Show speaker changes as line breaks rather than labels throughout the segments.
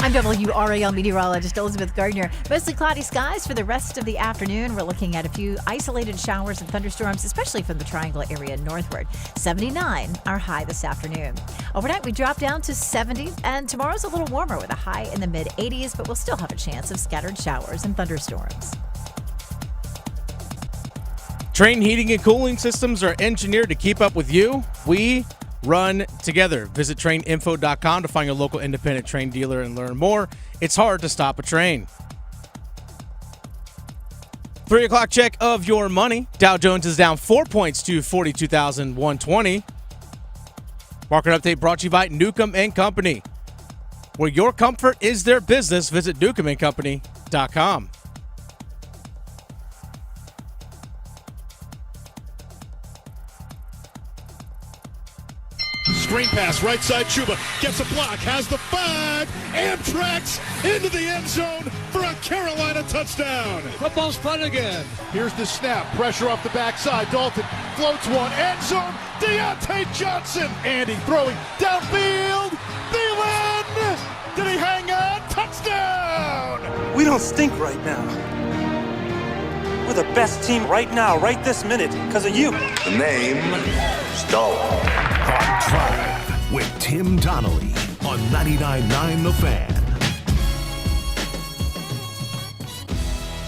I'm WRAL meteorologist Elizabeth Gardner. Mostly cloudy skies for the rest of the afternoon. We're looking at a few isolated showers and thunderstorms, especially from the Triangle area northward. 79, our high this afternoon. Overnight, we drop down to 70, and tomorrow's a little warmer with a high in the mid-80s, but we'll still have a chance of scattered showers and thunderstorms.
Trane heating and cooling systems are engineered to keep up with you. We run together. Visit TraneInfo.com to find your local independent Trane dealer and learn more. It's hard to stop a Trane. 3 o'clock check of your money. Dow Jones is down 4 points to 42,120. Market update brought to you by Newcomb & Company. Where your comfort is their business, visit newcombandcompany.com.
Screen pass, right side, Chuba gets a block, has the 5, Amtrak's into the end zone for a Carolina touchdown.
Football's fun again.
Here's the snap, pressure off the backside, Dalton floats one, end zone, Deontay Johnson. Andy throwing downfield, Thielen, did he hang on? Touchdown!
We don't stink right now. We're the best team right now, right this minute, because of you.
The name is Dalton.
On Drive with Tim Donnelly on 99.9 The Fan.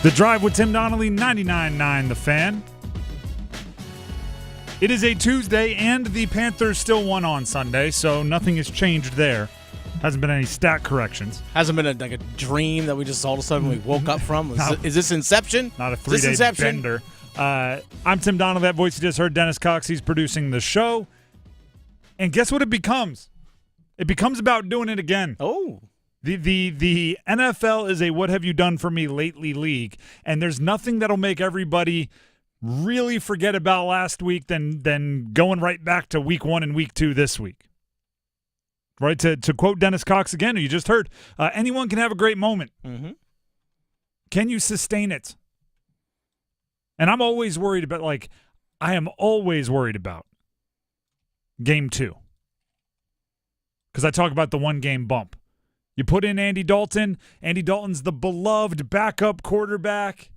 The Drive with Tim Donnelly, 99.9 The Fan. It is a Tuesday, and the Panthers still won on Sunday, so nothing has changed there. Hasn't been any stat corrections.
Hasn't been like a dream that we just all of a sudden we woke up from. Is this Inception?
Not a 3-day bender. I'm Tim Donnelly. That voice you just heard, Dennis Cox. He's producing the show. And guess what it becomes? It becomes about doing it again.
Oh.
The NFL is a what have you done for me lately league, and there's nothing that'll make everybody really forget about last week than going right back to week 1 and week 2 this week. Right? To quote Dennis Cox again, who you just heard, anyone can have a great moment.
Mm-hmm.
Can you sustain it? And I'm always worried about, I am always worried about Game 2. Because I talk about the one-game bump. You put in Andy Dalton. Andy Dalton's the beloved backup quarterback.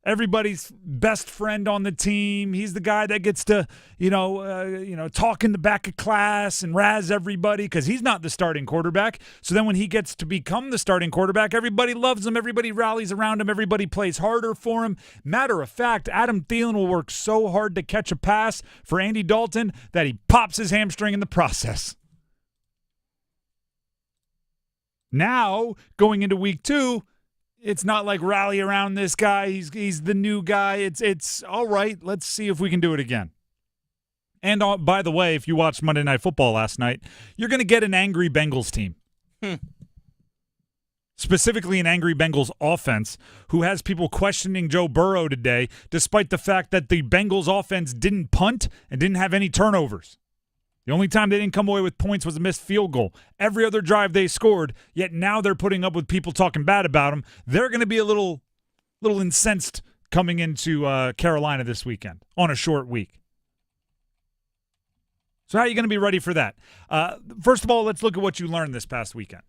Everybody's best friend on the team. He's the guy that gets to, talk in the back of class and razz everybody because he's not the starting quarterback. So then when he gets to become the starting quarterback, everybody loves him. Everybody rallies around him. Everybody plays harder for him. Matter of fact, Adam Thielen will work so hard to catch a pass for Andy Dalton that he pops his hamstring in the process. Now, going into week 2, it's not like rally around this guy. He's the new guy. It's all right. Let's see if we can do it again. And by the way, if you watched Monday Night Football last night, you're going to get an angry Bengals team. Specifically an angry Bengals offense who has people questioning Joe Burrow today, despite the fact that the Bengals offense didn't punt and didn't have any turnovers. The only time they didn't come away with points was a missed field goal. Every other drive they scored, yet now they're putting up with people talking bad about them. They're going to be a little incensed coming into Carolina this weekend on a short week. So how are you going to be ready for that? First of all, let's look at what you learned this past weekend.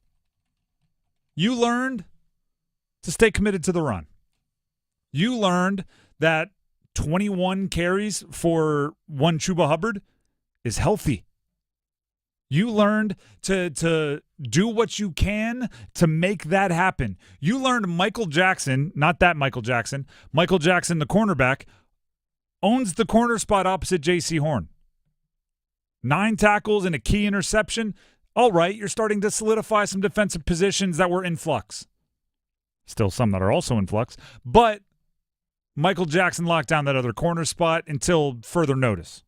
You learned to stay committed to the run. You learned that 21 carries for one Chuba Hubbard is healthy. You learned to do what you can to make that happen. You learned Michael Jackson, not that Michael Jackson, Michael Jackson, the cornerback, owns the corner spot opposite J.C. Horn. 9 tackles and a key interception. All right, you're starting to solidify some defensive positions that were in flux. Still some that are also in flux. But Michael Jackson locked down that other corner spot until further notice.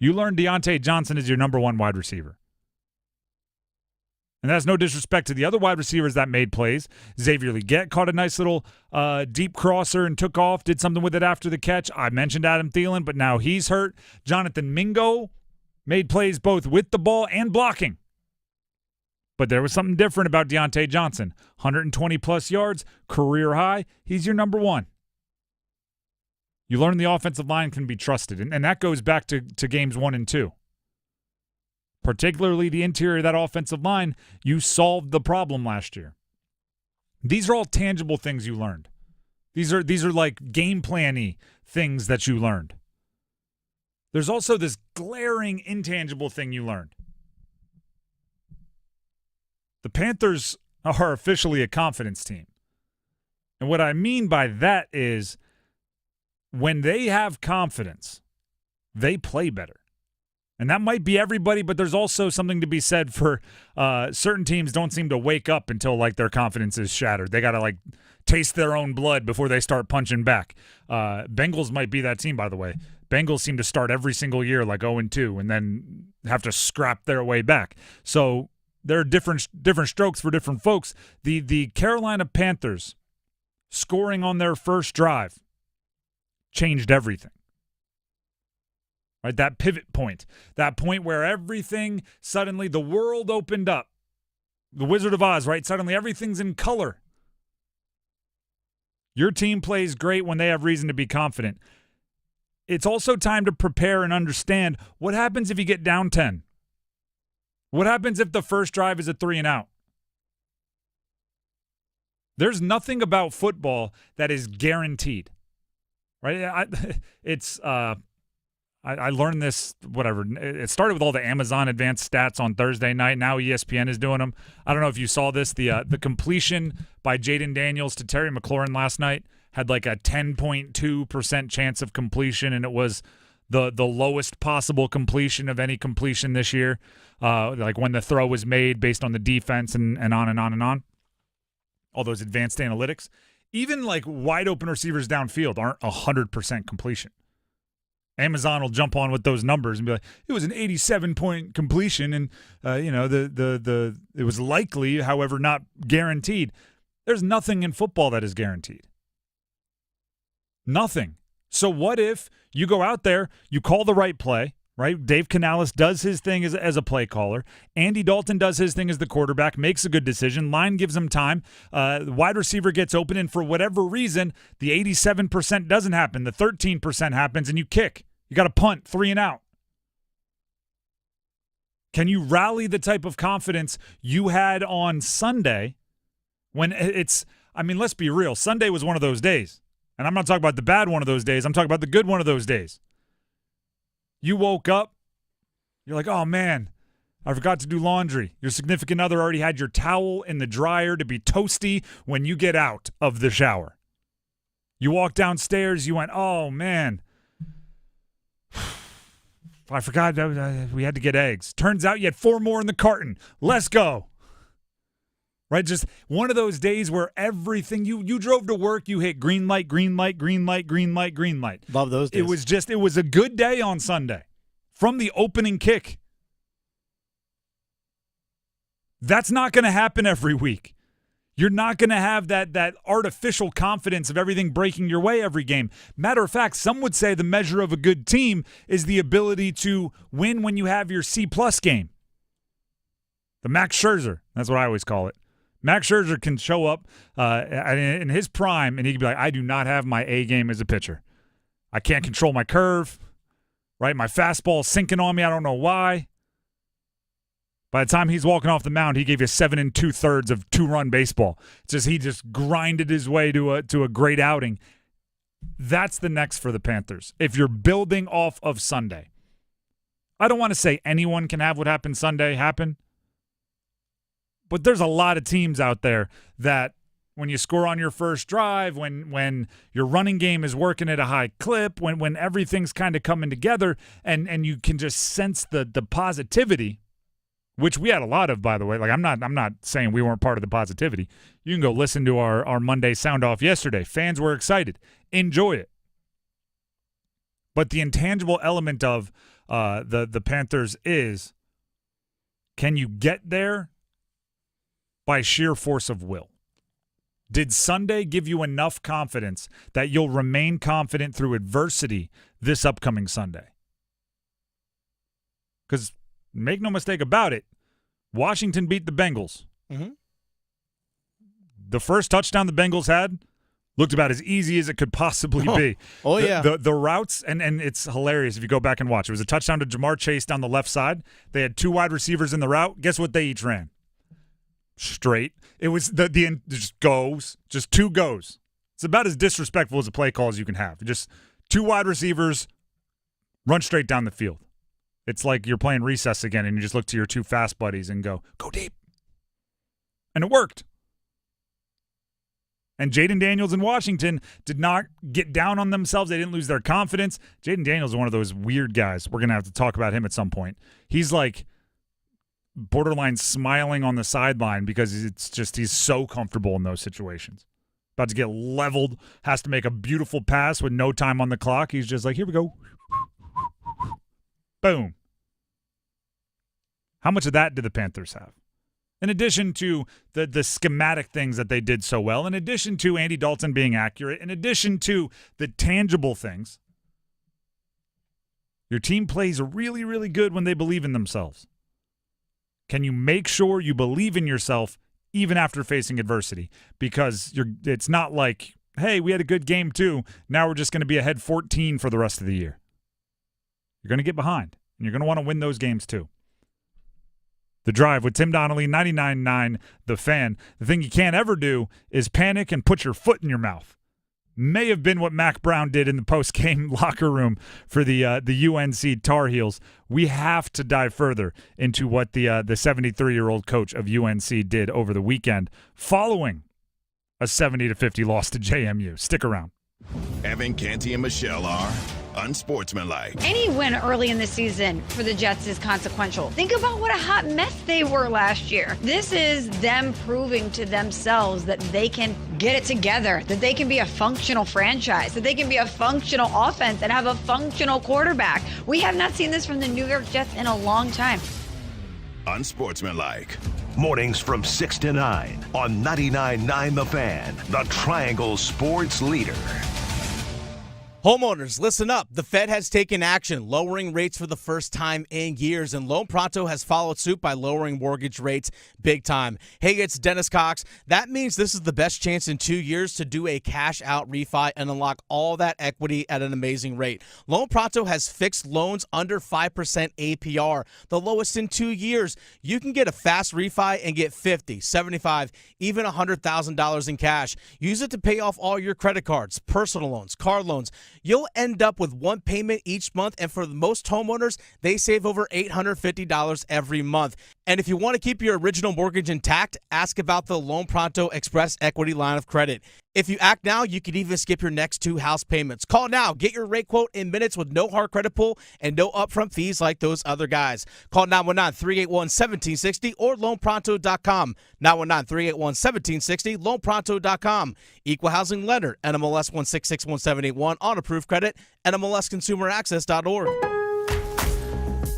You learned Deontay Johnson is your number 1 wide receiver. And that's no disrespect to the other wide receivers that made plays. Xavier Legette caught a nice little deep crosser and took off, did something with it after the catch. I mentioned Adam Thielen, but now he's hurt. Jonathan Mingo made plays both with the ball and blocking. But there was something different about Deontay Johnson. 120-plus yards, career high. He's your number 1. You learn the offensive line can be trusted, and that goes back to games 1 and 2. particularly the interior of that offensive line, you solved the problem last year. These are all tangible things you learned. These are like game plan-y things that you learned. There's also this glaring intangible thing you learned. The Panthers are officially a confidence team. And what I mean by that is when they have confidence, they play better. And that might be everybody, but there's also something to be said for certain teams don't seem to wake up until like their confidence is shattered. They got to like taste their own blood before they start punching back. Bengals might be that team, by the way. Bengals seem to start every single year like 0-2 and then have to scrap their way back. So there are different strokes for different folks. The Carolina Panthers scoring on their first drive changed everything. Right, that pivot point, that point where everything suddenly, the world opened up. The Wizard of Oz, right? Suddenly everything's in color. Your team plays great when they have reason to be confident. It's also time to prepare and understand what happens if you get down 10. What happens if the first drive is a 3-and-out? There's nothing about football that is guaranteed, right? I learned this, whatever. It started with all the Amazon advanced stats on Thursday night. Now ESPN is doing them. I don't know if you saw this. The completion by Jaden Daniels to Terry McLaurin last night had like a 10.2% chance of completion, and it was the lowest possible completion of any completion this year, like when the throw was made based on the defense and on and on and on. All those advanced analytics. Even like wide open receivers downfield aren't 100% completion. Amazon will jump on with those numbers and be like, it was an 87-point completion, and it was likely, however, not guaranteed. There's nothing in football that is guaranteed. Nothing. So what if you go out there, you call the right play, right? Dave Canales does his thing as a play caller. Andy Dalton does his thing as the quarterback, makes a good decision. Line gives him time. The wide receiver gets open, and for whatever reason, the 87% doesn't happen. The 13% happens, and you kick. You got to punt, 3-and-out. Can you rally the type of confidence you had on Sunday when let's be real. Sunday was one of those days. And I'm not talking about the bad one of those days. I'm talking about the good one of those days. You woke up, you're like, oh, man, I forgot to do laundry. Your significant other already had your towel in the dryer to be toasty when you get out of the shower. You walk downstairs, you went, oh, man, I forgot we had to get eggs. Turns out you had 4 more in the carton. Let's go. Right? Just one of those days where everything, you drove to work, you hit green light, green light, green light, green light, green light.
Love those days.
It was a good day on Sunday from the opening kick. That's not going to happen every week. You're not going to have that artificial confidence of everything breaking your way every game. Matter of fact, some would say the measure of a good team is the ability to win when you have your C-plus game. The Max Scherzer, that's what I always call it. Max Scherzer can show up in his prime, and he can be like, I do not have my A game as a pitcher. I can't control my curve, right? My fastball's sinking on me. I don't know why. By the time he's walking off the mound, he gave you 7 2/3 of 2-run baseball. It's just he just grinded his way to a great outing. That's the next for the Panthers. If you're building off of Sunday, I don't want to say anyone can have what happened Sunday happen, but there's a lot of teams out there that when you score on your first drive, when your running game is working at a high clip, when everything's kind of coming together, and you can just sense the positivity. Which we had a lot of, by the way. Like I'm not saying we weren't part of the positivity. You can go listen to our Monday sound off yesterday. Fans were excited. Enjoy it. But the intangible element of the Panthers is, can you get there by sheer force of will? Did Sunday give you enough confidence that you'll remain confident through adversity this upcoming Sunday? Because make no mistake about it, Washington beat the Bengals. Mm-hmm. The first touchdown the Bengals had Looked about as easy as it could possibly be.
Oh, yeah.
The routes, and it's hilarious if you go back and watch. It was a touchdown to Jamar Chase down the left side. They had 2 wide receivers in the route. Guess what they each ran? Straight. It was just goes, just 2 goes. It's about as disrespectful as a play call as you can have. Just 2 wide receivers, run straight down the field. It's like you're playing recess again, and you just look to your 2 fast buddies and go deep. And it worked. And Jaden Daniels in Washington did not get down on themselves. They didn't lose their confidence. Jaden Daniels is one of those weird guys. We're going to have to talk about him at some point. He's like borderline smiling on the sideline because it's just he's so comfortable in those situations. About to get leveled, has to make a beautiful pass with no time on the clock. He's just like, here we go. Boom. How much of that did the Panthers have? In addition to the schematic things that they did so well, in addition to Andy Dalton being accurate, in addition to the tangible things, your team plays really, really good when they believe in themselves. Can you make sure you believe in yourself even after facing adversity? Because it's not like, hey, we had a good game too. Now we're just going to be ahead 14 for the rest of the year. You're going to get behind, and you're going to want to win those games too. The Drive with Tim Donnelly, 99.9 The Fan. The thing you can't ever do is panic and put your foot in your mouth. May have been what Mack Brown did in the post-game locker room for the UNC Tar Heels. We have to dive further into what the 73-year-old coach of UNC did over the weekend following a 70-50 loss to JMU. Stick around.
Evan, Canty, and Michelle are unsportsmanlike.
Any win early in the season for the Jets is consequential. Think about what a hot mess they were last year. This is them proving to themselves that they can get it together, that they can be a functional franchise, that they can be a functional offense and have a functional quarterback. We have not seen this from the New York Jets in a long time.
Unsportsmanlike.
Mornings from 6 to 9 on 99.9 The Fan, the Triangle Sports Leader.
Homeowners, listen up. The Fed has taken action, lowering rates for the first time in years, and Loan Pronto has followed suit by lowering mortgage rates big time. Hey, it's Dennis Cox. That means this is the best chance in 2 years to do a cash-out refi and unlock all that equity at an amazing rate. Loan Pronto has fixed loans under 5% APR, the lowest in 2 years. You can get a fast refi and get $50, $75, even $100,000 in cash. Use it to pay off all your credit cards, personal loans, car loans. You'll end up with one payment each month, and for most homeowners, they save over $850 every month. And if you want to keep your original mortgage intact, ask about the Loan Pronto Express Equity Line of Credit. If you act now, you could even skip your next 2 house payments. Call now. Get your rate quote in minutes with no hard credit pull and no upfront fees like those other guys. Call 919-381-1760 or loanpronto.com. 919-381-1760, loanpronto.com. Equal housing lender, NMLS 1661781 on approved credit, NMLSconsumeraccess.org.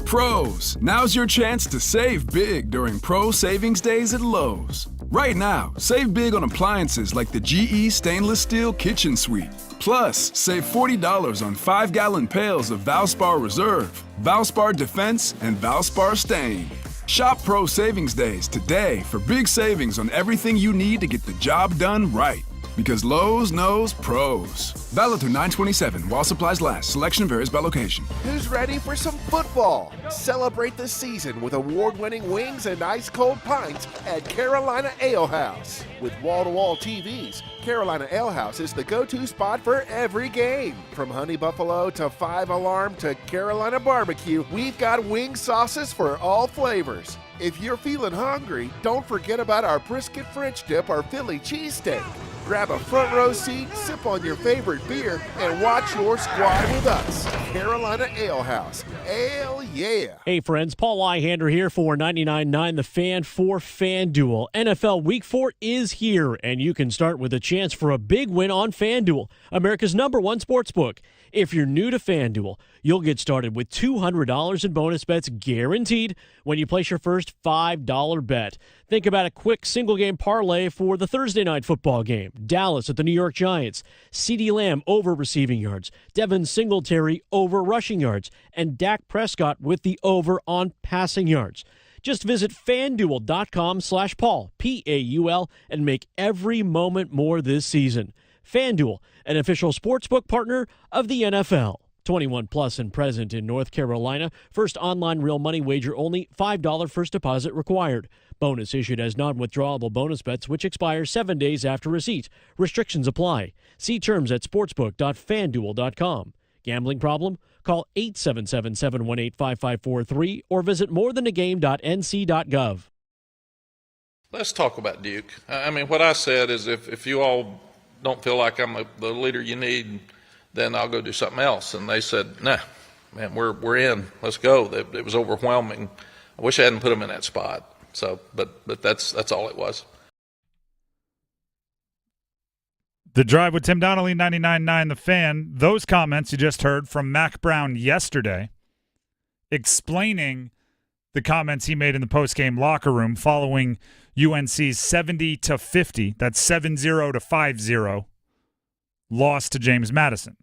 Pros, now's your chance to save big during Pro Savings Days at Lowe's. Right now, save big on appliances like the GE Stainless Steel Kitchen Suite. Plus, save $40 on 5-gallon pails of Valspar Reserve, Valspar Defense, and Valspar Stain. Shop Pro Savings Days today for big savings on everything you need to get the job done right. Because Lowe's knows pros. Valid through 9/27 while supplies last. Selection varies by location.
Who's ready for some football? Celebrate the season with award-winning wings and ice-cold pints at Carolina Ale House. With wall-to-wall TVs, Carolina Ale House is the go-to spot for every game. From Honey Buffalo to 5 Alarm to Carolina Barbecue, we've got wing sauces for all flavors. If you're feeling hungry, don't forget about our brisket French dip or Philly cheesesteak. Grab a front row seat, sip on your favorite beer, and watch your squad with us. Carolina Ale House. Ale yeah.
Hey friends, Paul Lyhander here for 99.9 The Fan for FanDuel. NFL Week 4 is here, and you can start with a chance for a big win on FanDuel, America's #1 sportsbook. If you're new to FanDuel, you'll get started with $200 in bonus bets guaranteed when you place your first $5 bet. Think about a quick single-game parlay for the Thursday night football game. Dallas at the New York Giants. CeeDee Lamb over receiving yards. Devin Singletary over rushing yards. And Dak Prescott with the over on passing yards. Just visit FanDuel.com/Paul, Paul, and make every moment more this season. FanDuel, an official sportsbook partner of the NFL. 21 plus and present in North Carolina. First online real money wager only. $5 first deposit required. Bonus issued as non-withdrawable bonus bets, which expire 7 days after receipt. Restrictions apply. See terms at sportsbook.fanduel.com. Gambling problem? Call 877-718-5543 or visit morethanagame.nc.gov.
Let's talk about Duke. I mean, what I said is if you all don't feel like I'm the leader you need, then I'll go do something else. And they said, nah, man, we're in. Let's go. It was overwhelming. I wish I hadn't put them in that spot. So, but that's all it was.
The Drive with Tim Donnelly, 99.9 The Fan. Those comments you just heard from Mack Brown yesterday, explaining the comments he made in the postgame locker room following UNC's 70-50, that's 7-0-5-0, loss to James Madison.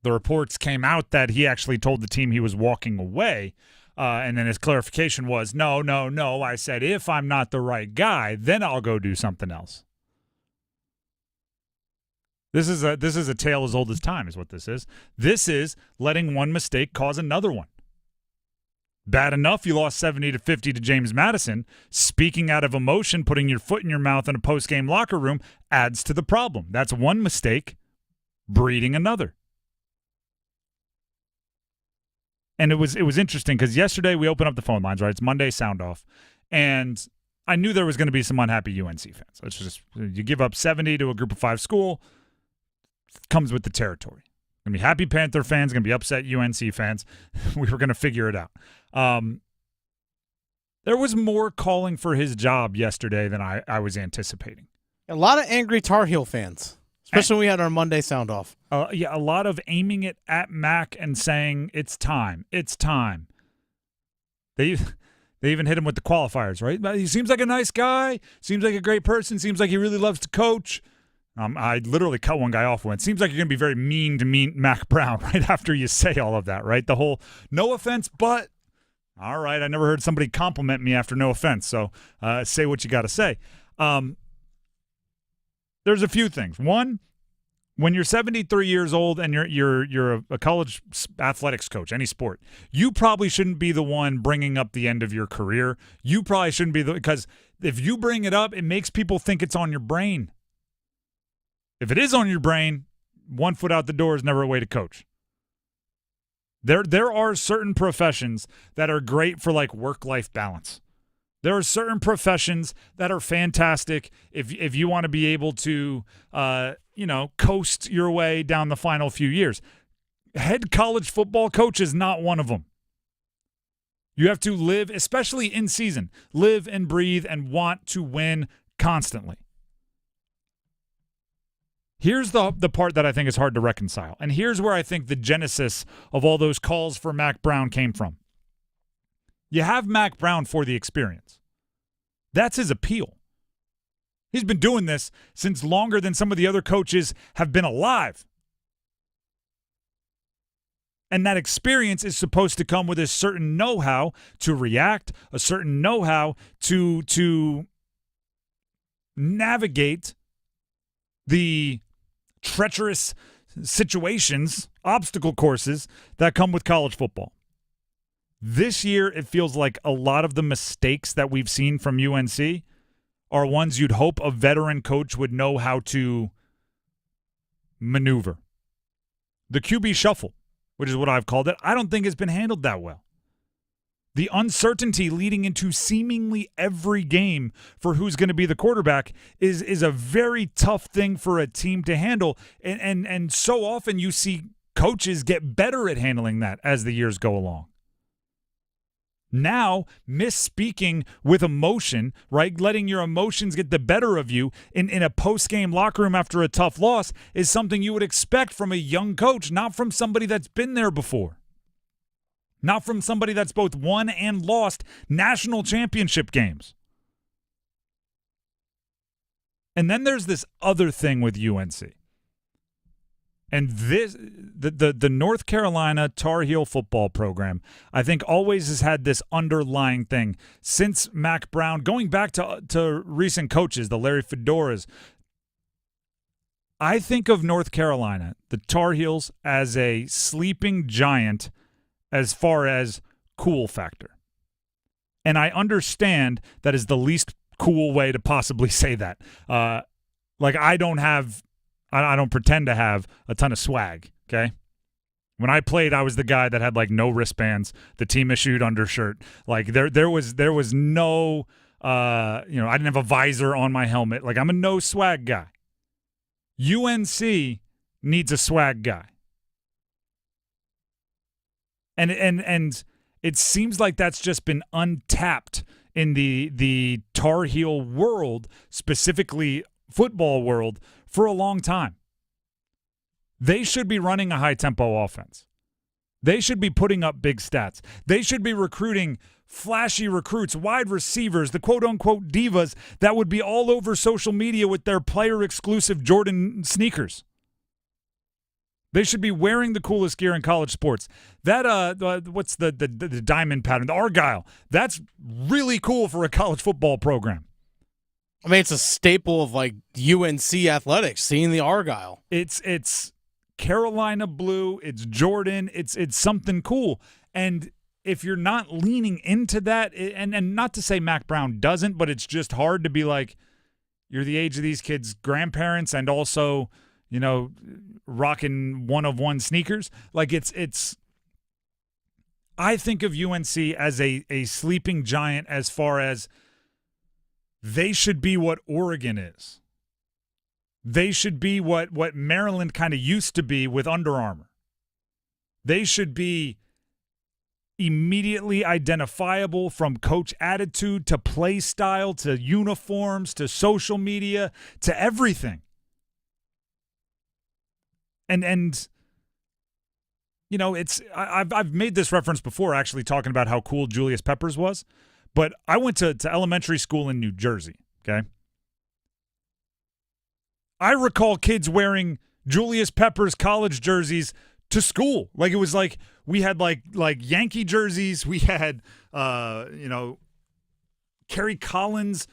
The reports came out that he actually told the team he was walking away, and then his clarification was, no, I said if I'm not the right guy, then I'll go do something else. This is a tale as old as time is what this is. This is letting one mistake cause another one. Bad enough you lost 70-50 to James Madison. Speaking out of emotion, putting your foot in your mouth in a post-game locker room adds to the problem. That's one mistake breeding another. And it was interesting because yesterday we opened up the phone lines, right? It's Monday sound off. And I knew there was going to be some unhappy UNC fans. It's just, you give up 70 to a group of 5 school, comes with the territory. Going to be happy Panther fans, going to be upset UNC fans. We were going to figure it out. There was more calling for his job yesterday than I was anticipating.
A lot of angry Tar Heel fans, especially when we had our Monday sound off.
Yeah, a lot of aiming it at Mack and saying, it's time. It's time. They even hit him with the qualifiers, right? He seems like a nice guy, seems like a great person, seems like he really loves to coach. I literally cut one guy off when it seems like you're going to be very mean to Mack Brown right after you say all of that, right? The whole no offense, but all right, I never heard somebody compliment me after no offense, so say what you got to say. There's a few things. One, when you're 73 years old and you're a college athletics coach, any sport, you probably shouldn't be the one bringing up the end of your career. You probably shouldn't be because if you bring it up, it makes people think it's on your brain. If it is on your brain, 1 foot out the door is never a way to coach. There are certain professions that are great for like work-life balance. There are certain professions that are fantastic if you want to be able to coast your way down the final few years. Head college football coach is not one of them. You have to live, especially in season, live and breathe and want to win constantly. Here's the part that I think is hard to reconcile, and here's where I think the genesis of all those calls for Mack Brown came from. You have Mack Brown for the experience. That's his appeal. He's been doing this since longer than some of the other coaches have been alive. And that experience is supposed to come with a certain know-how to react, a certain know-how to navigate the treacherous situations, obstacle courses that come with college football. This year, it feels like a lot of the mistakes that we've seen from UNC are ones you'd hope a veteran coach would know how to maneuver. The QB shuffle, which is what I've called it, I don't think has been handled that well. The uncertainty leading into seemingly every game for who's going to be the quarterback is a very tough thing for a team to handle. And so often you see coaches get better at handling that as the years go along. Now, misspeaking with emotion, right, letting your emotions get the better of you in a post-game locker room after a tough loss is something you would expect from a young coach, not from somebody that's been there before. Not from somebody that's both won and lost national championship games. And then there's this other thing with UNC. And this, the North Carolina Tar Heel football program, I think always has had this underlying thing. Since Mack Brown, going back to recent coaches, the Larry Fedoras, I think of North Carolina, the Tar Heels, as a sleeping giant as far as cool factor. And I understand that is the least cool way to possibly say that. Like, I don't pretend to have a ton of swag, okay? When I played, I was the guy that had, like, no wristbands, the team-issued undershirt. Like, there was no, I didn't have a visor on my helmet. Like, I'm a no-swag guy. UNC needs a swag guy. And it seems like that's just been untapped in the Tar Heel world, specifically football world, for a long time. They should be running a high-tempo offense. They should be putting up big stats. They should be recruiting flashy recruits, wide receivers, the quote-unquote divas that would be all over social media with their player-exclusive Jordan sneakers. They should be wearing the coolest gear in college sports. That what's the diamond pattern, the Argyle? That's really cool for a college football program.
I mean, it's a staple of like UNC athletics. Seeing the Argyle,
it's Carolina blue. It's Jordan. It's something cool. And if you're not leaning into that, and not to say Mack Brown doesn't, but it's just hard to be like, you're the age of these kids' grandparents, and also, rocking one-of-one sneakers. Like, it's I think of UNC as a sleeping giant as far as they should be what Oregon is. They should be what Maryland kind of used to be with Under Armour. They should be immediately identifiable, from coach attitude to play style to uniforms to social media to everything. And it's I've made this reference before, actually, talking about how cool Julius Peppers was. But I went to elementary school in New Jersey, okay? I recall kids wearing Julius Peppers college jerseys to school. Like, it was like we had like Yankee jerseys. We had, Kerry Collins,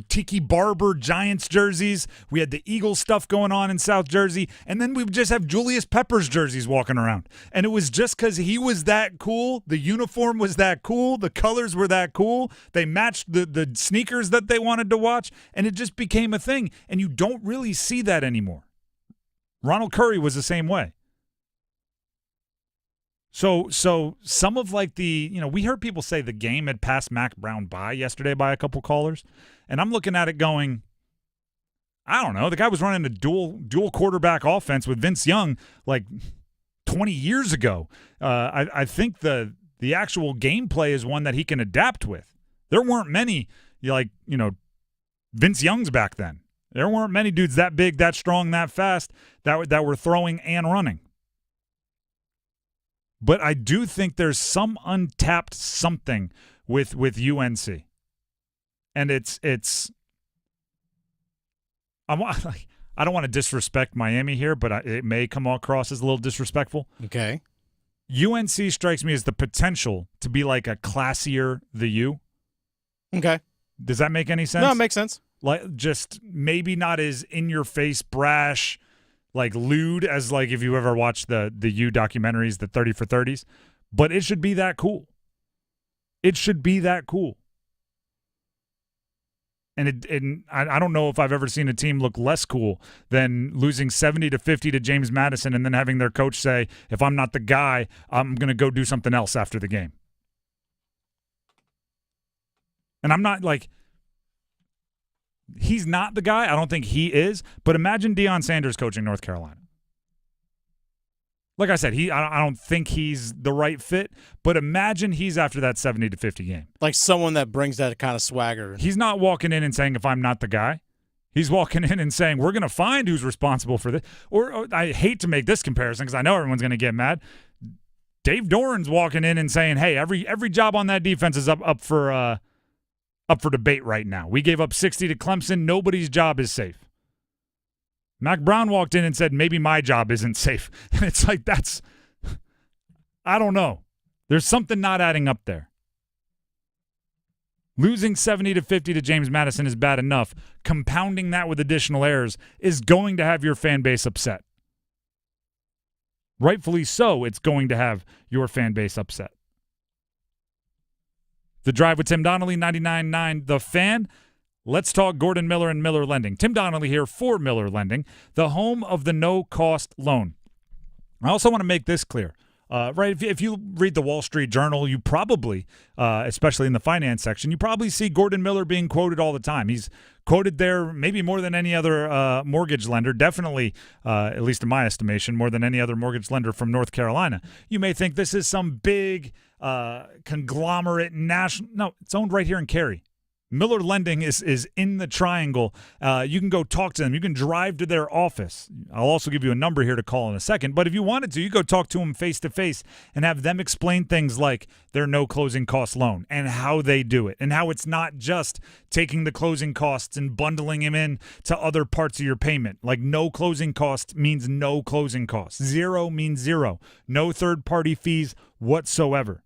Tiki Barber, Giants jerseys. We had the Eagles stuff going on in South Jersey. And then we would just have Julius Peppers jerseys walking around. And it was just because he was that cool. The uniform was that cool. The colors were that cool. They matched the sneakers that they wanted to watch. And it just became a thing. And you don't really see that anymore. Ronald Curry was the same way. So some of like we heard people say the game had passed Mack Brown by yesterday by a couple callers, and I'm looking at it going, I don't know. The guy was running a dual quarterback offense with Vince Young like 20 years ago. I think the actual gameplay is one that he can adapt with. There weren't many Vince Youngs back then. There weren't many dudes that big, that strong, that fast that were throwing and running. But I do think there's some untapped something with UNC, and it's I don't want to disrespect Miami here, but it may come across as a little disrespectful.
Okay,
UNC strikes me as the potential to be like a classier the U. Okay, does that make any sense?
No, it makes sense.
Like, just maybe not as in your face, brash, like lewd as like if you ever watched the U documentaries, the 30 for 30s, but it should be that cool. It should be that cool. And I don't know if I've ever seen a team look less cool than losing 70-50 to James Madison and then having their coach say, if I'm not the guy, I'm going to go do something else after the game. And I'm not like, he's not the guy. I don't think he is. But imagine Deion Sanders coaching North Carolina. Like I said, I don't think he's the right fit, but imagine he's after that 70-50 game.
Like someone that brings that kind of swagger.
He's not walking in and saying, if I'm not the guy. He's walking in and saying, we're going to find who's responsible for this. Or I hate to make this comparison because I know everyone's going to get mad. Dave Doran's walking in and saying, hey, every job on that defense is up for debate right now. We gave up 60 to Clemson. Nobody's job is safe. Mack Brown walked in and said, maybe my job isn't safe. And it's like, I don't know. There's something not adding up there. Losing 70-50 to James Madison is bad enough. Compounding that with additional errors is going to have your fan base upset. Rightfully so, it's going to have your fan base upset. The Drive with Tim Donnelly, 99.9 The Fan. Let's talk Gordon Miller and Miller Lending. Tim Donnelly here for Miller Lending, the home of the no-cost loan. I also want to make this clear. Right, if you read the Wall Street Journal, you probably, especially in the finance section, you probably see Gordon Miller being quoted all the time. He's quoted there maybe more than any other mortgage lender, definitely, at least in my estimation, more than any other mortgage lender from North Carolina. You may think this is some big conglomerate national. No, it's owned right here in Cary. Miller Lending is in the Triangle. You can go talk to them. You can drive to their office. I'll also give you a number here to call in a second. But if you wanted to, you go talk to them face-to-face and have them explain things like their no closing cost loan and how they do it and how it's not just taking the closing costs and bundling them in to other parts of your payment. Like no closing costs means no closing costs. Zero means zero. No third-party fees whatsoever.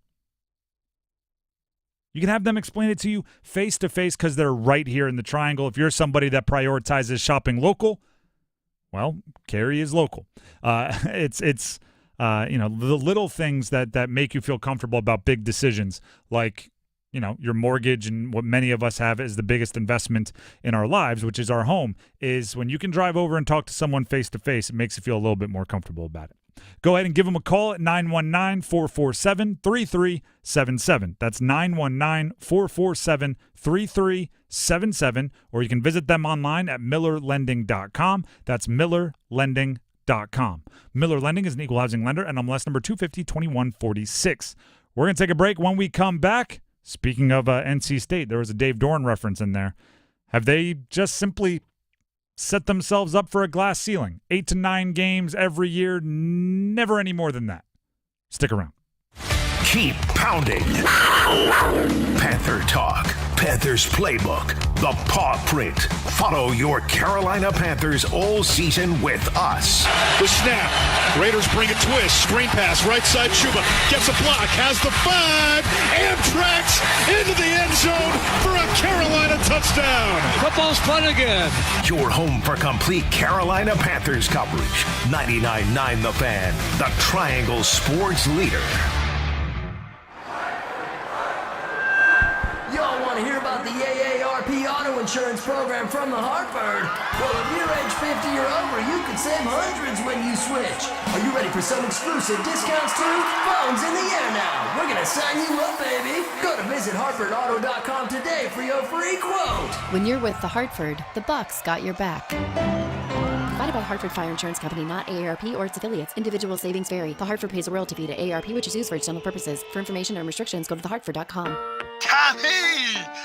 You can have them explain it to you face-to-face because they're right here in the Triangle. If you're somebody that prioritizes shopping local, well, Cary is local. It's the little things that make you feel comfortable about big decisions, like your mortgage and what many of us have as the biggest investment in our lives, which is our home, is when you can drive over and talk to someone face-to-face, it makes you feel a little bit more comfortable about it. Go ahead and give them a call at 919-447-3377. That's 919-447-3377. Or you can visit them online at millerlending.com. That's millerlending.com. Miller Lending is an equal housing lender, and MLS number 250-2146. We're going to take a break. When we come back, speaking of NC State, there was a Dave Dorn reference in there. Have they just simply set themselves up for a glass ceiling? 8 to 9 games every year, never any more than that. Stick around.
Keep pounding. Panther Talk, Panthers Playbook, the Paw Print. Follow your Carolina Panthers all season with us.
The snap. Raiders bring a twist. Screen pass. Right side. Chuba gets a block. Has the 5. Amtrak's into the end zone for a Carolina touchdown.
Football's fun again.
Your home for complete Carolina Panthers coverage. 99.9 The Fan, the Triangle sports leader.
Y'all want to hear about the AARP auto insurance program from the Hartford? Well, if you're age 50 or over, you could save hundreds when you switch. Are you ready for some exclusive discounts too? Phone's in the air now. We're going to sign you up, baby. Go to visithartfordauto.com today for your free quote.
When you're with the Hartford, the Bucks got your back. Provided by Hartford Fire Insurance Company, not AARP or its affiliates. Individual savings vary. The Hartford pays a royalty fee to AARP, which is used for its general purposes. For information and restrictions, go to thehartford.com.
Tommy!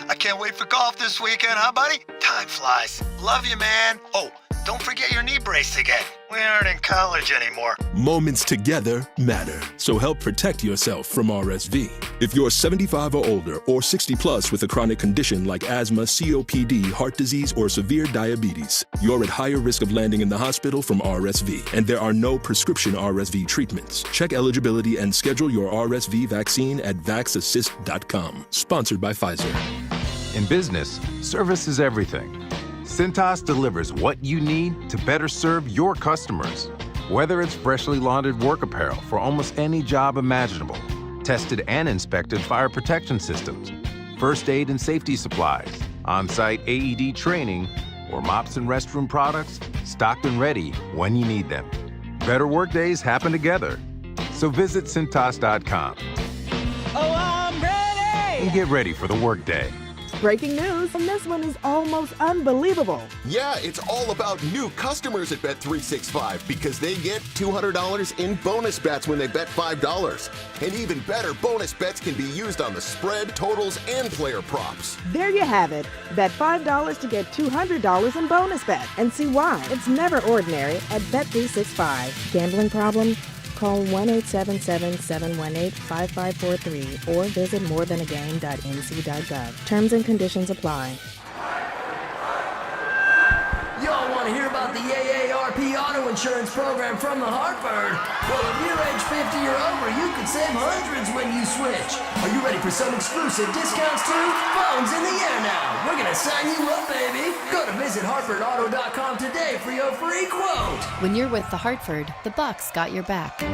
I can't wait for golf this weekend, huh, buddy? Time flies. Love you, man. Oh, don't forget your knee brace again. We aren't in college anymore.
Moments together matter, so help protect yourself from RSV. If you're 75 or older or 60 plus with a chronic condition like asthma, COPD, heart disease, or severe diabetes, you're at higher risk of landing in the hospital from RSV, and there are no prescription RSV treatments. Check eligibility and schedule your RSV vaccine at vaxassist.com. Sponsored by Pfizer.
In business, service is everything. Cintas delivers what you need to better serve your customers. Whether it's freshly laundered work apparel for almost any job imaginable, tested and inspected fire protection systems, first aid and safety supplies, on-site AED training, or mops and restroom products, stocked and ready when you need them. Better workdays happen together. So visit Cintas.com.
Oh, I'm ready!
And get ready for the workday.
Breaking news, and this one is almost unbelievable.
Yeah, it's all about new customers at Bet365 because they get $200 in bonus bets when they bet $5. And even better, bonus bets can be used on the spread, totals, and player props.
There you have it. Bet $5 to get $200 in bonus bets. And see why. It's never ordinary at Bet365. Gambling problem? Call 1-877-718-5543 or visit morethanagame.nc.gov. Terms and conditions apply.
Y'all want to hear about the AARP auto insurance program from the Hartford? Well, if you're age 50 or over, you could save hundreds when you switch. Are you ready for some exclusive discounts too? Phone's in the air now. We're going to sign you up, baby. Go to visithartfordauto.com today for your free quote.
When you're with the Hartford, the Bucks got your back.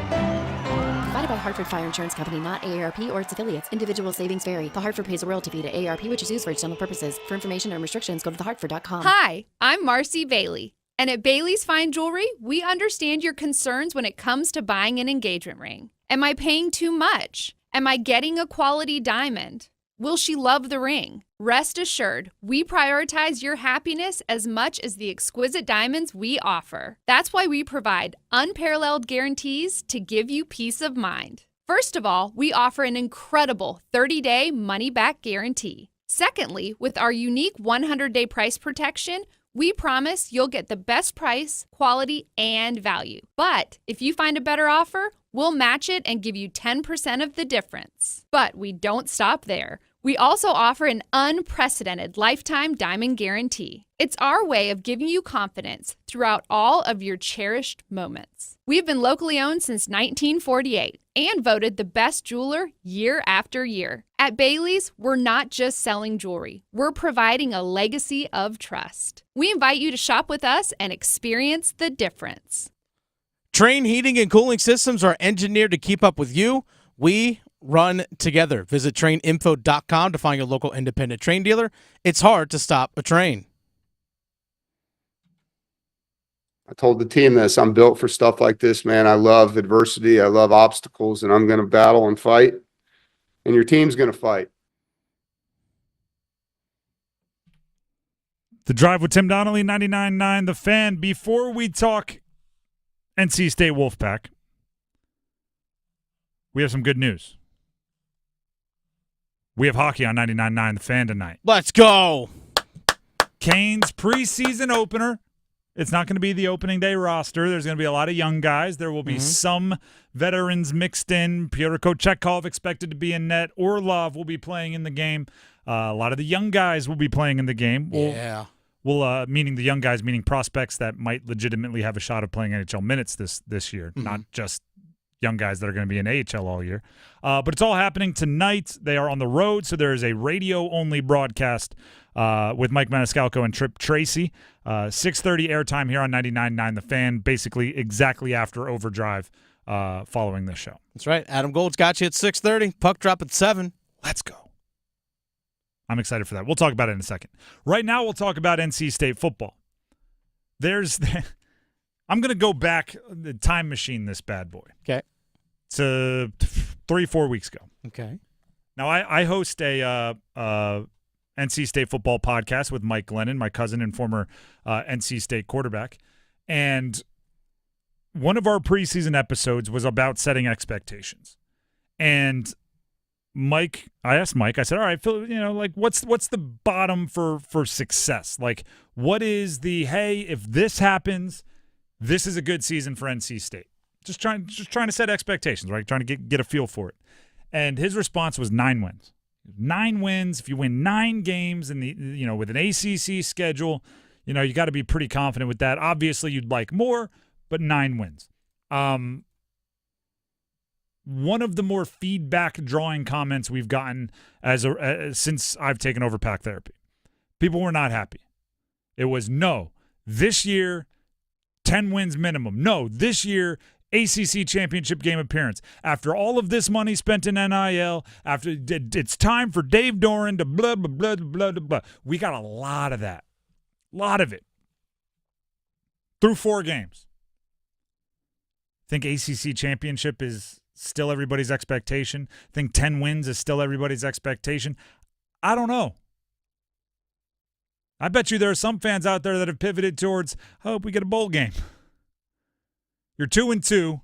Provided by Hartford Fire Insurance Company, not AARP or its affiliates. Individual savings vary. The Hartford pays a royalty fee to AARP, which is used for external purposes. For information and restrictions, go to thehartford.com.
Hi, I'm Marcy Bailey. And at Bailey's Fine Jewelry, we understand your concerns when it comes to buying an engagement ring. Am I paying too much? Am I getting a quality diamond? Will she love the ring? Rest assured, we prioritize your happiness as much as the exquisite diamonds we offer. That's why we provide unparalleled guarantees to give you peace of mind. First of all, we offer an incredible 30-day money-back guarantee. Secondly, with our unique 100-day price protection, we promise you'll get the best price, quality, and value. But if you find a better offer, we'll match it and give you 10% of the difference. But we don't stop there. We also offer an unprecedented lifetime diamond guarantee. It's our way of giving you confidence throughout all of your cherished moments. We've been locally owned since 1948 and voted the best jeweler year after year. At Bailey's, we're not just selling jewelry. We're providing a legacy of trust. We invite you to shop with us and experience the difference.
Train heating and cooling systems are engineered to keep up with you. We run together. Visit traininfo.com to find your local independent train dealer. It's hard to stop a train.
I told the team this. I'm built for stuff like this, man. I love adversity. I love obstacles, and I'm going to battle and fight. And your team's going to fight.
The Drive with Tim Donnelly, 99.9 The Fan. Before we talk NC State Wolfpack, we have some good news. We have hockey on 99.9 The Fan tonight.
Let's go.
Canes preseason opener. It's not going to be the opening day roster. There's going to be a lot of young guys. There will be some veterans mixed in. Pyotr Kochetkov expected to be in net. Orlov will be playing in the game. A lot of the young guys will be playing in the game. Meaning the young guys, meaning prospects that might legitimately have a shot of playing NHL minutes this year, not just young guys that are going to be in AHL all year. But it's all happening tonight. They are on the road, so there is a radio-only broadcast with Mike Maniscalco and Trip Tracy. 6:30 airtime here on 99.9 The Fan, basically exactly after Overdrive following this show.
That's right. Adam Gold's got you at 6:30. Puck drop at 7.
Let's go. I'm excited for that. We'll talk about it in a second. Right now, we'll talk about NC State football. I'm going to go back the time machine, this bad boy.
Okay.
To 3-4 weeks ago.
Okay.
Now, I host a NC State football podcast with Mike Glennon, my cousin and former NC State quarterback. And one of our preseason episodes was about setting expectations. And I asked Mike, I said, all right, Phil, what's the bottom for success? Like, what is the, hey, if this happens, this is a good season for NC State. Just trying to set expectations, right? Trying to get a feel for it. And his response was 9 wins. 9 wins. If you win 9 games in the with an ACC schedule, you got to be pretty confident with that. Obviously, you'd like more, but 9 wins. One of the more feedback drawing comments we've gotten since I've taken over Pack Therapy. People were not happy. It was no, this year 10 wins minimum. No, this year ACC championship game appearance. After all of this money spent in NIL, after it's time for Dave Doran to blah, blah, blah, blah, blah, blah. We got a lot of that. A lot of it. Through 4 games. Think ACC championship is still everybody's expectation? Think 10 wins is still everybody's expectation? I don't know. I bet you there are some fans out there that have pivoted towards, I hope we get a bowl game. You're 2-2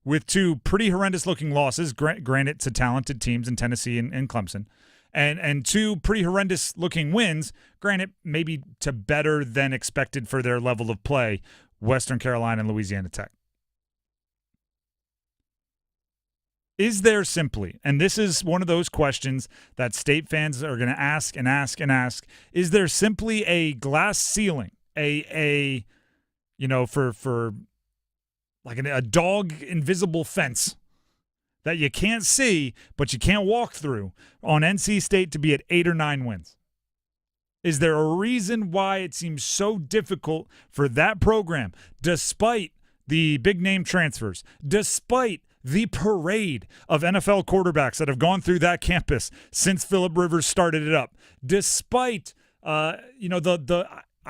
with 2 pretty horrendous-looking losses, granted to talented teams in Tennessee and Clemson, and 2 pretty horrendous-looking wins, granted maybe to better than expected for their level of play, Western Carolina and Louisiana Tech. Is there simply, and this is one of those questions that State fans are going to ask and ask and ask, is there simply a glass ceiling a for like a dog invisible fence that you can't see but you can't walk through on NC State to be at 8 or 9 wins? Is there a reason why it seems so difficult for that program, despite the big-name transfers, despite the parade of NFL quarterbacks that have gone through that campus since Phillip Rivers started it up, despite I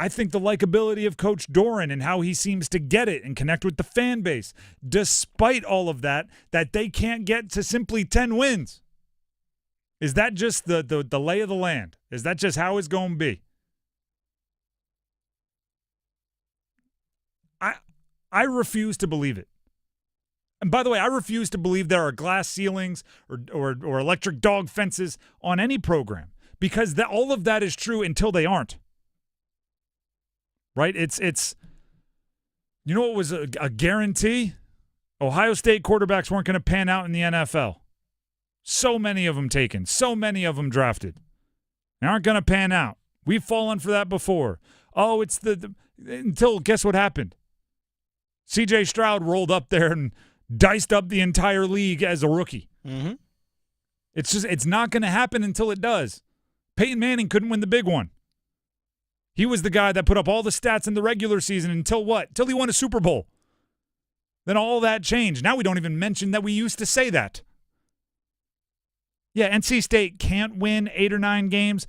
think the likability of Coach Doran and how he seems to get it and connect with the fan base, despite all of that they can't get to simply 10 wins? Is that just the lay of the land? Is that just how it's going to be? I refuse to believe it. And by the way, I refuse to believe there are glass ceilings or electric dog fences on any program, because all of that is true until they aren't. Right? It's you know what was a guarantee? Ohio State quarterbacks weren't going to pan out in the NFL. So many of them taken. So many of them drafted. They aren't going to pan out. We've fallen for that before. Oh, it's until guess what happened? C.J. Stroud rolled up there and diced up the entire league as a rookie.
Mm-hmm.
It's not going to happen until it does. Peyton Manning couldn't win the big one. He was the guy that put up all the stats in the regular season until what? Until he won a Super Bowl. Then all that changed. Now we don't even mention that we used to say that. Yeah, NC State can't win 8 or 9 games,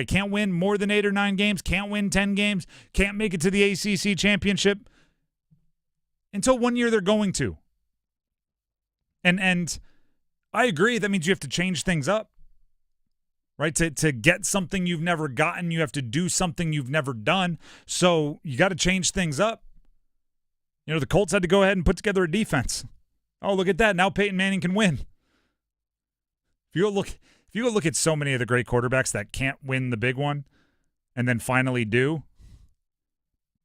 can't win more than 8 or 9 games, can't win 10 games, can't make it to the ACC championship until one year they're going to. And I agree, that means you have to change things up, right? To get something you've never gotten, you have to do something you've never done. So you got to change things up. You know, the Colts had to go ahead and put together a defense. Oh, look at that. Now Peyton Manning can win. If you go look at so many of the great quarterbacks that can't win the big one and then finally do,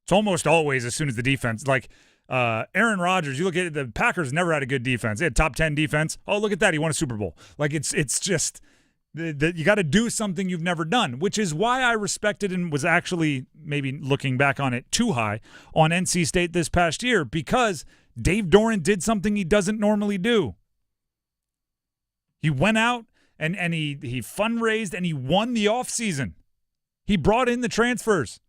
it's almost always as soon as the defense, like Aaron Rodgers, you look at it, the Packers never had a good defense. They had top 10 defense. Oh, look at that. He won a Super Bowl. Like it's just you got to do something you've never done, which is why I respected and was actually maybe looking back on it too high on NC State this past year, because Dave Doran did something he doesn't normally do. He went out and he fundraised and he won the offseason. He brought in the transfers.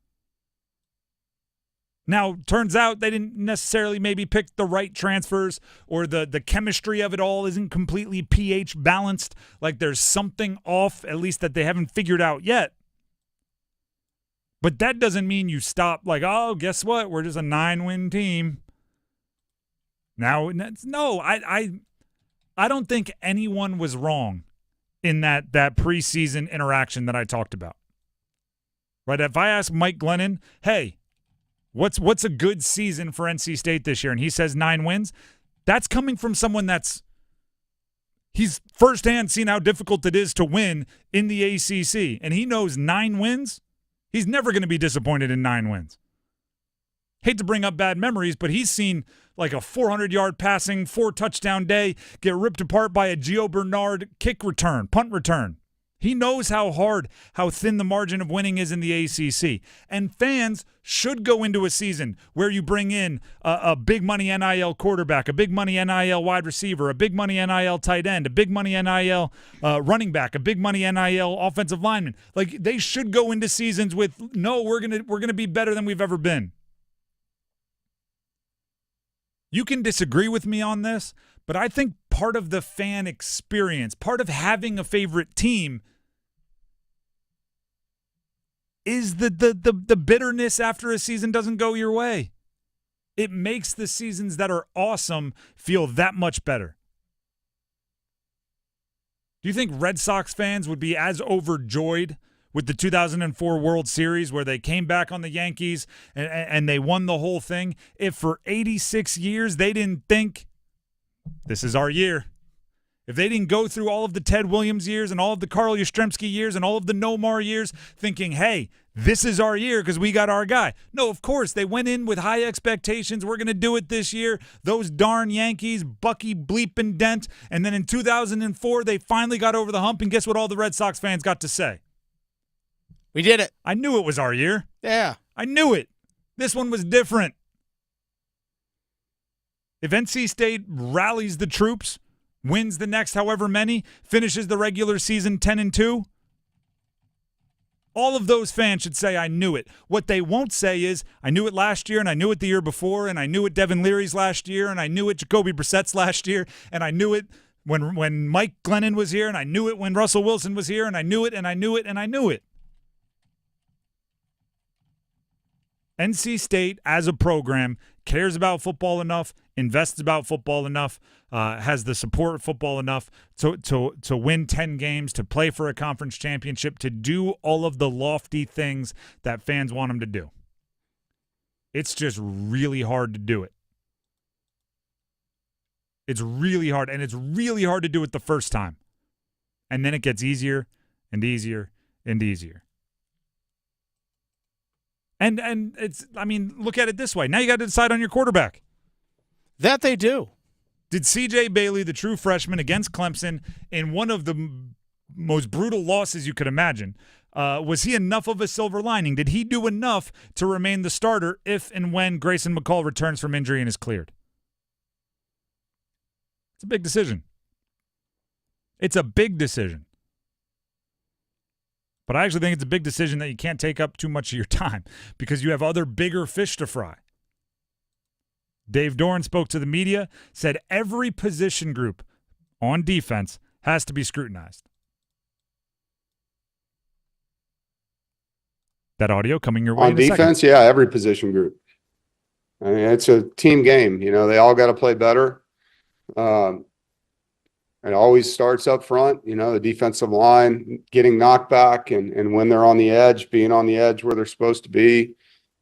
Now, turns out they didn't necessarily maybe pick the right transfers, or the chemistry of it all isn't completely pH balanced. Like there's something off, at least that they haven't figured out yet. But that doesn't mean you stop like, oh, guess what? We're just a 9-win team. Now, no, I don't think anyone was wrong in that preseason interaction that I talked about. Right? If I ask Mike Glennon, hey, what's a good season for NC State this year? And he says 9 wins. That's coming from someone he's firsthand seen how difficult it is to win in the ACC. And he knows 9 wins. He's never going to be disappointed in 9 wins. Hate to bring up bad memories, but he's seen like a 400-yard passing, 4-touchdown day get ripped apart by a Gio Bernard punt return. He knows how thin the margin of winning is in the ACC. And fans should go into a season where you bring in a big money NIL quarterback, a big money NIL wide receiver, a big money NIL tight end, a big money NIL running back, a big money NIL offensive lineman. Like they should go into seasons with, no, we're gonna be better than we've ever been. You can disagree with me on this, but I think part of the fan experience, part of having a favorite team, is the bitterness after a season doesn't go your way. It makes the seasons that are awesome feel that much better. Do you think Red Sox fans would be as overjoyed with the 2004 World Series where they came back on the Yankees and they won the whole thing if for 86 years they didn't think, this is our year? If they didn't go through all of the Ted Williams years and all of the Carl Yastrzemski years and all of the Nomar years thinking, hey, this is our year because we got our guy. No, of course, they went in with high expectations. We're going to do it this year. Those darn Yankees, Bucky, Bleep, and Dent. And then in 2004, they finally got over the hump, and guess what all the Red Sox fans got to say?
We did it.
I knew it was our year.
Yeah.
I knew it. This one was different. If NC State rallies the troops, wins the next however many, finishes the regular season 10-2, all of those fans should say, I knew it. What they won't say is, I knew it last year, and I knew it the year before, and I knew it Devin Leary's last year, and I knew it Jacoby Brissett's last year, and I knew it when Mike Glennon was here, and I knew it when Russell Wilson was here, and I knew it, and I knew it, and I knew it. NC State, as a program, cares about football enough, invests about football enough, has the support of football enough to win 10 games, to play for a conference championship, to do all of the lofty things that fans want them to do. It's just really hard to do it. It's really hard, and it's really hard to do it the first time. And then it gets easier and easier and easier. And it's, I mean, look at it this way. Now you got to decide on your quarterback.
That they do.
Did C.J. Bailey, the true freshman against Clemson, in one of the most brutal losses you could imagine, was he enough of a silver lining? Did he do enough to remain the starter if and when Grayson McCall returns from injury and is cleared? It's a big decision. It's a big decision. But I actually think it's a big decision that you can't take up too much of your time because you have other bigger fish to fry. Dave Doran spoke to the media, said every position group on defense has to be scrutinized. That audio coming your way
on defense, yeah, every position group. I mean, it's a team game. You know, they all got to play better. It always starts up front, you know, the defensive line getting knocked back and when they're on the edge, being on the edge where they're supposed to be.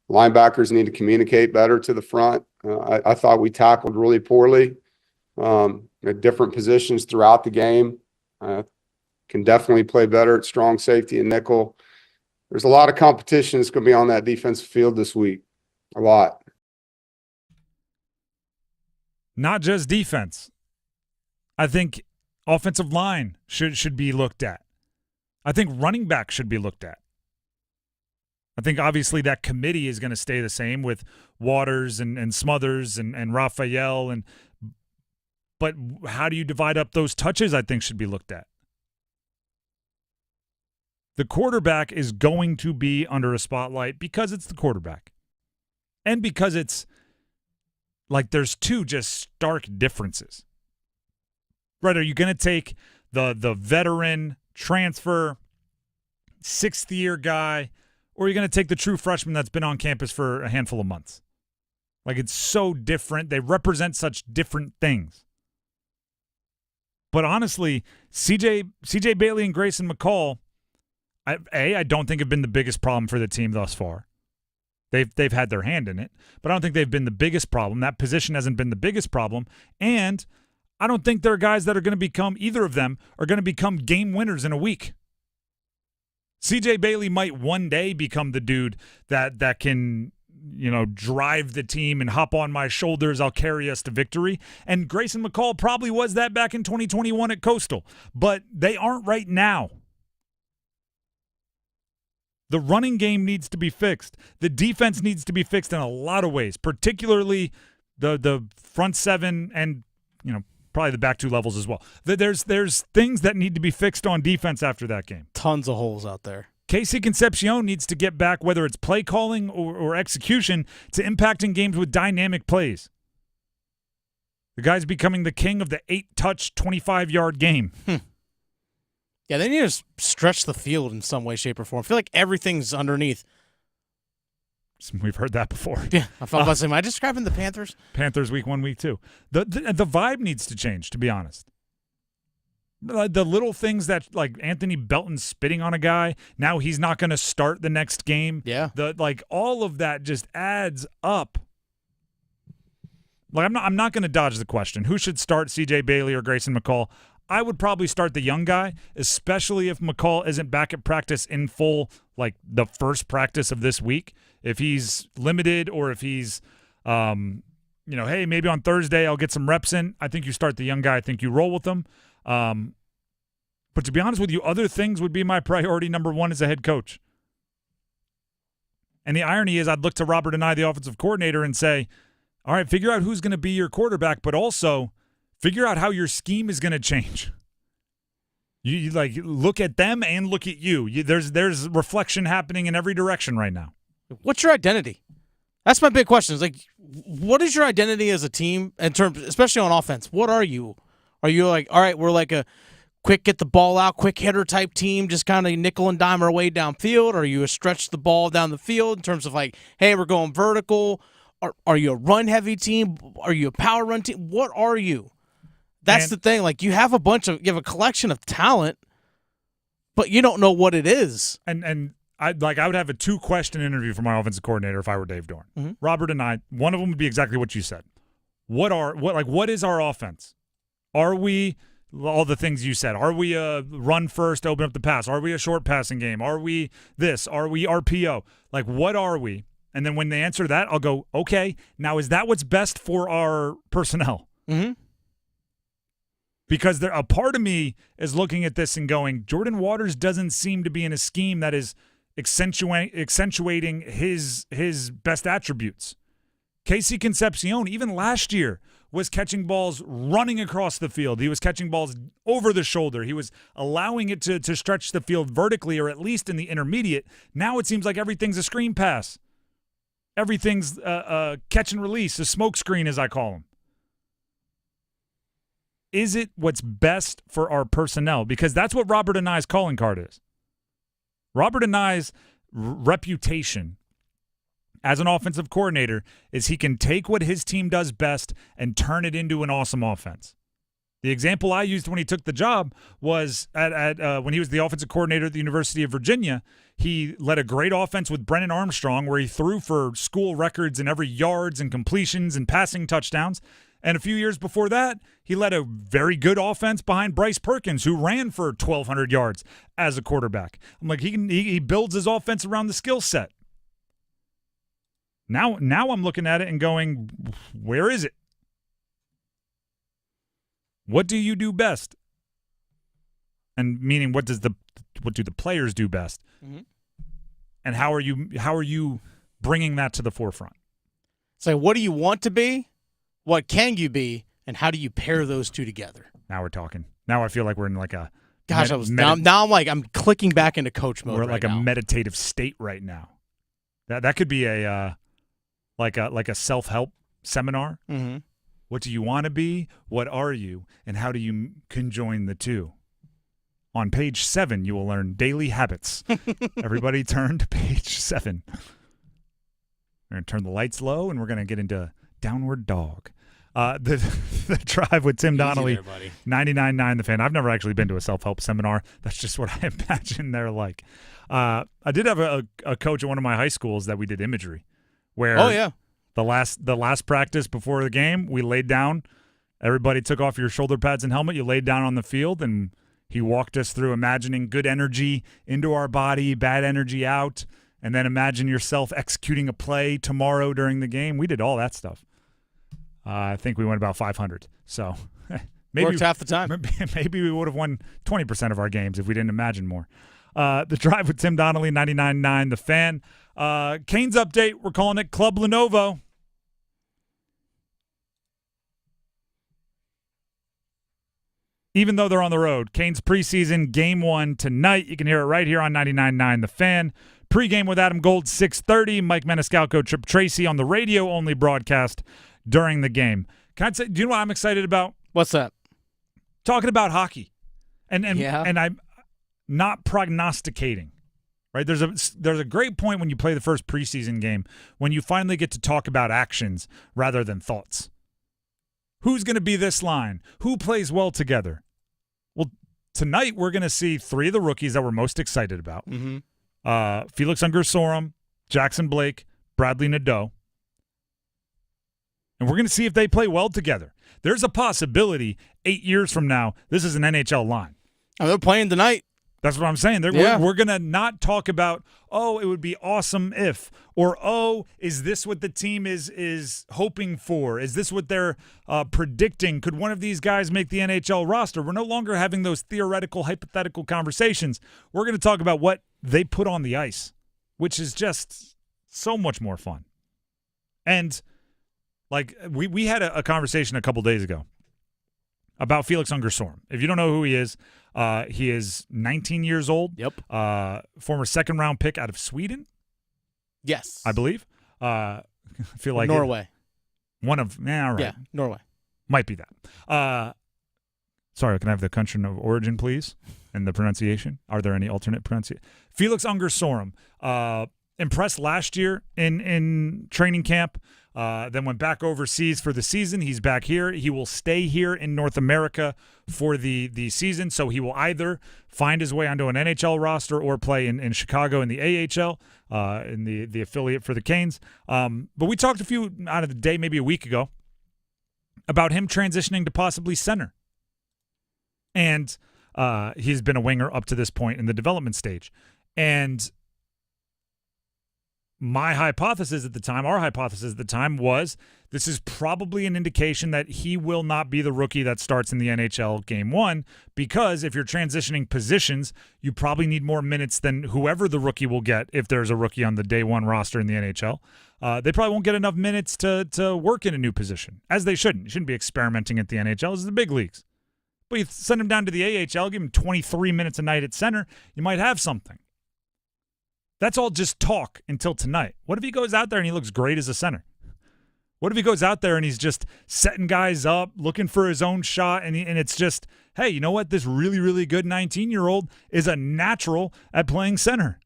Linebackers need to communicate better to the front. I thought we tackled really poorly at different positions throughout the game. Can definitely play better at strong safety and nickel. There's a lot of competition that's going to be on that defensive field this week. A lot.
Not just defense. I think offensive line should be looked at. I think running back should be looked at. I think obviously that committee is going to stay the same with Waters and Smothers and Raphael. But how do you divide up those touches, I think, should be looked at. The quarterback is going to be under a spotlight because it's the quarterback. And because it's like there's two just stark differences. Right, are you going to take the veteran transfer, sixth-year guy, or are you going to take the true freshman that's been on campus for a handful of months? Like, it's so different. They represent such different things. But honestly, CJ Bailey and Grayson McCall, I don't think have been the biggest problem for the team thus far. They've had their hand in it, but I don't think they've been the biggest problem. That position hasn't been the biggest problem, and I don't think there are guys that are going to become, either of them, are going to become game winners in a week. C.J. Bailey might one day become the dude that can, you know, drive the team and hop on my shoulders, I'll carry us to victory. And Grayson McCall probably was that back in 2021 at Coastal. But they aren't right now. The running game needs to be fixed. The defense needs to be fixed in a lot of ways, particularly the front seven and, you know, probably the back two levels as well. There's things that need to be fixed on defense after that game.
Tons of holes out there.
Casey Concepcion needs to get back, whether it's play calling or execution, to impacting games with dynamic plays. The guy's becoming the king of the 8-touch, 25-yard game.
Yeah, they need to stretch the field in some way, shape, or form. I feel like everything's underneath.
We've heard that before.
Yeah, I thought about saying, am I describing the Panthers?
Panthers week 1, week 2. The vibe needs to change, to be honest. The little things that, like Anthony Belton spitting on a guy, now he's not going to start the next game.
Yeah.
All of that just adds up. Like I'm not going to dodge the question. Who should start, C.J. Bailey or Grayson McCall? I would probably start the young guy, especially if McCall isn't back at practice in full, like the first practice of this week. If he's limited or if he's, hey, maybe on Thursday I'll get some reps in. I think you start the young guy. I think you roll with them. But to be honest with you, other things would be my priority number one as a head coach. And the irony is I'd look to Robert Anae, the offensive coordinator, and say, all right, figure out who's going to be your quarterback, but also figure out how your scheme is going to change. You like look at them and look at you. There's reflection happening in every direction right now.
What's your identity? That's my big question. Is like, what is your identity as a team in terms, especially on offense? What are you? Are you like, all right, we're like a quick get the ball out, quick hitter type team, just kind of nickel and dime our way downfield? Are you a stretch the ball down the field in terms of like, hey, we're going vertical? Are you a run heavy team? Are you a power run team? What are you? That's the thing. Like, you have a collection of talent, but you don't know what it is.
And I would have a 2-question interview for my offensive coordinator if I were Dave Dorn.
Mm-hmm.
Robert and I, one of them would be exactly what you said. What is our offense? Are we all the things you said? Are we a run first, open up the pass? Are we a short passing game? Are we this? Are we RPO? Like, what are we? And then when they answer that, I'll go, okay, now is that what's best for our personnel?
Mm-hmm.
Because a part of me is looking at this and going, Jordan Waters doesn't seem to be in a scheme that is accentuating his best attributes. Casey Concepcion, even last year, was catching balls running across the field. He was catching balls over the shoulder. He was allowing it to stretch the field vertically, or at least in the intermediate. Now it seems like everything's a screen pass. Everything's a catch and release, a smoke screen, as I call them. Is it what's best for our personnel? Because that's what Robert Anae's calling card is. Robert Anae's reputation as an offensive coordinator is he can take what his team does best and turn it into an awesome offense. The example I used when he took the job was when he was the offensive coordinator at the University of Virginia. He led a great offense with Brennan Armstrong where he threw for school records in every yards and completions and passing touchdowns. And a few years before that, he led a very good offense behind Bryce Perkins, who ran for 1,200 yards as a quarterback. I'm like, he builds his offense around the skill set. Now I'm looking at it and going, where is it? What do you do best? And meaning, what do the players do best?
Mm-hmm.
And how are you bringing that to the forefront?
So, what do you want to be? What can you be? And how do you pair those two together?
Now we're talking. Now I feel like we're in like a
now I'm clicking back into coach mode.
We're like a meditative state right now. That could be a like a self-help seminar.
Mm-hmm.
What do you want to be? What are you? And how do you conjoin the two? On page 7, you will learn daily habits. Everybody turn to page 7. We're going to turn the lights low, and we're going to get into downward dog. The Drive with Tim Donnelly, 99.9 The Fan. I've never actually been to a self-help seminar. That's just what I imagine they're like. I did have a coach at one of my high schools that we did imagery, where the last practice before the game, we laid down. Everybody took off your shoulder pads and helmet. You laid down on the field, and he walked us through imagining good energy into our body, bad energy out, and then imagine yourself executing a play tomorrow during the game. We did all that stuff. I think we went about 500. So maybe
worked half the time.
Maybe we would have won 20% of our games if we didn't imagine more. The Drive with Tim Donnelly, 99.9 The Fan. Canes update, we're calling it Club Lenovo. Even though they're on the road, Canes preseason game 1 tonight. You can hear it right here on 99.9 The Fan. Pre-game with Adam Gold, 6:30. Mike Maniscalco, Trip Tracy on the radio-only broadcast during the game. Can I say, do you know what I'm excited about?
What's that?
Talking about hockey. And I'm not prognosticating. Right? There's a great point when you play the first preseason game when you finally get to talk about actions rather than thoughts. Who's going to be this line? Who plays well together? Well, tonight we're going to see 3 of the rookies that we're most excited about.
Mm-hmm.
Felix Unger-Sorum, Jackson Blake, Bradley Nadeau. And we're going to see if they play well together. There's a possibility 8 years from now, this is an NHL line.
Oh, they're playing tonight.
That's what I'm saying. We're going to not talk about, oh, it would be awesome if, or, oh, is this what the team is hoping for? Is this what they're predicting? Could one of these guys make the NHL roster? We're no longer having those theoretical, hypothetical conversations. We're going to talk about what they put on the ice, which is just So much more fun. And like we had a conversation a couple days ago about Felix Unger-Sorum. If you don't know who he is 19 years old.
Yep.
Former second-round pick out of Sweden.
Yes.
I believe. I feel like
Norway.
All right.
Yeah, Norway.
Might be that. Sorry, can I have the country of origin, please, and the pronunciation? Are there any alternate pronunciation? Felix Unger-Sorum, impressed last year in training camp, then went back overseas for the season. He's back here. He will stay here in North America for the season, so he will either find his way onto an NHL roster or play in Chicago in the AHL, in the affiliate for the Canes. But we talked a few out of the day, maybe a week ago, about him transitioning to possibly center. And he's been a winger up to this point in the development stage. And our hypothesis at the time was this is probably an indication that he will not be the rookie that starts in the NHL game one, because if you're transitioning positions, you probably need more minutes than whoever the rookie will get if there's a rookie on the day one roster in the NHL. They probably won't get enough minutes to work in a new position, as they shouldn't. You shouldn't be experimenting at the NHL. This is the big leagues. But you send him down to the AHL, give him 23 minutes a night at center, you might have something. That's all just talk until tonight. What if he goes out there and he looks great as a center? What if he goes out there and he's just setting guys up, looking for his own shot, and it's just, hey, you know what? This really, really good 19-year-old is a natural at playing center.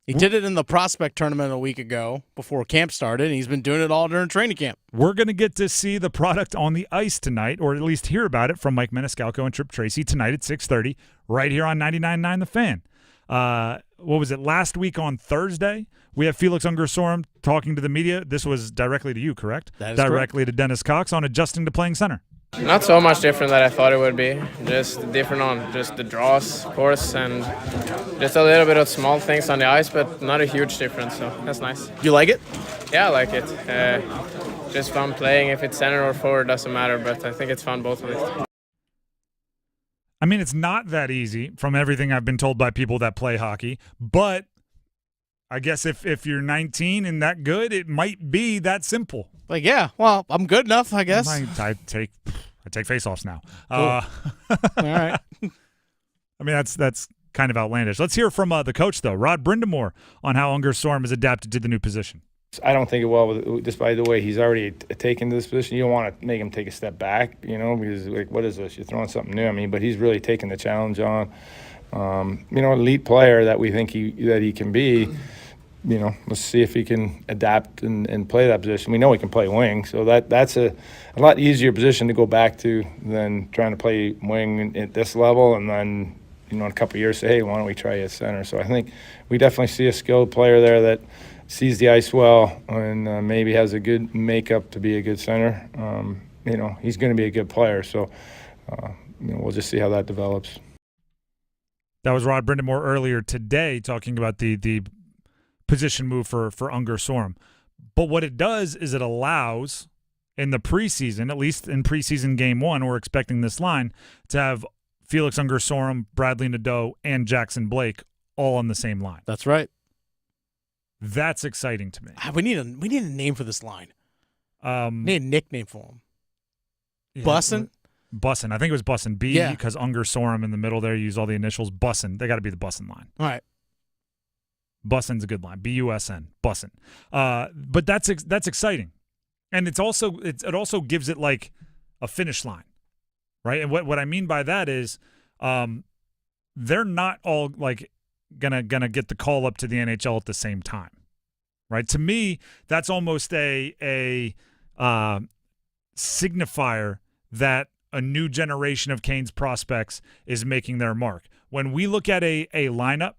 He did it in the prospect tournament a week ago before camp started, and he's been doing it all during training camp.
We're going to get to see the product on the ice tonight, or at least hear about it from Mike Maniscalco and Trip Tracy tonight at 6:30, right here on 99.9 The Fan. What was it, last week on Thursday? We have Felix Unger-Sorum talking to the media. This was directly to you, correct?
That is
directly
correct.
to Dennis Cox on adjusting to playing center.
Not so much different that I thought it would be. Just different on just the draws, of course, and just a little bit of small things on the ice, but not a huge difference, so that's nice.
You like it?
Yeah, I like it. Just fun playing. If it's center or forward, doesn't matter, but I think it's fun both ways.
I mean, it's not that easy from everything I've been told by people that play hockey, but I guess if you're 19 and that good, it might be that simple.
Like, yeah, well, I'm good enough, I guess.
I take face-offs now.
Cool. All right.
I mean, that's kind of outlandish. Let's hear from the coach, though, Rod Brindamore, on how Unger-Sorum has adapted to the new position.
I don't think it well, just by the way he's already taken to this position. You don't want to make him take a step back, because, like, what is this? You're throwing something new. I mean, but he's really taken the challenge on. Elite player that we think he can be. Let's see if he can adapt and play that position. We know he can play wing, so that's a lot easier position to go back to than trying to play wing at this level, and then in a couple of years say, hey, why don't we try you at center? So I think we definitely see a skilled player there that sees the ice well and maybe has a good makeup to be a good center. He's going to be a good player, so we'll just see how that develops.
That was Rod Brindamore earlier today talking about the position move for Unger-Sorum. But what it does is it allows, in the preseason, at least in preseason game one, we're expecting this line, to have Felix Unger-Sorum, Bradley Nadeau, and Jackson Blake all on the same line.
That's right.
That's exciting to me.
We need a name for this line. Need a nickname for him.
Yeah,
Bussin'?
Bussin'. I think it was Bussin'. Because Unger-Sorum in the middle there, use all the initials. Bussin'. They got to be the Bussin' line.
All right.
Bussin's a good line. B-U-S-N. Bussin'. But that's exciting. And it also gives it like a finish line. Right? And what I mean by that is they're not all like gonna get the call up to the NHL at the same time. Right? To me, that's almost a signifier that a new generation of Canes prospects is making their mark. When we look at a lineup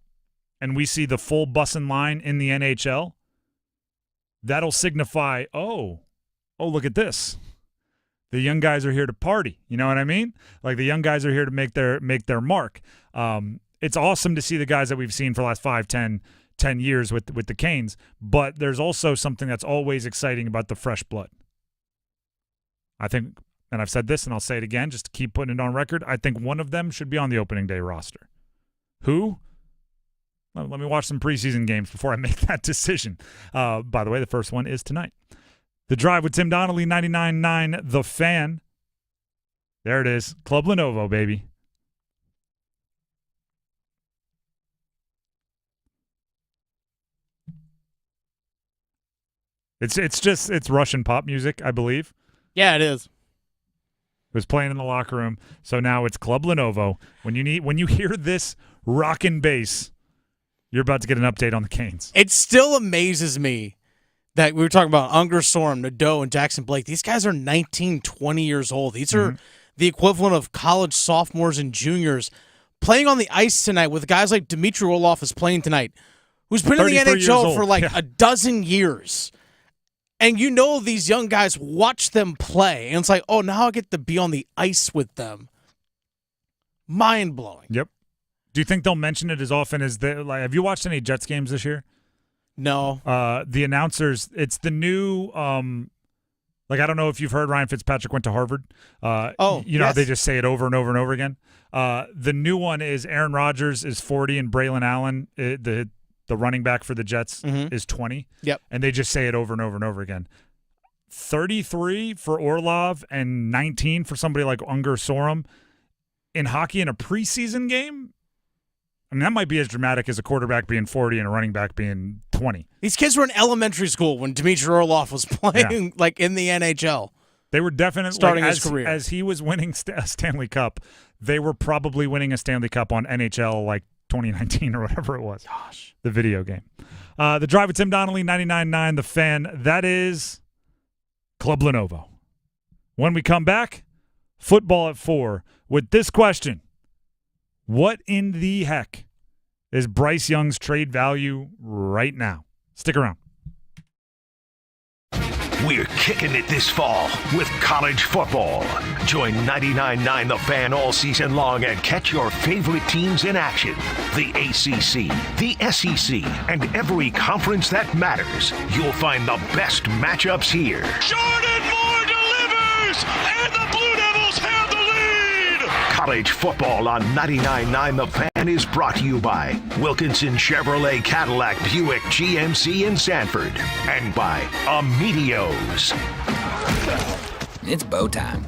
and we see the full Bussin' line in the NHL, that'll signify, oh, look at this. The young guys are here to party. You know what I mean? Like, the young guys are here to make their mark. It's awesome to see the guys that we've seen for the last 5, 10 years with the Canes, but there's also something that's always exciting about the fresh blood. I think, and I've said this and I'll say it again just to keep putting it on record, I think one of them should be on the opening day roster. Who? Let me watch some preseason games before I make that decision. By the way, the first one is tonight. The Drive with Tim Donnelly, 99.9 The Fan. There it is. Club Lenovo, baby. It's Russian pop music, I believe.
Yeah, it is.
It was playing in the locker room, so now it's Club Lenovo. When you hear this rockin' bass, you're about to get an update on the Canes.
It still amazes me that we were talking about Unger Sorum, Nadeau, and Jackson Blake. These guys are 19, 20 years old. These are the equivalent of college sophomores and juniors playing on the ice tonight with guys like Dmitry Orlov is playing tonight, who's been in the NHL for a dozen years. And you know these young guys watch them play, and it's like, oh, now I get to be on the ice with them. Mind-blowing.
Yep. Do you think they'll mention it as often as have you watched any Jets games this year?
No.
The announcers, it's the new I don't know if you've heard Ryan Fitzpatrick went to Harvard. How they just say it over and over and over again. The new one is Aaron Rodgers is 40 and Braylon Allen, the running back for the Jets, is 20.
Yep.
And they just say it over and over and over again. 33 for Orlov and 19 for somebody like Unger Sorum in hockey in a preseason game. I mean, that might be as dramatic as a quarterback being 40 and a running back being 20.
These kids were in elementary school when Dmitry Orlov was playing in the NHL.
They were definitely
starting his career.
As he was winning a Stanley Cup, they were probably winning a Stanley Cup on NHL 2019 or whatever it was.
Gosh.
The video game. The Drive with Tim Donnelly, 99.9 The Fan. That is Club Lenovo. When we come back, football at 4 with this question. What in the heck is Bryce Young's trade value right now? Stick around.
We're kicking it this fall with college football. Join 99.9 The Fan all season long and catch your favorite teams in action. The ACC, the SEC, and every conference that matters. You'll find the best matchups here.
Jordan Moore delivers, and the Blue Devils have the lead.
College football on 99.9 The Fan is brought to you by Wilkinson Chevrolet Cadillac Buick GMC in Sanford and by Amedios.
It's bow time.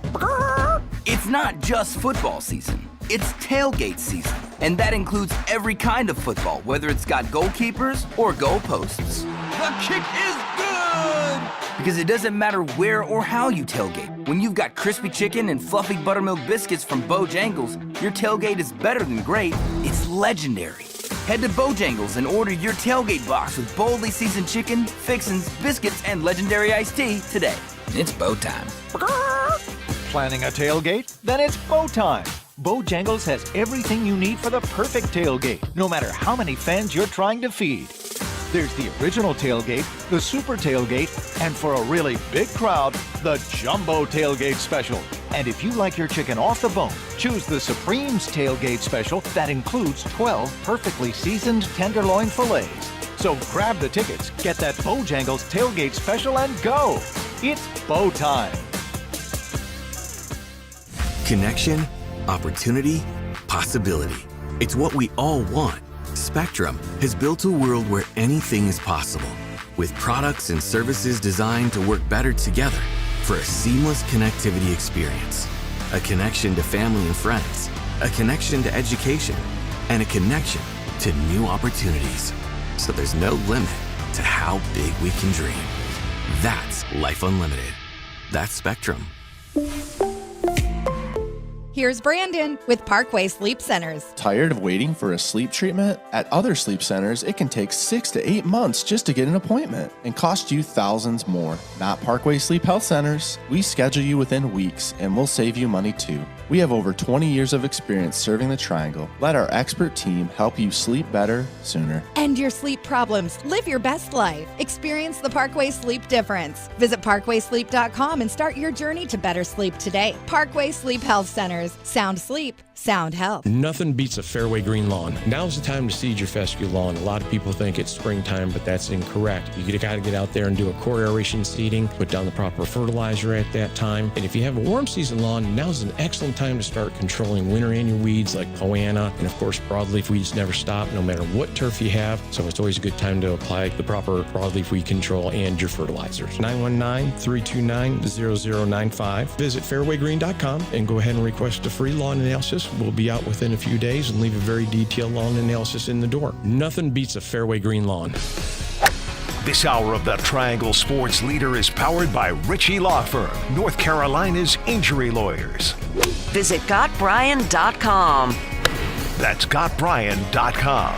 It's not just football season. It's tailgate season. And that includes every kind of football, whether it's got goalkeepers or goalposts. The kick is good! Because it doesn't matter where or how you tailgate. When you've got crispy chicken and fluffy buttermilk biscuits from Bojangles, your tailgate is better than great. It's legendary. Head to Bojangles and order your tailgate box with boldly seasoned chicken, fixins, biscuits, and legendary iced tea today. It's bow time.
Planning a tailgate? Then it's bow time. Bojangles has everything you need for the perfect tailgate, no matter how many fans you're trying to feed. There's the original tailgate, the super tailgate, and for a really big crowd, the jumbo tailgate special. And if you like your chicken off the bone, choose the Supreme's tailgate special that includes 12 perfectly seasoned tenderloin fillets. So grab the tickets, get that Bojangles tailgate special, and go. It's bow time.
Connection, opportunity, possibility. It's what we all want. Spectrum has built a world where anything is possible, with products and services designed to work better together for a seamless connectivity experience. A connection to family and friends, a connection to education, and a connection to new opportunities. So there's no limit to how big we can dream. That's Life Unlimited. That's Spectrum.
Here's Brandon with Parkway Sleep Centers.
Tired of waiting for a sleep treatment? At other sleep centers, it can take 6 to 8 months just to get an appointment and cost you thousands more. Not Parkway Sleep Health Centers. We schedule you within weeks and we'll save you money too. We have over 20 years of experience serving the Triangle. Let our expert team help you sleep better sooner.
End your sleep problems. Live your best life. Experience the Parkway Sleep difference. Visit parkwaysleep.com and start your journey to better sleep today. Parkway Sleep Health Centers. Partners. Sound sleep, sound health.
Nothing beats a fairway green lawn. Now's the time to seed your fescue lawn. A lot of people think it's springtime, but that's incorrect. You got to get out there and do a core aeration seeding, put down the proper fertilizer at that time. And if you have a warm season lawn, now's an excellent time to start controlling winter annual weeds like poana. And of course, broadleaf weeds never stop, no matter what turf you have. So it's always a good time to apply the proper broadleaf weed control and your fertilizers. 919-329-0095. Visit fairwaygreen.com and go ahead and request a free lawn analysis. We'll be out within a few days and leave a very detailed lawn analysis in the door. Nothing beats a fairway green lawn.
This hour of the Triangle Sports Leader is powered by Ritchie Law Firm, North Carolina's injury lawyers.
Visit GotBryan.com.
That's GotBryan.com.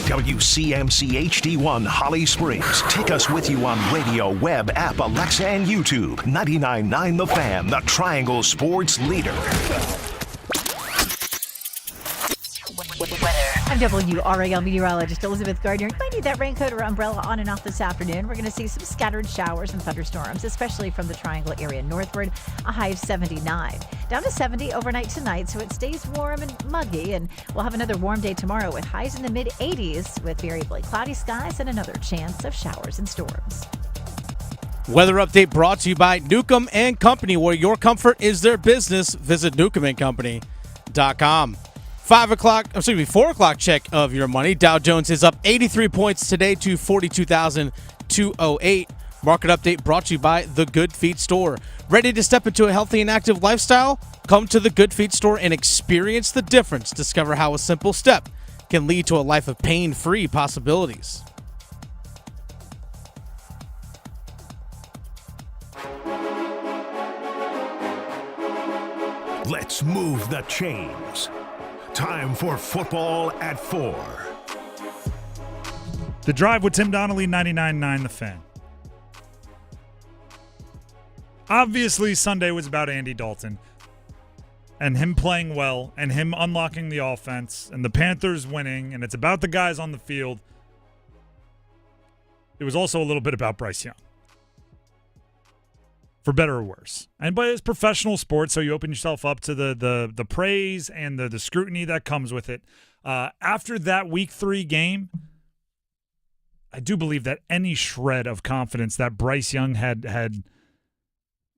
WCMC HD1 Holly Springs. Take us with you on radio, web, app, Alexa, and YouTube. 99.9 The Fan, the Triangle Sports Leader.
I'm WRAL meteorologist Elizabeth Gardner. You might need that raincoat or umbrella on and off this afternoon. We're going to see some scattered showers and thunderstorms, especially from the Triangle area northward. A high of 79. Down to 70 overnight tonight, so it stays warm and muggy. And we'll have another warm day tomorrow with highs in the mid-80s with variably cloudy skies and another chance of showers and storms.
Weather update brought to you by Newcomb & Company, where your comfort is their business. Visit newcombandcompany.com. 4 o'clock check of your money. Dow Jones is up 83 points today to 42,208. Market update brought to you by The Good Feet Store. Ready to step into a healthy and active lifestyle? Come to The Good Feet Store and experience the difference. Discover how a simple step can lead to a life of pain-free possibilities.
Let's move the chains. Time for Football at 4.
The Drive with Tim Donnelly, 99.9 The Fan. Obviously, Sunday was about Andy Dalton and him playing well and him unlocking the offense and the Panthers winning, and it's about the guys on the field. It was also a little bit about Bryce Young. For better or worse. But it's professional sports, so you open yourself up to the praise and the scrutiny that comes with it. After that Week 3 game, I do believe that any shred of confidence that Bryce Young had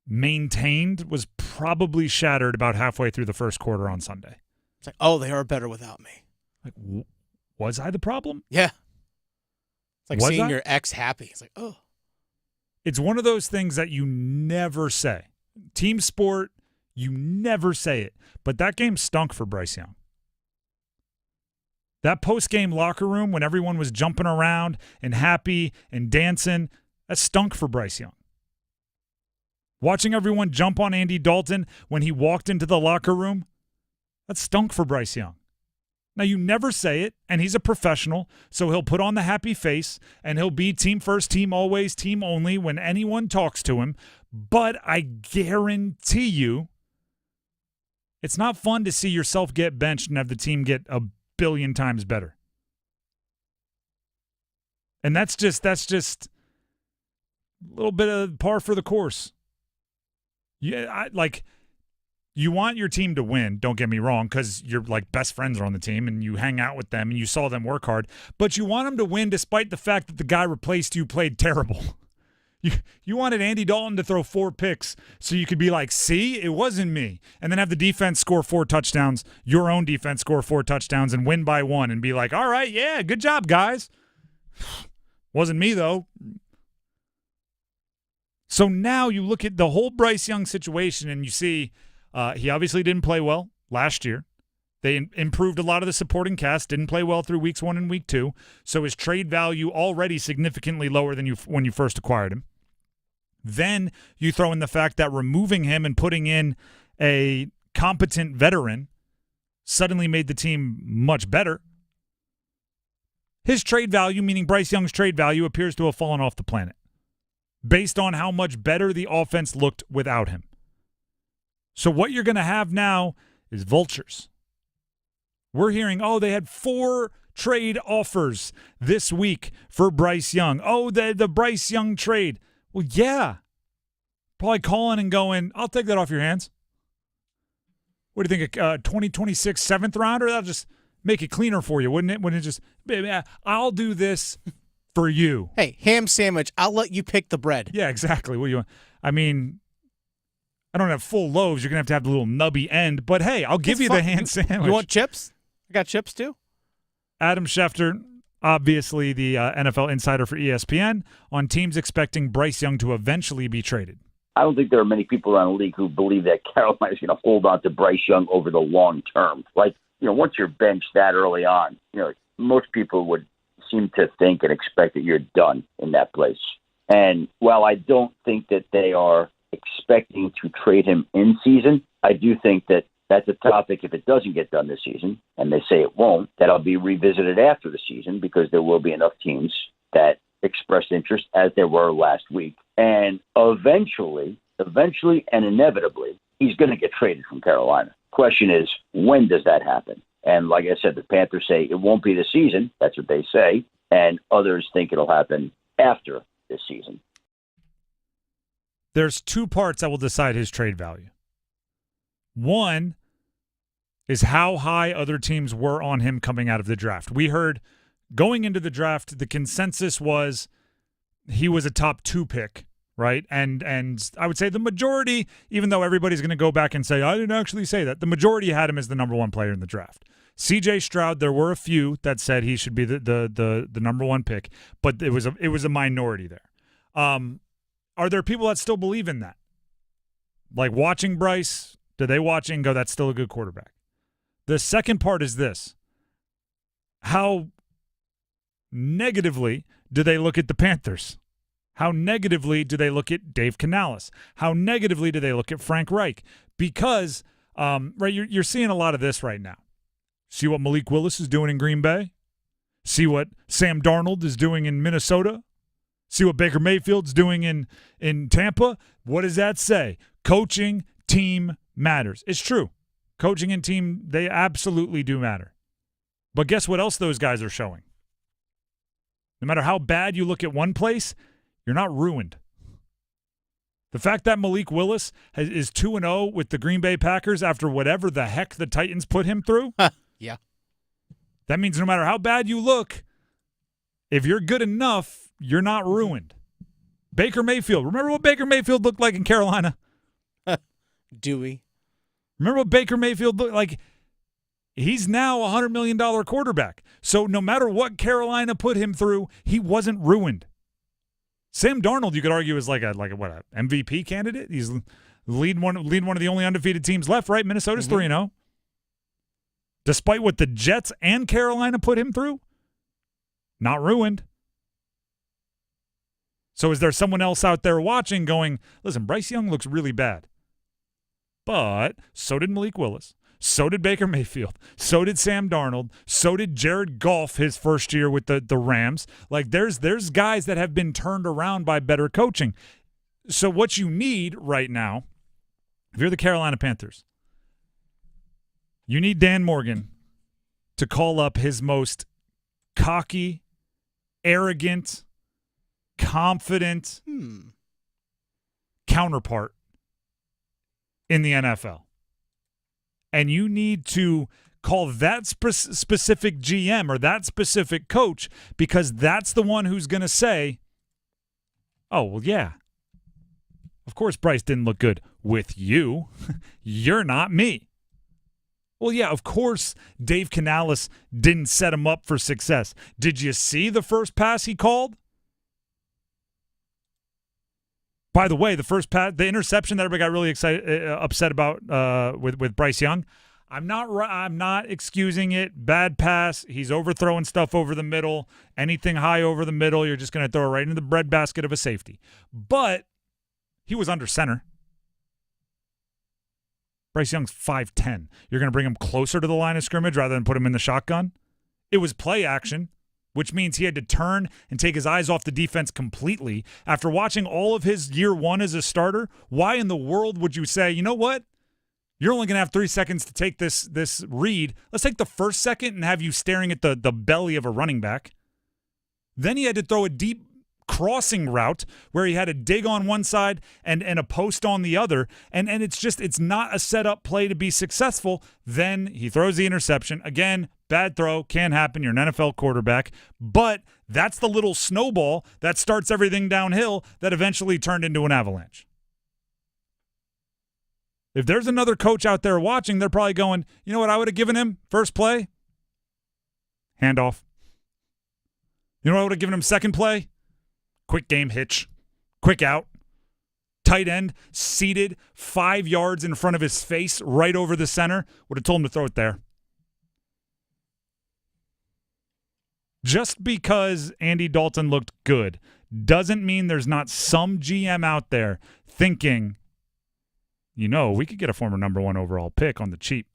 maintained was probably shattered about halfway through the first quarter on Sunday.
It's like, oh, they are better without me.
Like, was I the problem?
Yeah. It's like
Was
seeing
I?
your ex happy. It's like, oh.
It's one of those things that you never say. Team sport, you never say it. But that game stunk for Bryce Young. That post-game locker room when everyone was jumping around and happy and dancing, that stunk for Bryce Young. Watching everyone jump on Andy Dalton when he walked into the locker room, that stunk for Bryce Young. Now, you never say it, and he's a professional, so he'll put on the happy face, and he'll be team first, team always, team only when anyone talks to him. But I guarantee you, it's not fun to see yourself get benched and have the team get a billion times better. And that's just a little bit of par for the course. Yeah, you want your team to win, don't get me wrong, because your best friends are on the team and you hang out with them and you saw them work hard. But you want them to win despite the fact that the guy replaced you played terrible. You wanted Andy Dalton to throw 4 picks so you could be like, see, it wasn't me. And then have the defense score 4 touchdowns, your own defense score 4 touchdowns and win by 1 and be like, all right, yeah, good job, guys. Wasn't me, though. So now you look at the whole Bryce Young situation and you see he obviously didn't play well last year. They improved a lot of the supporting cast, didn't play well through weeks 1 and week 2. So his trade value already significantly lower than when you first acquired him. Then you throw in the fact that removing him and putting in a competent veteran suddenly made the team much better. His trade value, meaning Bryce Young's trade value, appears to have fallen off the planet based on how much better the offense looked without him. So what you're going to have now is vultures. We're hearing, they had 4 trade offers this week for Bryce Young. Oh, the Bryce Young trade. Well, yeah, Probably calling and going, I'll take that off your hands. What do you think, a 2026 seventh rounder? That'll just make it cleaner for you, wouldn't it? Wouldn't it just, baby, I'll do this for you.
Hey, ham sandwich, I'll let you pick the bread.
Yeah, exactly. What do you want? I mean, I don't have full loaves. You're going to have the little nubby end. But, hey, I'll give you the hand sandwich.
You want chips? I got chips, too.
Adam Schefter, obviously the NFL insider for ESPN, on teams expecting Bryce Young to eventually be traded.
I don't think there are many people around the league who believe that Carolina's going to hold on to Bryce Young over the long term. Like, once you're benched that early on, most people would seem to think and expect that you're done in that place. And while I don't think that they are expecting to trade him in season, I do think that that's a topic, if it doesn't get done this season, and they say it won't, that'll be revisited after the season because there will be enough teams that expressed interest as there were last week. And eventually and inevitably, he's going to get traded from Carolina. Question is, when does that happen? And like I said, the Panthers say it won't be this season. That's what they say. And others think it'll happen after this season.
There's two parts that will decide his trade value. One is how high other teams were on him coming out of the draft. We heard going into the draft, the consensus was he was a top 2 pick, right? And I would say the majority, even though everybody's going to go back and say, I didn't actually say that, the majority had him as the number 1 player in the draft. C.J. Stroud, there were a few that said he should be the number 1 pick, but it was a minority there. Are there people that still believe in that? Like watching Bryce, do they watch and go, that's still a good quarterback? The second part is this. How negatively do they look at the Panthers? How negatively do they look at Dave Canales? How negatively do they look at Frank Reich? Because right, you're seeing a lot of this right now. See what Malik Willis is doing in Green Bay? See what Sam Darnold is doing in Minnesota? See what Baker Mayfield's doing in Tampa? What does that say? Coaching, team matters. It's true. Coaching and team, they absolutely do matter. But guess what else those guys are showing? No matter how bad you look at one place, you're not ruined. The fact that Malik Willis is 2-0 with the Green Bay Packers after whatever the heck the Titans put him through,
yeah,
that means no matter how bad you look, if you're good enough, you're not ruined. Baker Mayfield. Remember what Baker Mayfield looked like in Carolina?
Dewey.
Remember what Baker Mayfield looked like? He's now a $100 million quarterback. So no matter what Carolina put him through, he wasn't ruined. Sam Darnold, you could argue, is like a MVP candidate. He's leading one of the only undefeated teams left, right? Minnesota's 3-0. Despite what the Jets and Carolina put him through, not ruined. So is there someone else out there watching going, listen, Bryce Young looks really bad. But so did Malik Willis. So did Baker Mayfield. So did Sam Darnold. So did Jared Goff his first year with the Rams. Like there's guys that have been turned around by better coaching. So what you need right now, if you're the Carolina Panthers, you need Dan Morgan to call up his most cocky, arrogant, confident counterpart in the NFL. And you need to call that specific GM or that specific coach because that's the one who's going to say, oh, well, yeah, of course Bryce didn't look good with you. You're not me. Well, yeah, of course Dave Canales didn't set him up for success. Did you see the first pass he called? By the way, the first pass, the interception that everybody got really upset about with Bryce Young, I'm not excusing it. Bad pass. He's overthrowing stuff over the middle. Anything high over the middle, you're just going to throw it right into the breadbasket of a safety. But he was under center. Bryce Young's 5'10". You're going to bring him closer to the line of scrimmage rather than put him in the shotgun? It was play action, which means he had to turn and take his eyes off the defense completely. After watching all of his year one as a starter, why in the world would you say, you know what? You're only going to have 3 seconds to take this read. Let's take the first second and have you staring at the belly of a running back. Then he had to throw a deep crossing route where he had a dig on one side and a post on the other, and it's not a set-up play to be successful. Then he throws the interception. Again, bad throw, can happen. You're an NFL quarterback. But that's the little snowball that starts everything downhill that eventually turned into an avalanche. If there's another coach out there watching, they're probably going, you know what I would have given him first play? Handoff. You know what I would have given him second play? Quick game hitch. Quick out. Tight end seated 5 yards in front of his face right over the center. Would have told him to throw it there. Just because Andy Dalton looked good doesn't mean there's not some GM out there thinking, we could get a former number 1 overall pick on the cheap.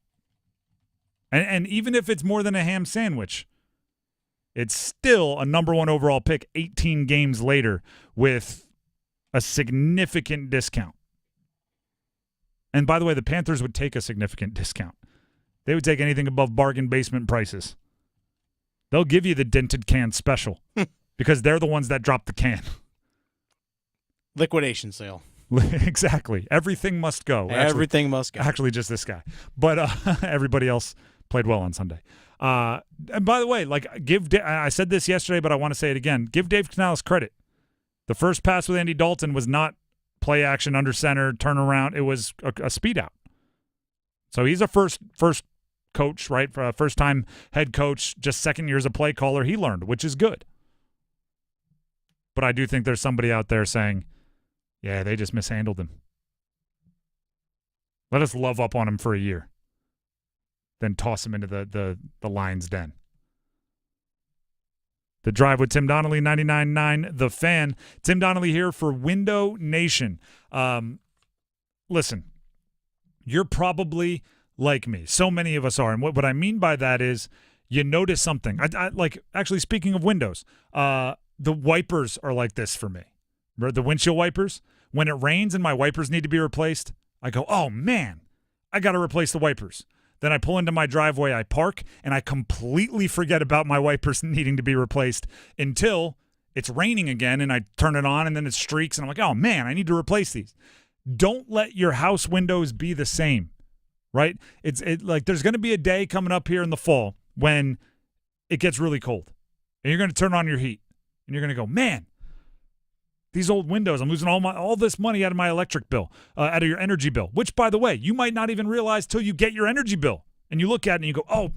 And even if it's more than a ham sandwich, it's still a number 1 overall pick 18 games later with a significant discount. And by the way, the Panthers would take a significant discount. They would take anything above bargain basement prices. They'll give you the dented can special because they're the ones that dropped the can.
Liquidation sale.
Exactly. Everything must go.
Everything must go.
Actually, just this guy. But everybody else played well on Sunday. And by the way, I said this yesterday, but I want to say it again. Give Dave Canales credit. The first pass with Andy Dalton was not play action under center, turnaround. It was a speed out. So he's a first coach, right? For a first-time head coach, just second year as a play caller. He learned, which is good. But I do think there's somebody out there saying, yeah, they just mishandled him. Let us love up on him for a year. Then toss him into the lion's den. The Drive with Tim Donnelly, 99.9 The Fan. Tim Donnelly here for Window Nation. Listen, you're probably like me. So many of us are. And what I mean by that is you notice something. Actually, speaking of windows, the wipers are like this for me. The windshield wipers. When it rains and my wipers need to be replaced, I go, oh, man, I got to replace the wipers. Then I pull into my driveway, I park, and I completely forget about my wipers needing to be replaced until it's raining again, and I turn it on, and then it streaks, and I'm like, oh, man, I need to replace these. Don't let your house windows be the same, right? There's going to be a day coming up here in the fall when it gets really cold, and you're going to turn on your heat, and you're going to go, man, these old windows, I'm losing all this money out of my electric bill, out of your energy bill, which, by the way, you might not even realize till you get your energy bill. And you look at it and you go, oh,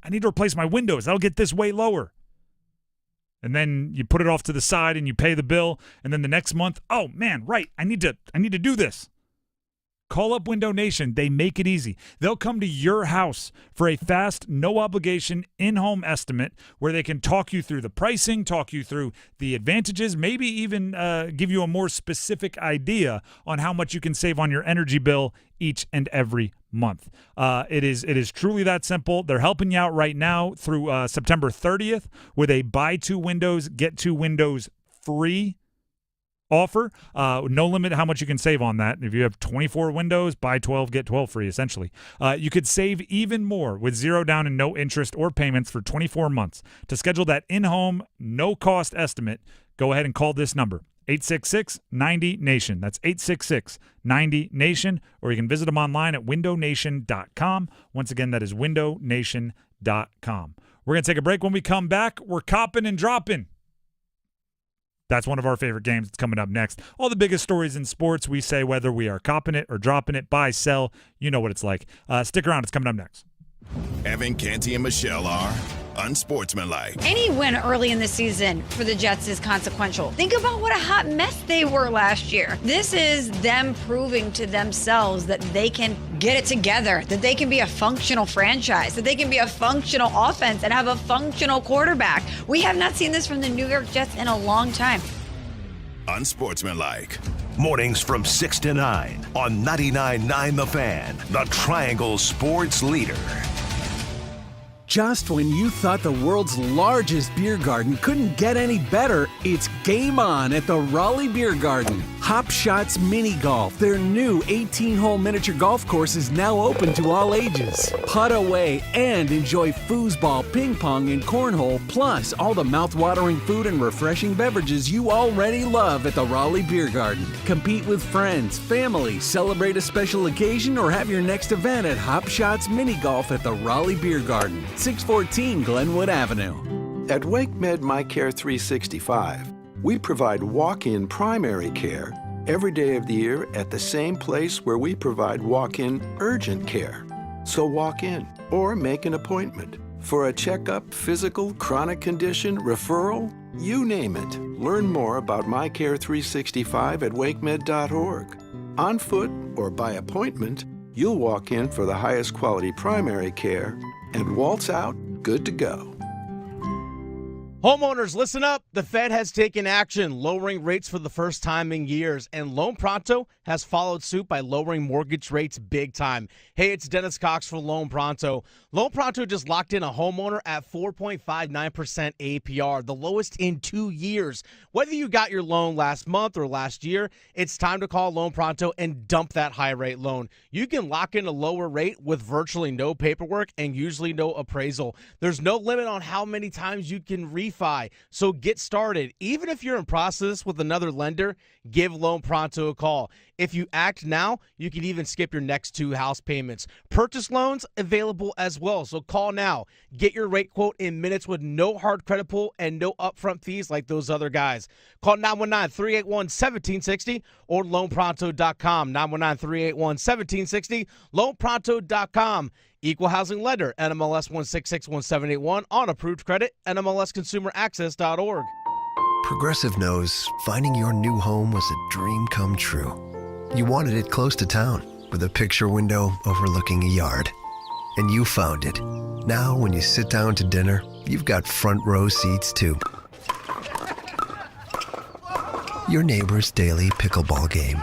I need to replace my windows. That'll get this way lower. And then you put it off to the side and you pay the bill. And then the next month, oh, man, right, I need to do this. Call up Window Nation. They make it easy. They'll come to your house for a fast, no-obligation, in-home estimate where they can talk you through the pricing, talk you through the advantages, maybe even give you a more specific idea on how much you can save on your energy bill each and every month. It is truly that simple. They're helping you out right now through September 30th with a buy 2 windows, get 2 windows free offer. No limit how much you can save on that. If you have 24 windows, buy 12, get 12 free, essentially. You could save even more with 0 down and no interest or payments for 24 months. To schedule that in-home, no-cost estimate, go ahead and call this number, 866-90-NATION. That's 866-90-NATION, or you can visit them online at windownation.com. Once again, that is windownation.com. We're going to take a break. When we come back, we're copping and dropping. That's one of our favorite games. It's coming up next. All the biggest stories in sports, we say whether we are copping it or dropping it, buy, sell. You know what it's like. Stick around. It's coming up next.
Evan, Canty, and Michelle are unsportsmanlike.
Any win early in the season for the Jets is consequential. Think about what a hot mess they were last year. This is them proving to themselves that they can get it together, that they can be a functional franchise, that they can be a functional offense and have a functional quarterback. We have not seen this from the New York Jets in a long time.
Unsportsmanlike. Mornings from 6 to 9 on 99.9 The Fan, the Triangle Sports Leader.
Just when you thought the world's largest beer garden couldn't get any better, it's game on at the Raleigh Beer Garden. Hop Shots Mini Golf, their new 18-hole miniature golf course, is now open to all ages. Putt away and enjoy foosball, ping pong, and cornhole, plus all the mouth-watering food and refreshing beverages you already love at the Raleigh Beer Garden. Compete with friends, family, celebrate a special occasion, or have your next event at Hop Shots Mini Golf at the Raleigh Beer Garden. 614 Glenwood Avenue.
At WakeMed MyCare 365, we provide walk-in primary care every day of the year at the same place where we provide walk-in urgent care. So walk in or make an appointment for a checkup, physical, chronic condition, referral, you name it. Learn more about MyCare 365 at wakemed.org. On foot or by appointment, you'll walk in for the highest quality primary care and waltz out good to go.
Homeowners, listen up. The Fed has taken action, lowering rates for the first time in years, and Loan Pronto has followed suit by lowering mortgage rates big time. Hey, it's Dennis Cox for Loan Pronto. Loan Pronto just locked in a homeowner at 4.59% APR, the lowest in 2 years. Whether you got your loan last month or last year, it's time to call Loan Pronto and dump that high-rate loan. You can lock in a lower rate with virtually no paperwork and usually no appraisal. There's no limit on how many times you can refi, so get started. Even if you're in process with another lender, give Loan Pronto a call. If you act now, you can even skip your next 2 house payments. Purchase loans available as well, so call now. Get your rate quote in minutes with no hard credit pull and no upfront fees like those other guys. Call 919-381-1760 or loanpronto.com. 919-381-1760, loanpronto.com. Equal housing lender, NMLS 1661781, on approved credit, NMLSconsumeraccess.org.
Progressive knows finding your new home was a dream come true. You wanted it close to town, with a picture window overlooking a yard. And you found it. Now, when you sit down to dinner, you've got front row seats too. Your neighbor's daily pickleball game.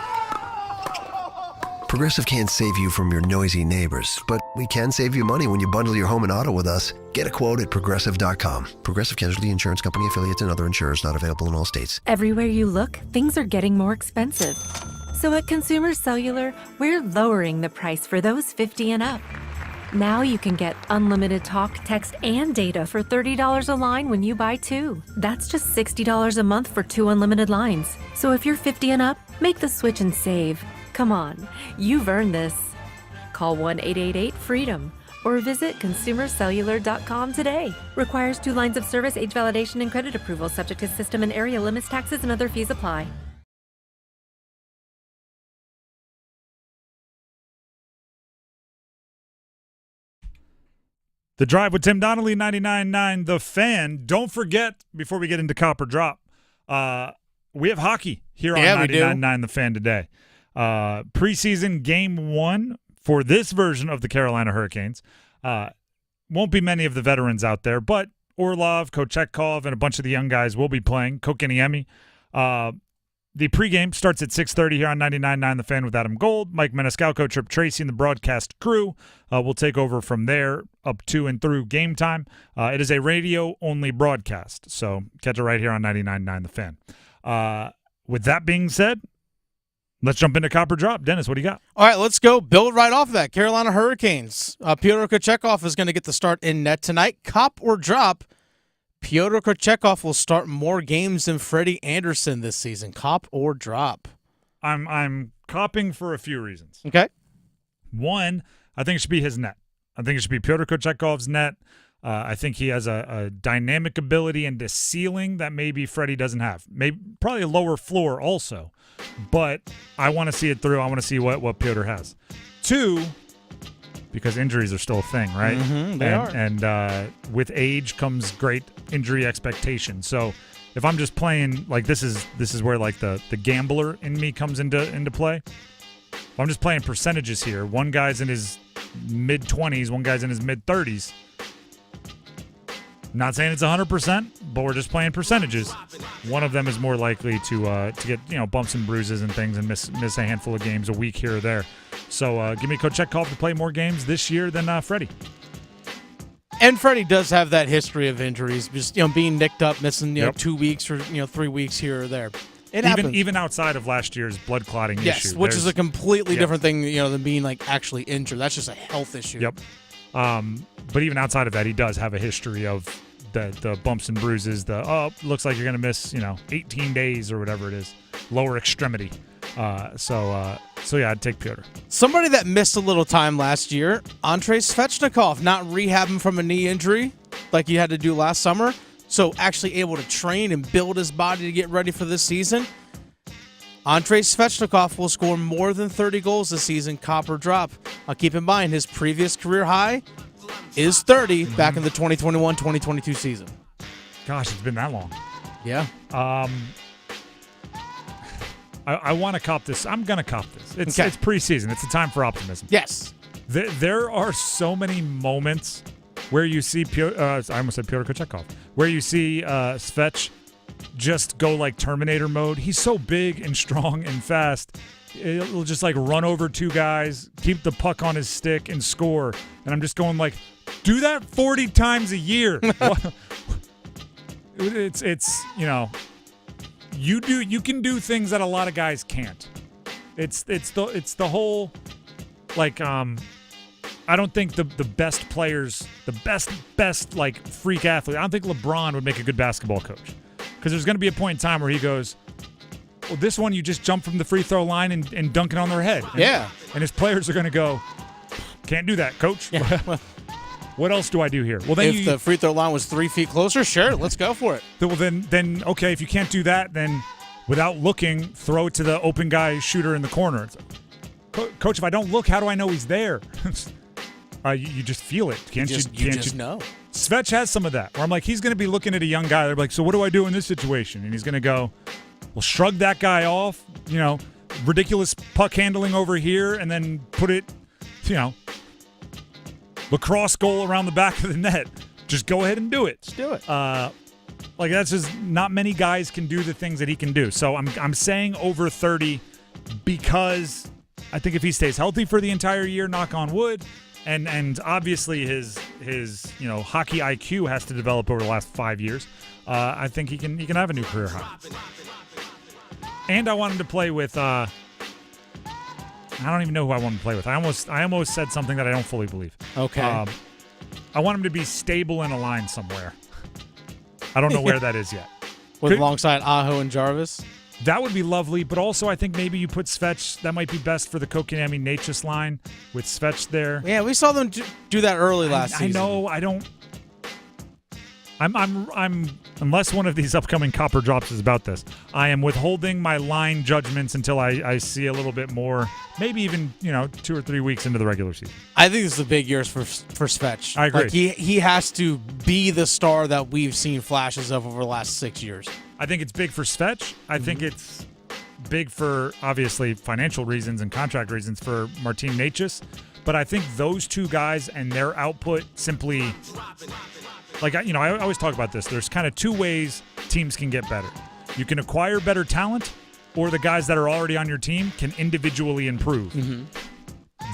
Progressive can't save you from your noisy neighbors, but we can save you money when you bundle your home and auto with us. Get a quote at Progressive.com. Progressive Casualty Insurance Company, affiliates, and other insurers not available in all states.
Everywhere you look, things are getting more expensive. So at Consumer Cellular, we're lowering the price for those 50 and up. Now you can get unlimited talk, text, and data for $30 a line when you buy 2. That's just $60 a month for 2 unlimited lines. So if you're 50 and up, make the switch and save. Come on, you've earned this. Call 1-888-FREEDOM or visit consumercellular.com today. Requires 2 lines of service, age validation, and credit approval, subject to system and area limits, taxes, and other fees apply.
The Drive with Tim Donnelly, 99.9 The Fan. Don't forget, before we get into Cop or Drop, we have hockey here on 99.9 The Fan today. Preseason game 1 for this version of the Carolina Hurricanes. Won't be many of the veterans out there, but Orlov, Kochetkov, and a bunch of the young guys will be playing. Kokeniemi. The pregame starts at 6:30 here on 99.9 The Fan with Adam Gold. Mike Maniscalco, Trip Tracy, and the broadcast crew will take over from there up to and through game time. It is a radio-only broadcast, so catch it right here on 99.9 The Fan. With that being said, let's jump into Cop or Drop. Dennis, what do you got?
All right, let's go. Build right off of that. Carolina Hurricanes. Pyotr Kochetkov is going to get the start in net tonight. Cop or Drop. Pyotr Kochetkov will start more games than Freddie Anderson this season. Cop or drop?
I'm copping for a few reasons.
Okay.
One, I think it should be his net. I think it should be Pyotr Kochetkov's net. I think he has a dynamic ability and a ceiling that maybe Freddie doesn't have. Probably a lower floor also. But I want to see it through. I want to see what Pyotr has. 2, because injuries are still a thing, right?
They are.
And with age comes great injury expectation. So if I'm just playing, like this is where like the gambler in me comes into play. If I'm just playing percentages here, one guy's in his mid-20s, one guy's in his mid-30s. Not saying it's 100%, but we're just playing percentages. One of them is more likely to get bumps and bruises and things and miss a handful of games a week here or there. So give me Kochetkov to play more games this year than Freddie.
And Freddie does have that history of injuries, just being nicked up, missing 2 weeks or 3 weeks here or there. It happens.
Even outside of last year's blood clotting issue.
Yes, which is a completely different thing, than being actually injured. That's just a health issue.
Yep. But even outside of that, he does have a history of the bumps and bruises. Looks like you're going to miss 18 days or whatever it is, lower extremity. So yeah, I'd take Piotr.
Somebody that missed a little time last year, Andrei Svechnikov, not rehabbing from a knee injury like he had to do last summer. So actually able to train and build his body to get ready for this season. Andrei Svechnikov will score more than 30 goals this season, cop or drop. Keep in mind, his previous career high is 30 back in the 2021-2022 season.
Gosh, it's been that long.
Yeah.
I want to cop this. I'm going to cop this. It's preseason. It's a time for optimism.
Yes.
There are so many moments where you see I almost said Pyotr Kochetkov, where you see Svech just go like Terminator mode. He's so big and strong and fast. It'll just run over two guys, keep the puck on his stick, and score. And I'm just going do that 40 times a year. It's you can do things that a lot of guys can't. It's the whole I don't think the best players, the best freak athlete. I don't think LeBron would make a good basketball coach, because there's going to be a point in time where he goes, well, this one you just jump from the free throw line and dunk it on their head. And his players are going to go, can't do that, coach. Yeah. What else do I do here? Well, then
if the free throw line was 3 feet closer, sure, let's go for it.
Well, then okay, if you can't do that, then without looking, throw it to the open guy shooter in the corner. Coach, if I don't look, how do I know he's there? You just feel it. Can't you just know? Svech has some of that, where I'm like, he's going to be looking at a young guy. They're like, so what do I do in this situation? And he's going to go, well, shrug that guy off, ridiculous puck handling over here, and then put it, lacrosse goal around the back of the net. Just go ahead and do it.
Just do it.
That's just not many guys can do the things that he can do. So I'm saying over 30 because I think if he stays healthy for the entire year, knock on wood, and obviously his hockey IQ has to develop over the last 5 years. I think he can have a new career high. And I want him to play with. I don't even know who I want him to play with. I almost said something that I don't fully believe.
Okay.
I want him to be stable in a line somewhere. I don't know where that is yet.
Alongside Aho and Jarvis?
That would be lovely, but also I think maybe you put Svech. That might be best for the Kotkaniemi-Necas line with Svech there.
Yeah, we saw them do that early last season.
I know. I don't. I'm unless one of these upcoming copper drops is about this, I am withholding my line judgments until I see a little bit more, maybe even 2 or 3 weeks into the regular season.
I think this is the big years for Svech.
I agree.
He has to be the star that we've seen flashes of over the last 6 years.
I think it's big for Svech. I think it's big for, obviously, financial reasons and contract reasons for Martin Necas. But I think those two guys and their output simply, I always talk about this. There's kind of two ways teams can get better. You can acquire better talent, or the guys that are already on your team can individually improve. Mm-hmm.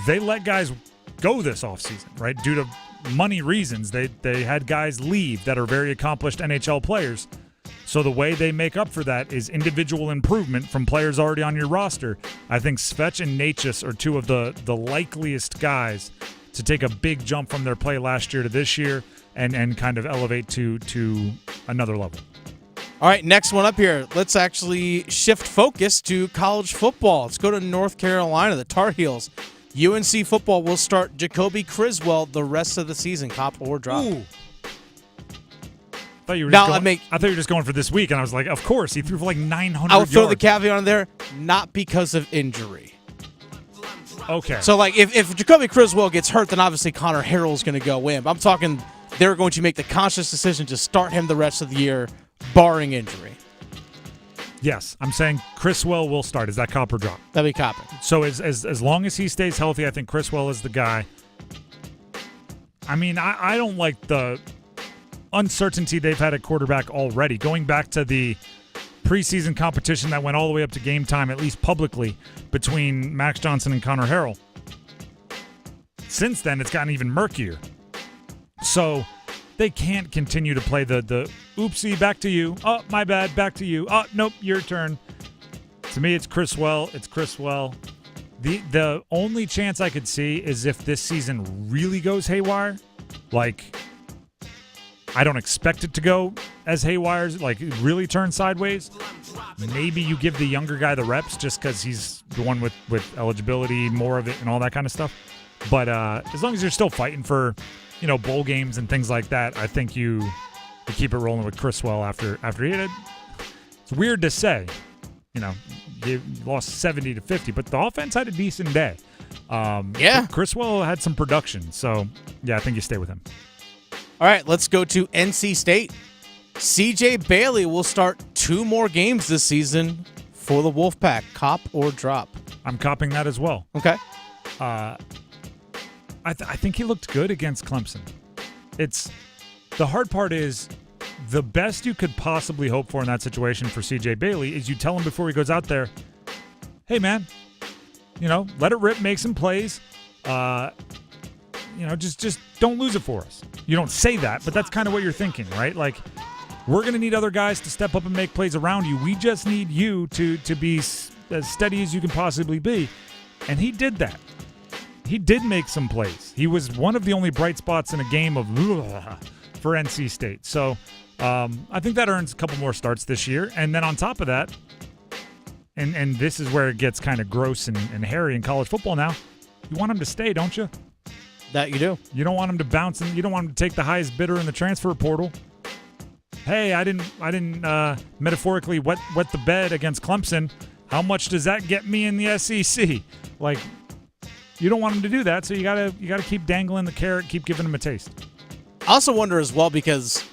They let guys go this offseason, right? Due to money reasons. They had guys leave that are very accomplished NHL players. So the way they make up for that is individual improvement from players already on your roster. I think Svech and Necas are two of the likeliest guys to take a big jump from their play last year to this year and kind of elevate to another level.
All right, next one up here. Let's actually shift focus to college football. Let's go to North Carolina, the Tar Heels. UNC Football will start Jacoby Criswell the rest of the season, cop or drop.
Ooh. I thought you were just going for this week, and I was like, of course, he threw for 900 yards.
I'll throw the caveat on there, not because of injury.
Okay.
So, if Jacoby Criswell gets hurt, then obviously Connor Harrell's going to go in. But I'm talking they're going to make the conscious decision to start him the rest of the year, barring injury.
Yes, I'm saying Criswell will start. Is that cop or drop?
That'd be copping.
So as long as he stays healthy, I think Criswell is the guy. I mean, I don't like the uncertainty they've had at quarterback already. Going back to the preseason competition that went all the way up to game time, at least publicly, between Max Johnson and Connor Harrell. Since then, it's gotten even murkier. So they can't continue to play the oopsie, back to you. Oh, my bad, back to you. Oh, nope, your turn. To me, it's Criswell. It's Criswell. The only chance I could see is if this season really goes haywire. Like, I don't expect it to go as haywire, like really turn sideways. Maybe you give the younger guy the reps just because he's the one with eligibility, more of it, and all that kind of stuff. But as long as you're still fighting for, bowl games and things like that, I think you keep it rolling with Criswell after he hit it. It's weird to say, you lost 70-50, but the offense had a decent day. Criswell had some production, so yeah, I think you stay with him.
All right, let's go to NC State. CJ Bailey will start 2 more games this season for the Wolfpack. Cop or drop?
I'm copping that as well.
Okay.
I think he looked good against Clemson. The hard part is the best you could possibly hope for in that situation for CJ Bailey is you tell him before he goes out there, hey, man, let it rip, make some plays. Just don't lose it for us. You don't say that, but that's kind of what you're thinking, right? Like, we're going to need other guys to step up and make plays around you. We just need you to be as steady as you can possibly be. And he did that. He did make some plays. He was one of the only bright spots in a game of for NC State. So I think that earns a couple more starts this year. And then on top of that, and this is where it gets kind of gross and hairy in college football now, you want him to stay, don't you?
That you do.
You don't want him to bounce, and you don't want him to take the highest bidder in the transfer portal. Hey, I didn't metaphorically wet the bed against Clemson. How much does that get me in the SEC? Like, you don't want him to do that, so you gotta keep dangling the carrot, keep giving him a taste.
I also wonder as well, because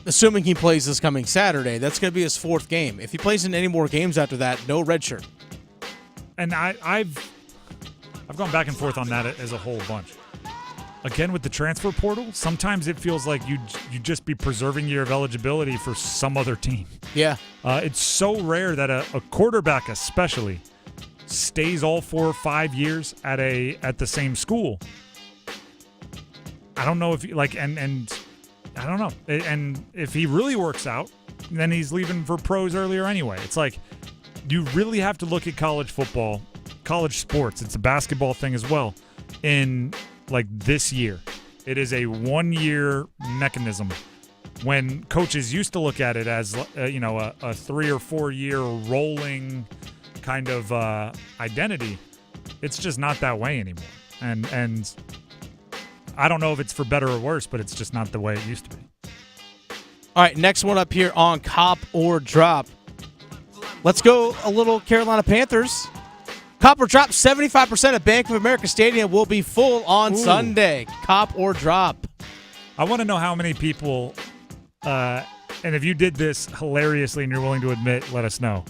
assuming he plays this coming Saturday, that's going to be his 4th game. If he plays in any more games after that, no red shirt.
And I've gone back and forth on that as a whole bunch. Again, with the transfer portal, sometimes it feels like you just be preserving your eligibility for some other team.
Yeah.
It's so rare that a quarterback especially stays all 4 or 5 years at the same school. I don't know if and I don't know. And if he really works out, then he's leaving for pros earlier anyway. It's like, you really have to look at college football, college sports. It's a basketball thing as well. In like this year, it is a 1-year mechanism. When coaches used to look at it as a 3 or 4 year rolling kind of identity, it's just not that way anymore. And I don't know if it's for better or worse, but it's just not the way it used to be.
All right, next one up here on Cop or Drop. Let's go a little Carolina Panthers. Cop or Drop, 75% of Bank of America Stadium will be full on Sunday. Cop or Drop?
I want to know how many people, and if you did this hilariously and you're willing to admit, let us know.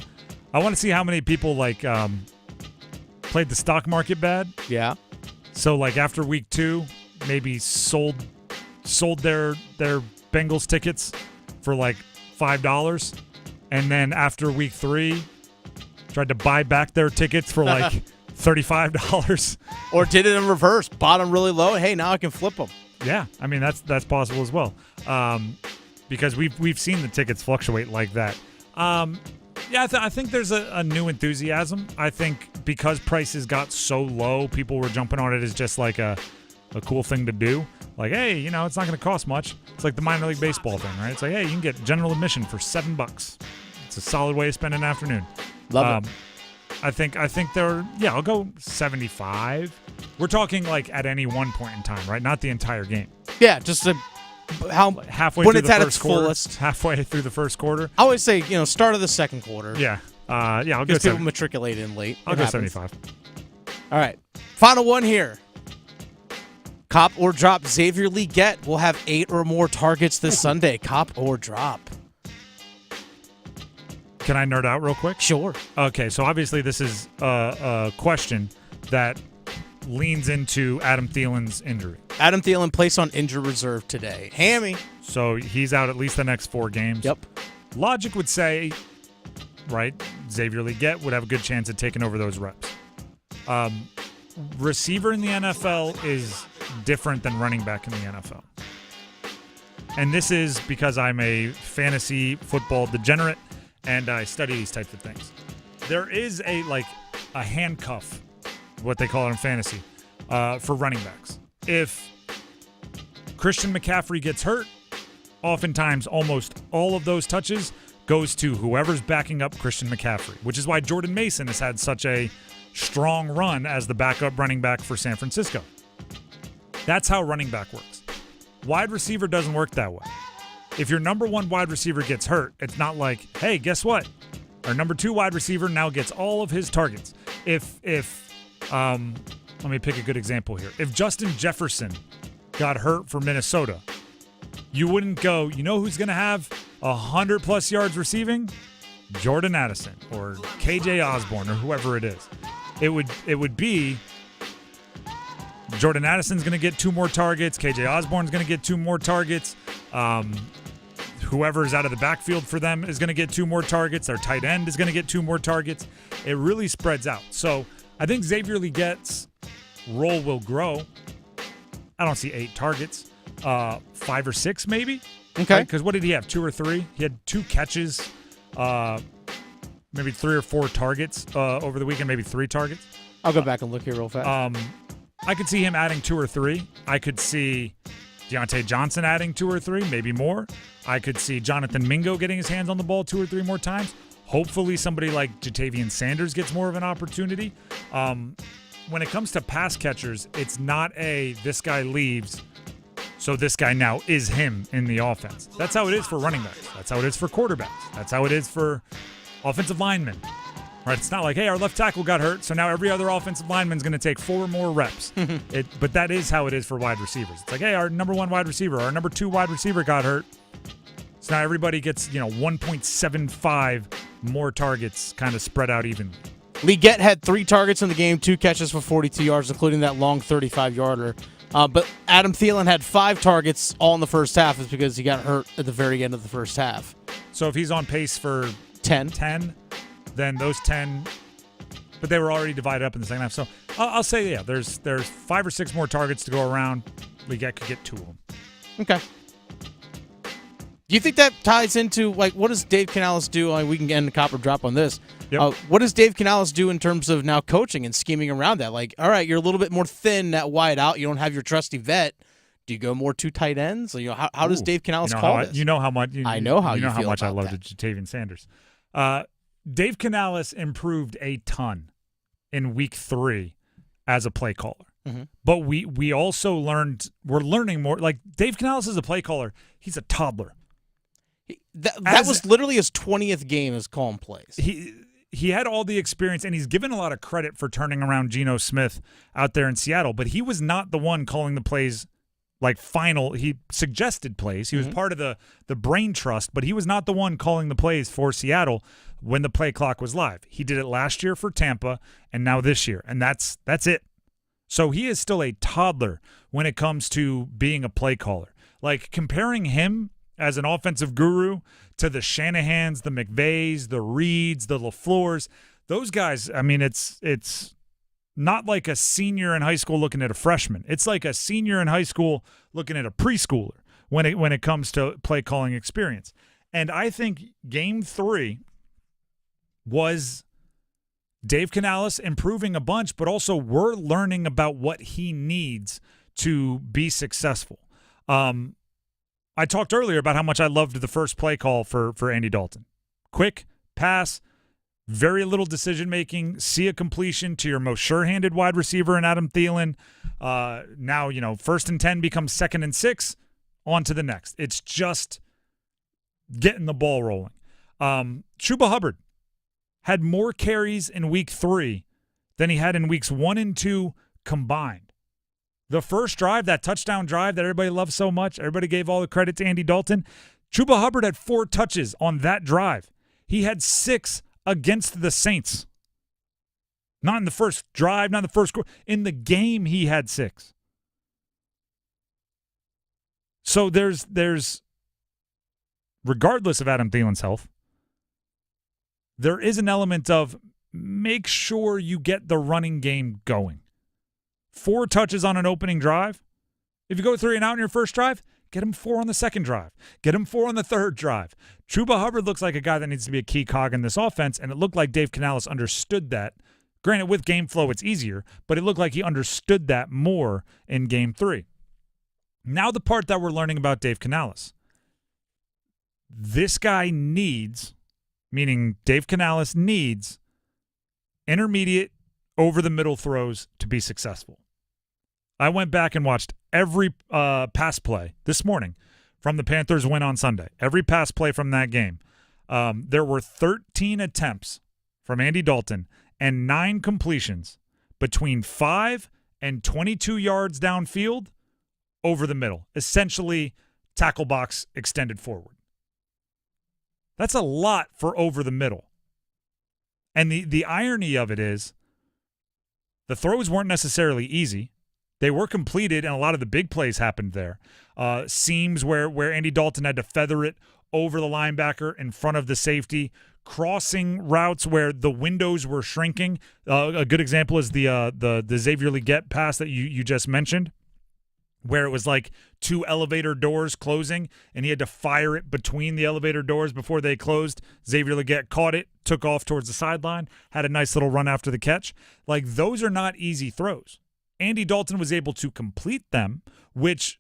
I want to see how many people played the stock market bad.
Yeah.
So after week 2, maybe sold their Bengals tickets for $5, and then after week 3 tried to buy back their tickets for $35.
Or did it in reverse, bought them really low. Hey, now I can flip them.
Yeah, I mean that's possible as well, because we've seen the tickets fluctuate like that. I think there's a new enthusiasm. I think because prices got so low, people were jumping on it as just like a cool thing to do. Like, hey, it's not going to cost much. It's like the minor league baseball thing, right? It's like, hey, you can get general admission for $7. It's a solid way to spend an afternoon.
Love it.
I think I'll go 75. We're talking at any one point in time, right? Not the entire game.
Yeah, just
halfway
when
through
it's
the
at
first
its
quarter,
fullest.
halfway through the first quarter.
I always say, start of the second quarter.
Yeah. I'll go
because people matriculate in late.
I'll go 75.
All right. Final one here. Cop or Drop, Xavier Legette will have 8 or more targets this Sunday. Cop or Drop?
Can I nerd out real quick?
Sure.
Okay, so obviously this is a question that leans into Adam Thielen's injury.
Adam Thielen placed on injured reserve today. Hammy.
So he's out at least the next 4 games.
Yep.
Logic would say, right, Xavier Legette would have a good chance of taking over those reps. Receiver in the NFL is different than running back in the NFL. and this is because I'm a fantasy football degenerate and I study these types of things. There is a handcuff, what they call it in fantasy, for running backs. If Christian McCaffrey gets hurt, oftentimes almost all of those touches goes to whoever's backing up Christian McCaffrey, which is why Jordan Mason has had such a strong run as the backup running back for San Francisco. That's how running back works. Wide receiver doesn't work that way. If your number one wide receiver gets hurt, it's not like, hey, guess what? Our number two wide receiver now gets all of his targets. If let me pick a good example here. If Justin Jefferson got hurt for Minnesota, you wouldn't go, you know who's going to have 100-plus yards receiving? Jordan Addison or KJ Osborne or whoever it is. It would be Jordan Addison's going to get 2 more targets. KJ Osborne's going to get 2 more targets. Whoever's out of the backfield for them is going to get 2 more targets. Their tight end is going to get 2 more targets. It really spreads out. So I think Xavier Legette's role will grow. I don't see 8 targets. 5 or 6 maybe.
Okay.
Because what did he have? 2 or 3? He had 2 catches, maybe 3 or 4 targets over the weekend, maybe 3 targets.
I'll go back and look here real fast.
I could see him adding 2 or 3. I could see Deontay Johnson adding 2 or 3, maybe more. I could see Jonathan Mingo getting his hands on the ball 2 or 3 more times. Hopefully somebody like Jatavian Sanders gets more of an opportunity. When it comes to pass catchers, it's not this guy leaves, so this guy now is him in the offense. That's how it is for running backs. That's how it is for quarterbacks. That's how it is for offensive linemen. Right? It's not like, hey, our left tackle got hurt, so now every other offensive lineman is going to take 4 more reps. But that is how it is for wide receivers. It's like, hey, our number 1 wide receiver, our number 2 wide receiver got hurt. So now everybody gets, 1.75 more targets kind of spread out evenly.
Legette had 3 targets in the game, 2 catches for 42 yards, including that long 35-yarder. But Adam Thielen had 5 targets all in the first half is because he got hurt at the very end of the first half.
So if he's on pace for
10,
then those 10, but they were already divided up in the second half. So I'll say, yeah, there's 5 or 6 more targets to go around. Legette could get 2 of them.
Okay. Do you think that ties into, what does Dave Canales do? We can end the copper drop on this.
Yep.
What does Dave Canales do in terms of now coaching and scheming around that? All right, you're a little bit more thin at wide out. You don't have your trusty vet. Do you go more 2 tight ends? How does Dave Canales call this?
You know how much.
I know how you
know how
feel
much I
about
love
that.
Jatavian Sanders. Dave Canales improved a ton in week 3 as a play caller.
Mm-hmm.
But we also we're learning more. Like Dave Canales is a play caller. He's a toddler.
That was literally his 20th game as calling plays.
He had all the experience, and he's given a lot of credit for turning around Geno Smith out there in Seattle, but he was not the one calling the plays he suggested plays. He was part of the brain trust, but he was not the one calling the plays for Seattle when the play clock was live. He did it last year for Tampa and now this year, and that's it. So he is still a toddler when it comes to being a play caller. Comparing him as an offensive guru to the Shanahans, the McVays, the Reeds, the LaFleurs, those guys, it's not like a senior in high school looking at a freshman. It's like a senior in high school looking at a preschooler when it comes to play calling experience. And I think game 3 was Dave Canales improving a bunch, but also we're learning about what he needs to be successful. I talked earlier about how much I loved the first play call for Andy Dalton. Quick pass, very little decision-making, see a completion to your most sure-handed wide receiver in Adam Thielen. Now, 1st and 10 becomes 2nd and 6, on to the next. It's just getting the ball rolling. Chuba Hubbard had more carries in week 3 than he had in weeks 1 and 2 combined. The first drive, that touchdown drive that everybody loves so much, everybody gave all the credit to Andy Dalton. Chuba Hubbard had 4 touches on that drive. He had 6 against the Saints. Not in the first drive, not in the first quarter. In the game, he had 6. So there's regardless of Adam Thielen's health, there is an element of make sure you get the running game going. 4 touches on an opening drive. If you go 3 and out in your first drive, Get him 4 on the second drive. Get him 4 on the third drive. Chuba Hubbard looks like a guy that needs to be a key cog in this offense, and it looked like Dave Canales understood that. Granted, with game flow, it's easier, but it looked like he understood that more in Game 3. Now the part that we're learning about Dave Canales. This guy needs, meaning Dave Canales needs, intermediate over-the-middle throws to be successful. I went back and watched every pass play this morning from the Panthers win on Sunday. Every pass play from that game. There were 13 attempts from Andy Dalton and 9 completions between 5 and 22 yards downfield over the middle. Essentially, tackle box extended forward. That's a lot for over the middle. And the irony of it is the throws weren't necessarily easy. They were completed, and a lot of the big plays happened there. Seams where Andy Dalton had to feather it over the linebacker in front of the safety. Crossing routes where the windows were shrinking. A good example is the Xavier Legette pass that you just mentioned, where it was like 2 elevator doors closing, and he had to fire it between the elevator doors before they closed. Xavier Legette caught it, took off towards the sideline, had a nice little run after the catch. Like, those are not easy throws. Andy Dalton was able to complete them, which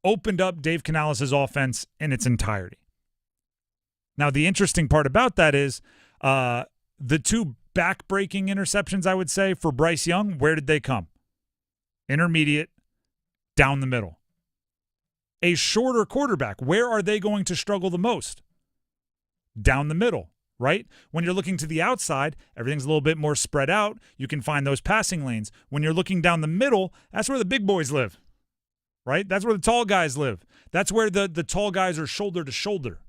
opened up Dave Canales' offense in its entirety. Now, the interesting part about that is the 2 back-breaking interceptions, I would say, for Bryce Young, where did they come? Intermediate, down the middle. A shorter quarterback, where are they going to struggle the most? Down the middle, right? When you're looking to the outside, everything's a little bit more spread out. You can find those passing lanes. When you're looking down the middle, that's where the big boys live, right? That's where the tall guys live. That's where the tall guys are shoulder to shoulder,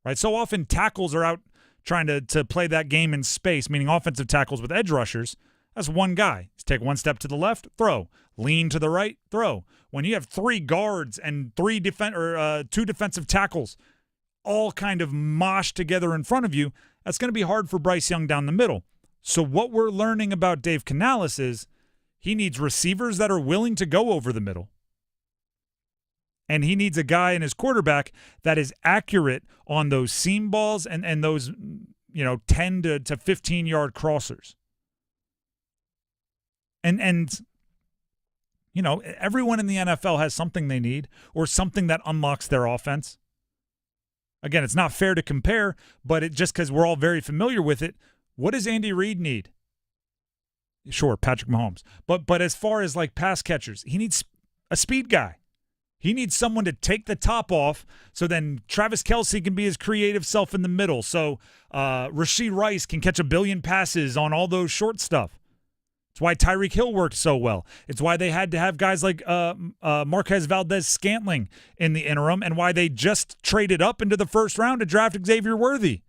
right? So often tackles are out trying to play that game in space, meaning offensive tackles with edge rushers. That's one guy. Just take 1 step to the left, throw. Lean to the right, throw. When you have 3 guards and 2 defensive tackles all kind of moshed together in front of you, that's going to be hard for Bryce Young down the middle. So what we're learning about Dave Canales is he needs receivers that are willing to go over the middle. And he needs a guy in his quarterback that is accurate on those seam balls and those 10 to 15-yard crossers. And everyone in the NFL has something they need or something that unlocks their offense. Again, it's not fair to compare, but just because we're all very familiar with it, what does Andy Reid need? Sure, Patrick Mahomes. But as far as like pass catchers, he needs a speed guy. He needs someone to take the top off so then Travis Kelce can be his creative self in the middle. So Rashee Rice can catch a billion passes on all those short stuff. It's why Tyreek Hill worked so well. It's why they had to have guys like Marquez Valdez-Scantling in the interim, and why they just traded up into the first round to draft Xavier Worthy.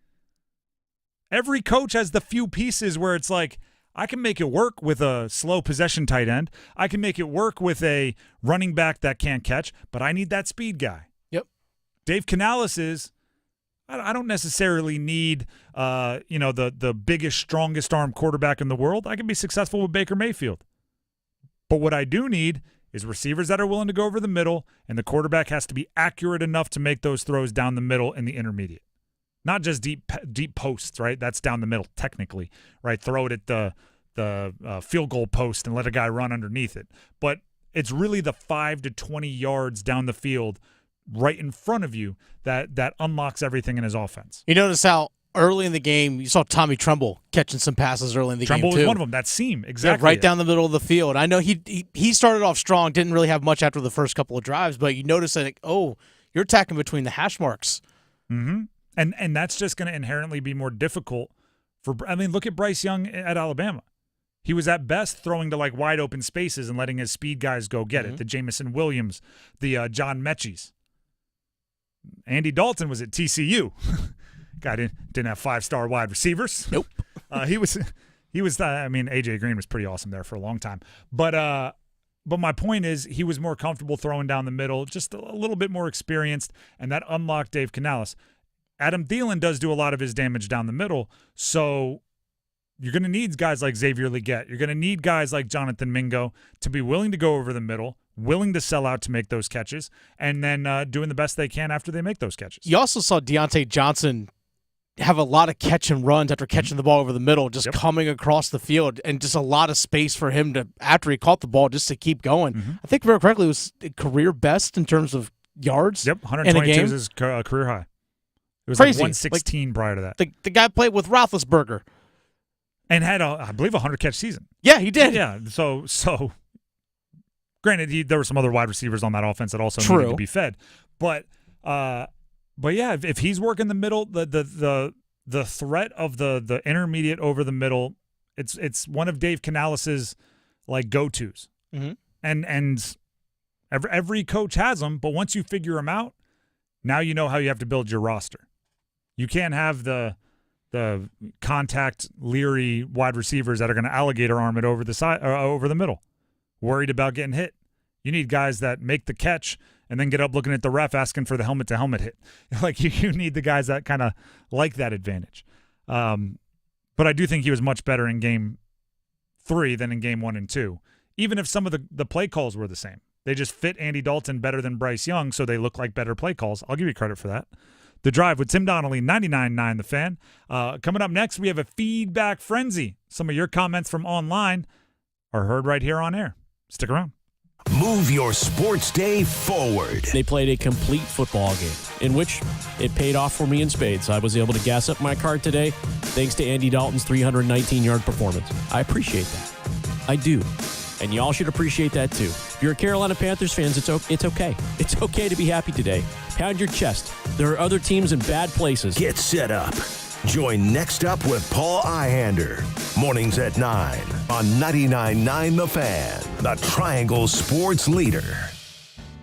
Every coach has the few pieces where it's like, I can make it work with a slow possession tight end. I can make it work with a running back that can't catch, but I need that speed guy.
Yep.
Dave Canales is, I don't necessarily need, the biggest, strongest arm quarterback in the world. I can be successful with Baker Mayfield. But what I do need is receivers that are willing to go over the middle, and the quarterback has to be accurate enough to make those throws down the middle in the intermediate. Not just deep posts, right? That's down the middle technically, right? Throw it at the field goal post and let a guy run underneath it. But it's really the 5 to 20 yards down the field right in front of you that unlocks everything in his offense.
You notice how early in the game you saw Tommy Tremble catching some passes early in the game too.
Tremble was one of them. That seam, exactly.
Yeah, right down the middle of the field. I know he started off strong, didn't really have much after the first couple of drives, but you notice that, you're attacking between the hash marks.
Mm-hmm. And that's just going to inherently be more difficult look at Bryce Young at Alabama. He was at best throwing to like wide open spaces and letting his speed guys go get it. The Jamison Williams, the John Mechie's. Andy Dalton was at TCU. Guy didn't have 5-star wide receivers.
Nope.
He was. AJ Green was pretty awesome there for a long time. But my point is, he was more comfortable throwing down the middle, just a little bit more experienced, and that unlocked Dave Canales. Adam Thielen does do a lot of his damage down the middle, so you're going to need guys like Xavier Leggett. You're going to need guys like Jonathan Mingo to be willing to go over the middle, willing to sell out to make those catches, and then doing the best they can after they make those catches.
You also saw Deontay Johnson have a lot of catch and runs after catching the ball over the middle, just coming across the field, and just a lot of space for him to, after he caught the ball, just to keep going. I think, very correctly, it was career best in terms of yards.
Yep, 122 is his career high. It was
Crazy.
Like 116 prior to that.
The guy played with Roethlisberger.
And had, I believe, a 100-catch season.
Yeah, he did.
Yeah, so granted, there were some other wide receivers on that offense that also needed to be fed. But yeah, if he's working the middle, the threat of the intermediate over the middle, it's one of Dave Canales' like go-tos. And every coach has them, but once you figure them out, now you know how you have to build your roster. You can't have the contact leery wide receivers that are going to alligator arm it over the side or over the middle, worried about getting hit. You need guys that make the catch and then get up looking at the ref asking for the helmet-to-helmet hit. Like you need the guys that kind of like that advantage. But I do think he was much better in Game 3 than in Game 1 and 2, even if some of the play calls were the same. They just fit Andy Dalton better than Bryce Young, so they look like better play calls. I'll give you credit for that. The Drive with Tim Donnelly, 99.9 The Fan. Coming up next, we have a feedback frenzy. Some of your comments from online are heard right here on air. Stick around.
Move your sports day forward.
They played a complete football game in which it paid off for me in spades. I was able to gas up my car today thanks to Andy Dalton's 319-yard performance. I appreciate that. I do. And y'all should appreciate that too. If you're a Carolina Panthers fan, it's okay. It's okay to be happy today. Pound your chest. There are other teams in bad places.
Get set up. Join Next Up with Paul Ihander. Mornings at 9 on 99.9 The Fan, the Triangle Sports Leader.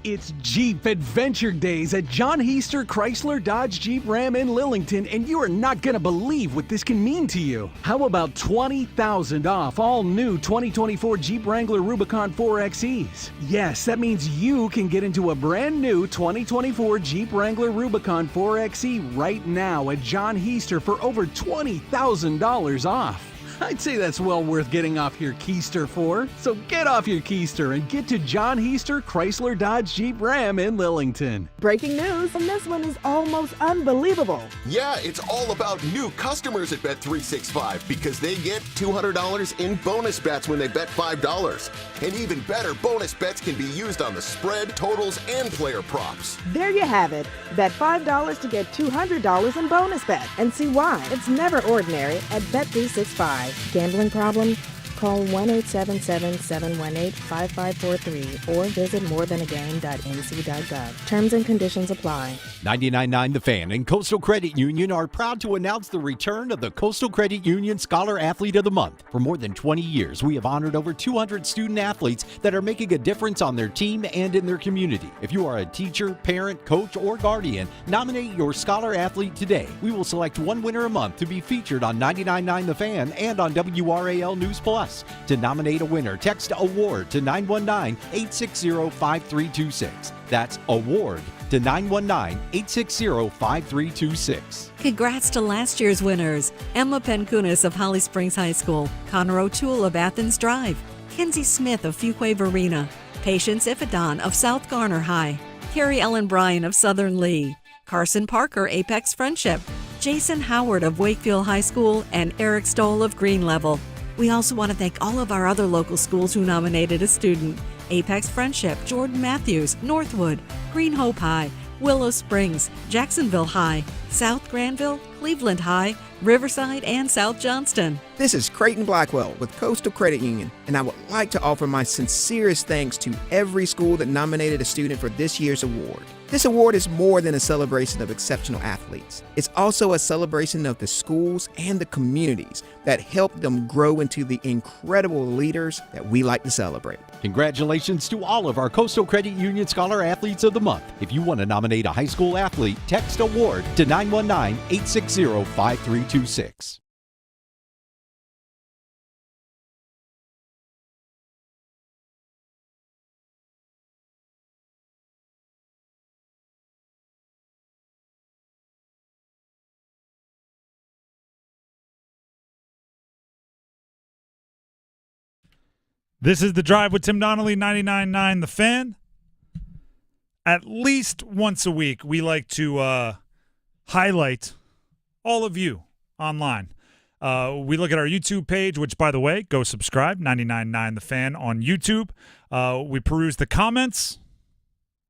It's Jeep Adventure Days at John Heister Chrysler Dodge Jeep Ram in Lillington, and you are not going to believe what this can mean to you. How about $20,000 off all new 2024 Jeep Wrangler Rubicon 4XEs? Yes, that means you can get into a brand new 2024 Jeep Wrangler Rubicon 4XE right now at John Heister for over $20,000 off. I'd say that's well worth getting off your keister for. So get off your keister and get to John Heister Chrysler Dodge Jeep Ram in Lillington.
Breaking news, and this one is almost unbelievable.
Yeah, it's all about new customers at Bet365 because they get $200 in bonus bets when they bet $5. And even better, bonus bets can be used on the spread, totals, and player props.
There you have it. Bet $5 to get $200 in bonus bets. And see why. It's never ordinary at Bet365. Gambling problem? Call 1-877-718-5543 or visit morethanagame.nc.gov. Terms and conditions apply.
99.9 The Fan and Coastal Credit Union are proud to announce the return of the Coastal Credit Union Scholar Athlete of the Month. For more than 20 years, we have honored over 200 student athletes that are making a difference on their team and in their community. If you are a teacher, parent, coach, or guardian, nominate your Scholar Athlete today. We will select one winner a month to be featured on 99.9 The Fan and on WRAL News Plus. To nominate a winner, text AWARD to 919-860-5326. That's AWARD to 919-860-5326.
Congrats to last year's winners. Emma Penkunas of Holly Springs High School, Connor O'Toole of Athens Drive, Kinsey Smith of Fuquay Verena, Patience Ifadon of South Garner High, Carrie Ellen Bryan of Southern Lee, Carson Parker, Apex Friendship, Jason Howard of Wakefield High School, and Eric Stoll of Green Level. We also want to thank all of our other local schools who nominated a student: Apex Friendship, Jordan Matthews, Northwood, Green Hope High, Willow Springs, Jacksonville High, South Granville, Cleveland High, Riverside, and South Johnston.
This is Creighton Blackwell with Coastal Credit Union, and I would like to offer my sincerest thanks to every school that nominated a student for this year's award. This award is more than a celebration of exceptional athletes. It's also a celebration of the schools and the communities that helped them grow into the incredible leaders that we like to celebrate.
Congratulations to all of our Coastal Credit Union Scholar Athletes of the Month. If you want to nominate a high school athlete, text AWARD to 919-860-5326.
This is The Drive with Tim Donnelly, 99.9 The Fan. At least once a week, we like to highlight all of you online. We look at our YouTube page, which, by the way, go subscribe, 99.9 The Fan on YouTube. We peruse the comments,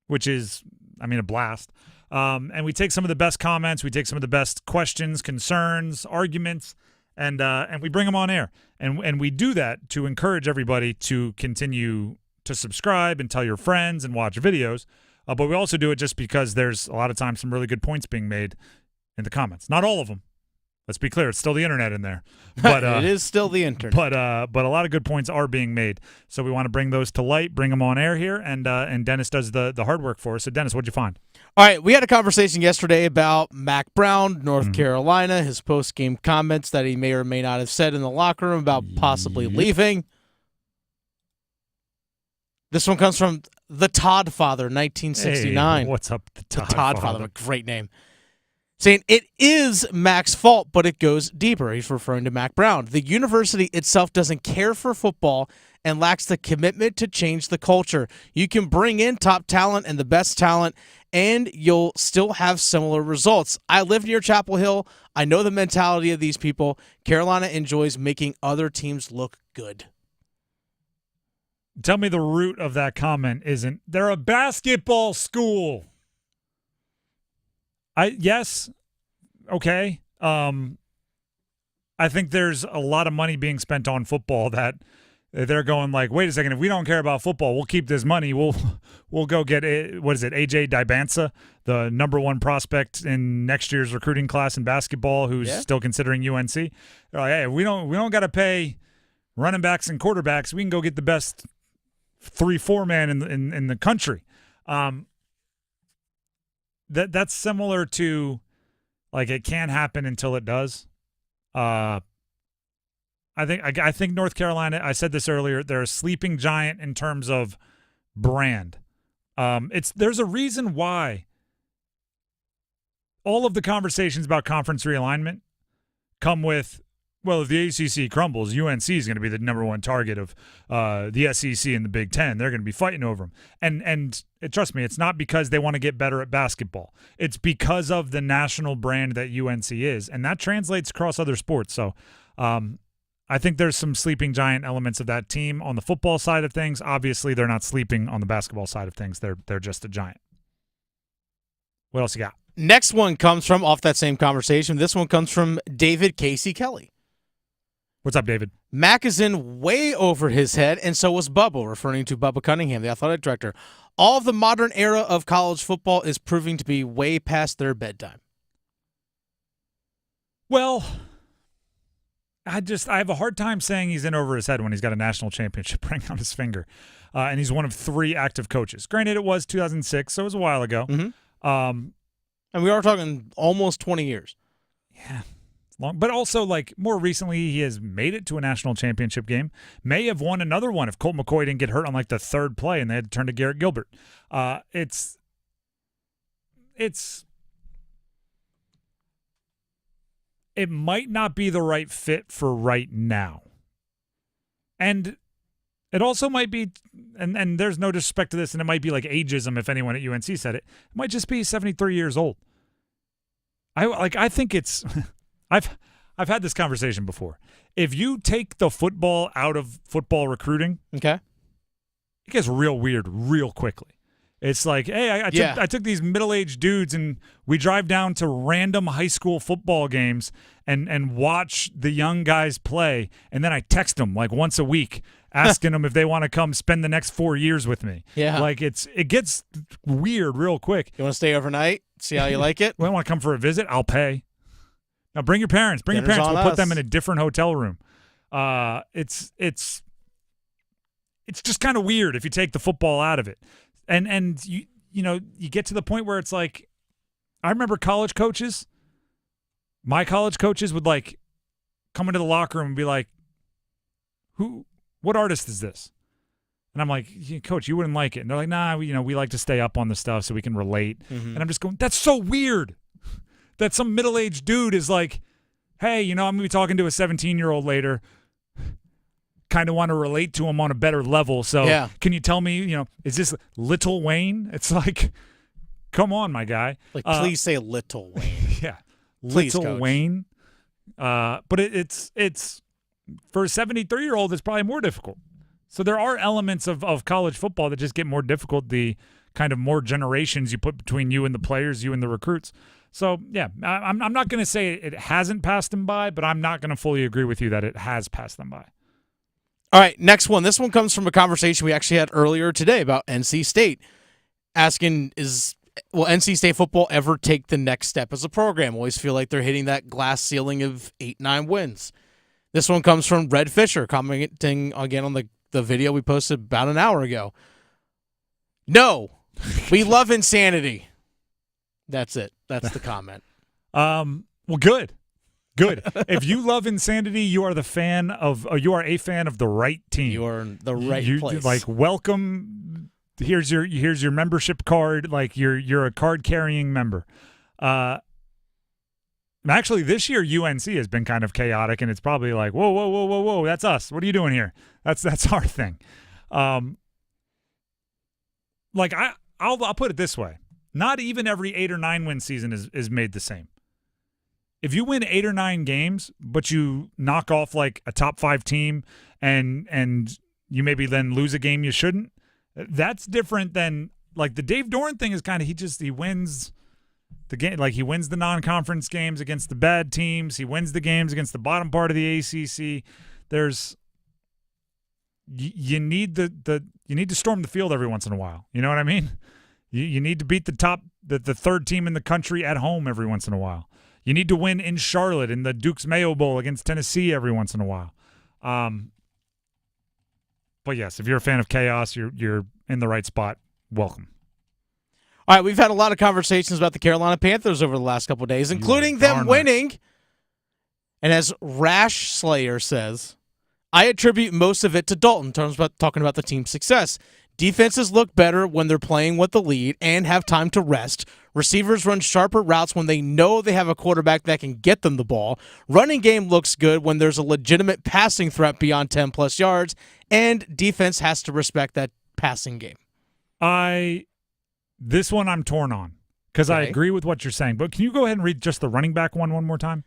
which is, a blast. And we take some of the best comments. We take some of the best questions, concerns, arguments, and we bring them on air. And we do that to encourage everybody to continue to subscribe and tell your friends and watch videos. But we also do it just because there's a lot of times some really good points being made in the comments. Not all of them. Let's be clear. It's still the internet in there. But
it is still the internet.
But a lot of good points are being made. So we want to bring those to light, bring them on air here, and Dennis does the hard work for us. So, Dennis, what'd you find?
All right, we had a conversation yesterday about Mack Brown, North Carolina, his post-game comments that he may or may not have said in the locker room about possibly leaving. This one comes from the Todd Father, 1969.
Hey, what's up, the Todd
Father? A great name. Saying, it is Mack's fault, but it goes deeper. He's referring to Mack Brown. The university itself doesn't care for football and lacks the commitment to change the culture. You can bring in top talent and the best talent, and you'll still have similar results. I live near Chapel Hill. I know the mentality of these people. Carolina enjoys making other teams look good.
Tell me the root of that comment isn't, they're a basketball school. Yes, okay. I think there's a lot of money being spent on football that they're going like, wait a second, if we don't care about football, we'll keep this money. We'll go get AJ Dibansa, the number one prospect in next year's recruiting class in basketball, who's still considering UNC. They're like, hey, we don't got to pay running backs and quarterbacks. We can go get the best 3-4 man in the country. That's similar to, like, it can't happen until it does. I think North Carolina, I said this earlier, they're a sleeping giant in terms of brand. There's a reason why all of the conversations about conference realignment come with, well, if the ACC crumbles, UNC is going to be the number one target of the SEC and the Big Ten. They're going to be fighting over them. And trust me, it's not because they want to get better at basketball. It's because of the national brand that UNC is, and that translates across other sports. So I think there's some sleeping giant elements of that team on the football side of things. Obviously, they're not sleeping on the basketball side of things. They're just a giant. What else you got?
Next one comes from, off that same conversation, this one comes from David Casey Kelly.
What's up, David?
Mack is in way over his head, and so was Bubba, referring to Bubba Cunningham, the athletic director. All of the modern era of college football is proving to be way past their bedtime.
Well, I have a hard time saying he's in over his head when he's got a national championship ring on his finger, and he's one of 3 active coaches. Granted, it was 2006, so it was a while ago.
And we are talking almost 20 years.
Yeah. Long, but also, like, more recently, he has made it to a national championship game. May have won another one if Colt McCoy didn't get hurt on like the 3rd play and they had to turn to Garrett Gilbert. It might not be the right fit for right now, and it also might be, and there's no disrespect to this, and it might be like ageism if anyone at UNC said it. It might just be 73 years old. I think it's. I've had this conversation before. If you take the football out of football recruiting,
okay,
it gets real weird real quickly. It's like, hey, I took these middle-aged dudes and we drive down to random high school football games and watch the young guys play, and then I text them like once a week asking them if they want to come spend the next 4 years with me.
Yeah.
Like it gets weird real quick.
You want to stay overnight? See how you like it?
Well, I want to come for a visit? I'll pay. Now bring your parents. We'll put them in a different hotel room. It's just kind of weird if you take the football out of it. And you get to the point where it's like, I remember college coaches. My college coaches would like come into the locker room and be like, what artist is this? And I'm like, Coach, you wouldn't like it. And they're like, nah, we like to stay up on the stuff so we can relate. And I'm just going, that's so weird that some middle-aged dude is like, hey, I'm going to be talking to a 17-year-old later. kind of want to relate to him on a better level. So can you tell me, is this Little Wayne? It's like, come on, my guy.
Like, please say Little Wayne.
Yeah.
Please,
Little
Coach.
Wayne. But it's for a 73-year-old, it's probably more difficult. So there are elements of college football that just get more difficult, the kind of more generations you put between you and the players, you and the recruits. So, yeah, I'm not going to say it hasn't passed them by, but I'm not going to fully agree with you that it has passed them by.
All right, next one. This one comes from a conversation we actually had earlier today about NC State, asking, will NC State football ever take the next step as a program? Always feel like they're hitting that glass ceiling of 8-9 wins. This one comes from Red Fisher, commenting again on the video we posted about an hour ago. No, we love insanity. That's it. That's the comment.
Well, good. If you love insanity, you are a fan of the right team.
You are in the right place.
Like, welcome. Here's your membership card. Like, you're a card carrying member. Actually, this year UNC has been kind of chaotic, and it's probably like, whoa, that's us. What are you doing here? That's our thing. I'll put it this way: not even every 8 or 9 win season is made the same. If you win 8 or 9 games, but you knock off like a top 5 team, and you maybe then lose a game you shouldn't, that's different than like the Dave Doran thing is kind of he wins the game, like he wins the non-conference games against the bad teams. He wins the games against the bottom part of the ACC. You need to storm the field every once in a while. You know what I mean? You need to beat the third team in the country at home every once in a while. You need to win in Charlotte in the Duke's Mayo Bowl against Tennessee every once in a while. But yes, if you're a fan of chaos, you're in the right spot. Welcome.
All right, we've had a lot of conversations about the Carolina Panthers over the last couple of days, including them winning. And as Rash Slayer says, I attribute most of it to Dalton in terms of talking about the team's success. Defenses look better when they're playing with the lead and have time to rest. Receivers run sharper routes when they know they have a quarterback that can get them the ball. Running game looks good when there's a legitimate passing threat beyond 10-plus yards, and defense has to respect that passing game.
This one I'm torn on because I agree with what you're saying. But can you go ahead and read just the running back one more time?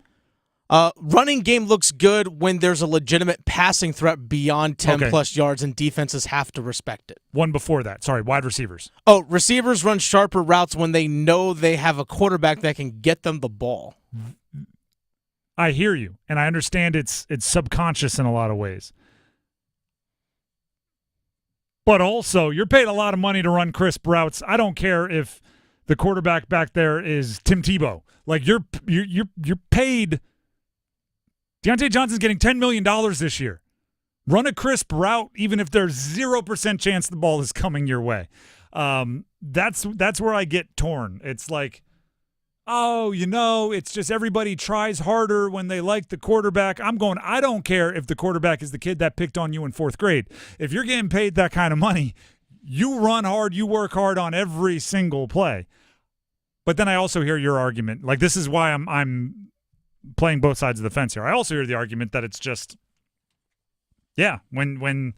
Running game looks good when there's a legitimate passing threat beyond 10-plus yards, and defenses have to respect it.
One before that. Sorry, wide receivers.
Oh, receivers run sharper routes when they know they have a quarterback that can get them the ball.
I hear you, and I understand it's subconscious in a lot of ways. But also, you're paid a lot of money to run crisp routes. I don't care if the quarterback back there is Tim Tebow. Like, you're paid. Deontay Johnson's getting $10 million this year. Run a crisp route, even if there's 0% chance the ball is coming your way. That's where I get torn. It's like, it's just everybody tries harder when they like the quarterback. I don't care if the quarterback is the kid that picked on you in 4th grade. If you're getting paid that kind of money, you run hard, you work hard on every single play. But then I also hear your argument. Like, this is why I'm playing both sides of the fence here. I also hear the argument that it's just, when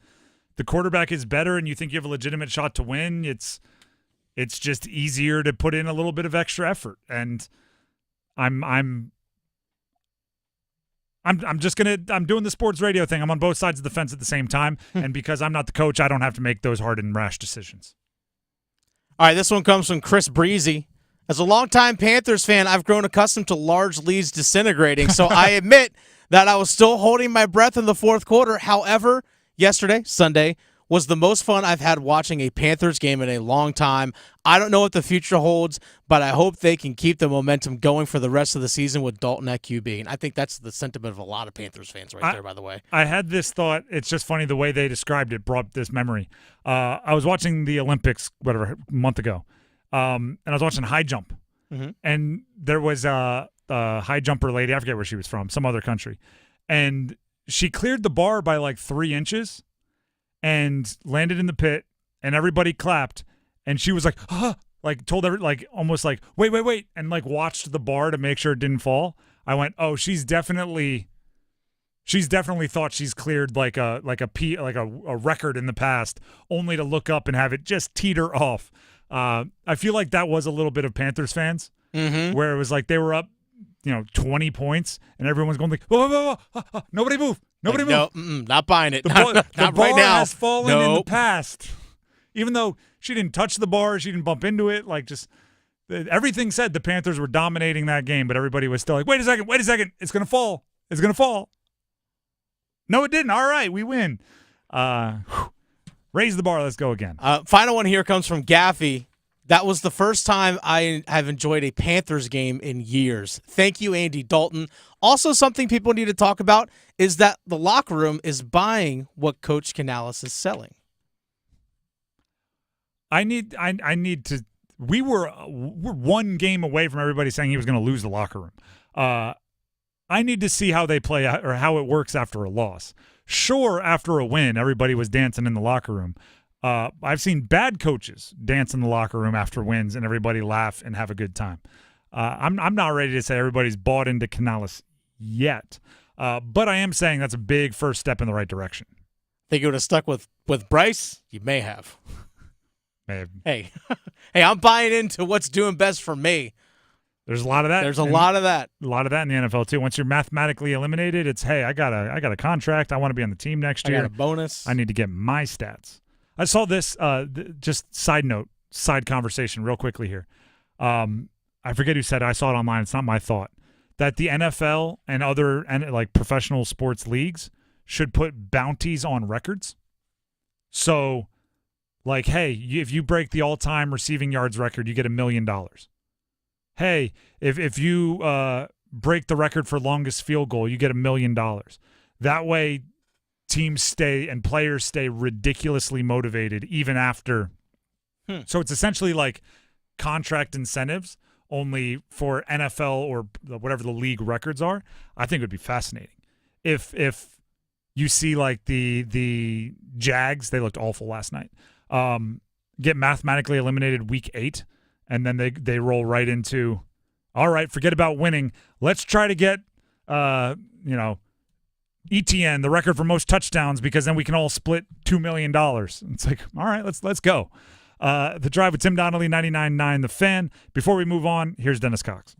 the quarterback is better and you think you have a legitimate shot to win, it's just easier to put in a little bit of extra effort. And I'm doing the sports radio thing. I'm on both sides of the fence at the same time. And because I'm not the coach, I don't have to make those hard and rash decisions.
All right, this one comes from Chris Breezy. As a longtime Panthers fan, I've grown accustomed to large leads disintegrating, so I admit that I was still holding my breath in the 4th quarter. However, yesterday, Sunday, was the most fun I've had watching a Panthers game in a long time. I don't know what the future holds, but I hope they can keep the momentum going for the rest of the season with Dalton at QB. And I think that's the sentiment of a lot of Panthers fans there, by the way.
I had this thought. It's just funny the way they described it brought this memory. I was watching the Olympics, a month ago. And I was watching high jump, and there was a high jumper lady. I forget where she was from, some other country, and she cleared the bar by like 3 inches, and landed in the pit, and everybody clapped, and she was like, told almost like wait, and like watched the bar to make sure it didn't fall. I went, oh, she's definitely She's definitely thought she's cleared like a record in the past, only to look up and have it just teeter off. I feel like that was a little bit of Panthers fans, where it was like they were up, 20 points, and everyone's going like, whoa, nobody move, nobody move.
No, not buying it.
The
Not
bar
right now.
has fallen in the past, even though she didn't touch the bar, she didn't bump into it. Like everything said the Panthers were dominating that game, but everybody was still like, wait a second, it's gonna fall. No, it didn't. All right, we win. Raise the bar. Let's go again.
Final one here comes from Gaffey. That was the first time I have enjoyed a Panthers game in years. Thank you, Andy Dalton. Also, something people need to talk about is that the locker room is buying what Coach Canales is selling.
I need to. We're one game away from everybody saying he was going to lose the locker room. I need to see how they play or how it works after a loss. Sure, after a win, everybody was dancing in the locker room. I've seen bad coaches dance in the locker room after wins and everybody laugh and have a good time. I'm not ready to say everybody's bought into Canales yet, but I am saying that's a big first step in the right direction.
Think you would have stuck with Bryce? You may have.
Hey,
I'm buying into what's doing best for me.
There's a lot of that.
There's a lot of that.
A lot of that in the NFL too. Once you're mathematically eliminated, it's hey, I got a contract. I want to be on the team next year.
I got a bonus.
I need to get my stats. I saw this. Just side conversation, real quickly here. I forget who said it. I saw it online. It's not my thought. That the NFL and other like professional sports leagues should put bounties on records. So, like, hey, if you break the all-time receiving yards record, you get $1 million. Hey, if you break the record for longest field goal, you get $1 million. That way, teams stay and players stay ridiculously motivated even after. So it's essentially like contract incentives, only for NFL or whatever the league records are. I think it would be fascinating. If you see like the Jags, they looked awful last night, get mathematically eliminated week 8, and then they roll right into, all right, forget about winning. Let's try to get, ETN, the record for most touchdowns, because then we can all split $2 million. It's like, all right, let's go. The Drive with Tim Donnelly, 99.9 The Fan. Before we move on, here's Dennis Cox.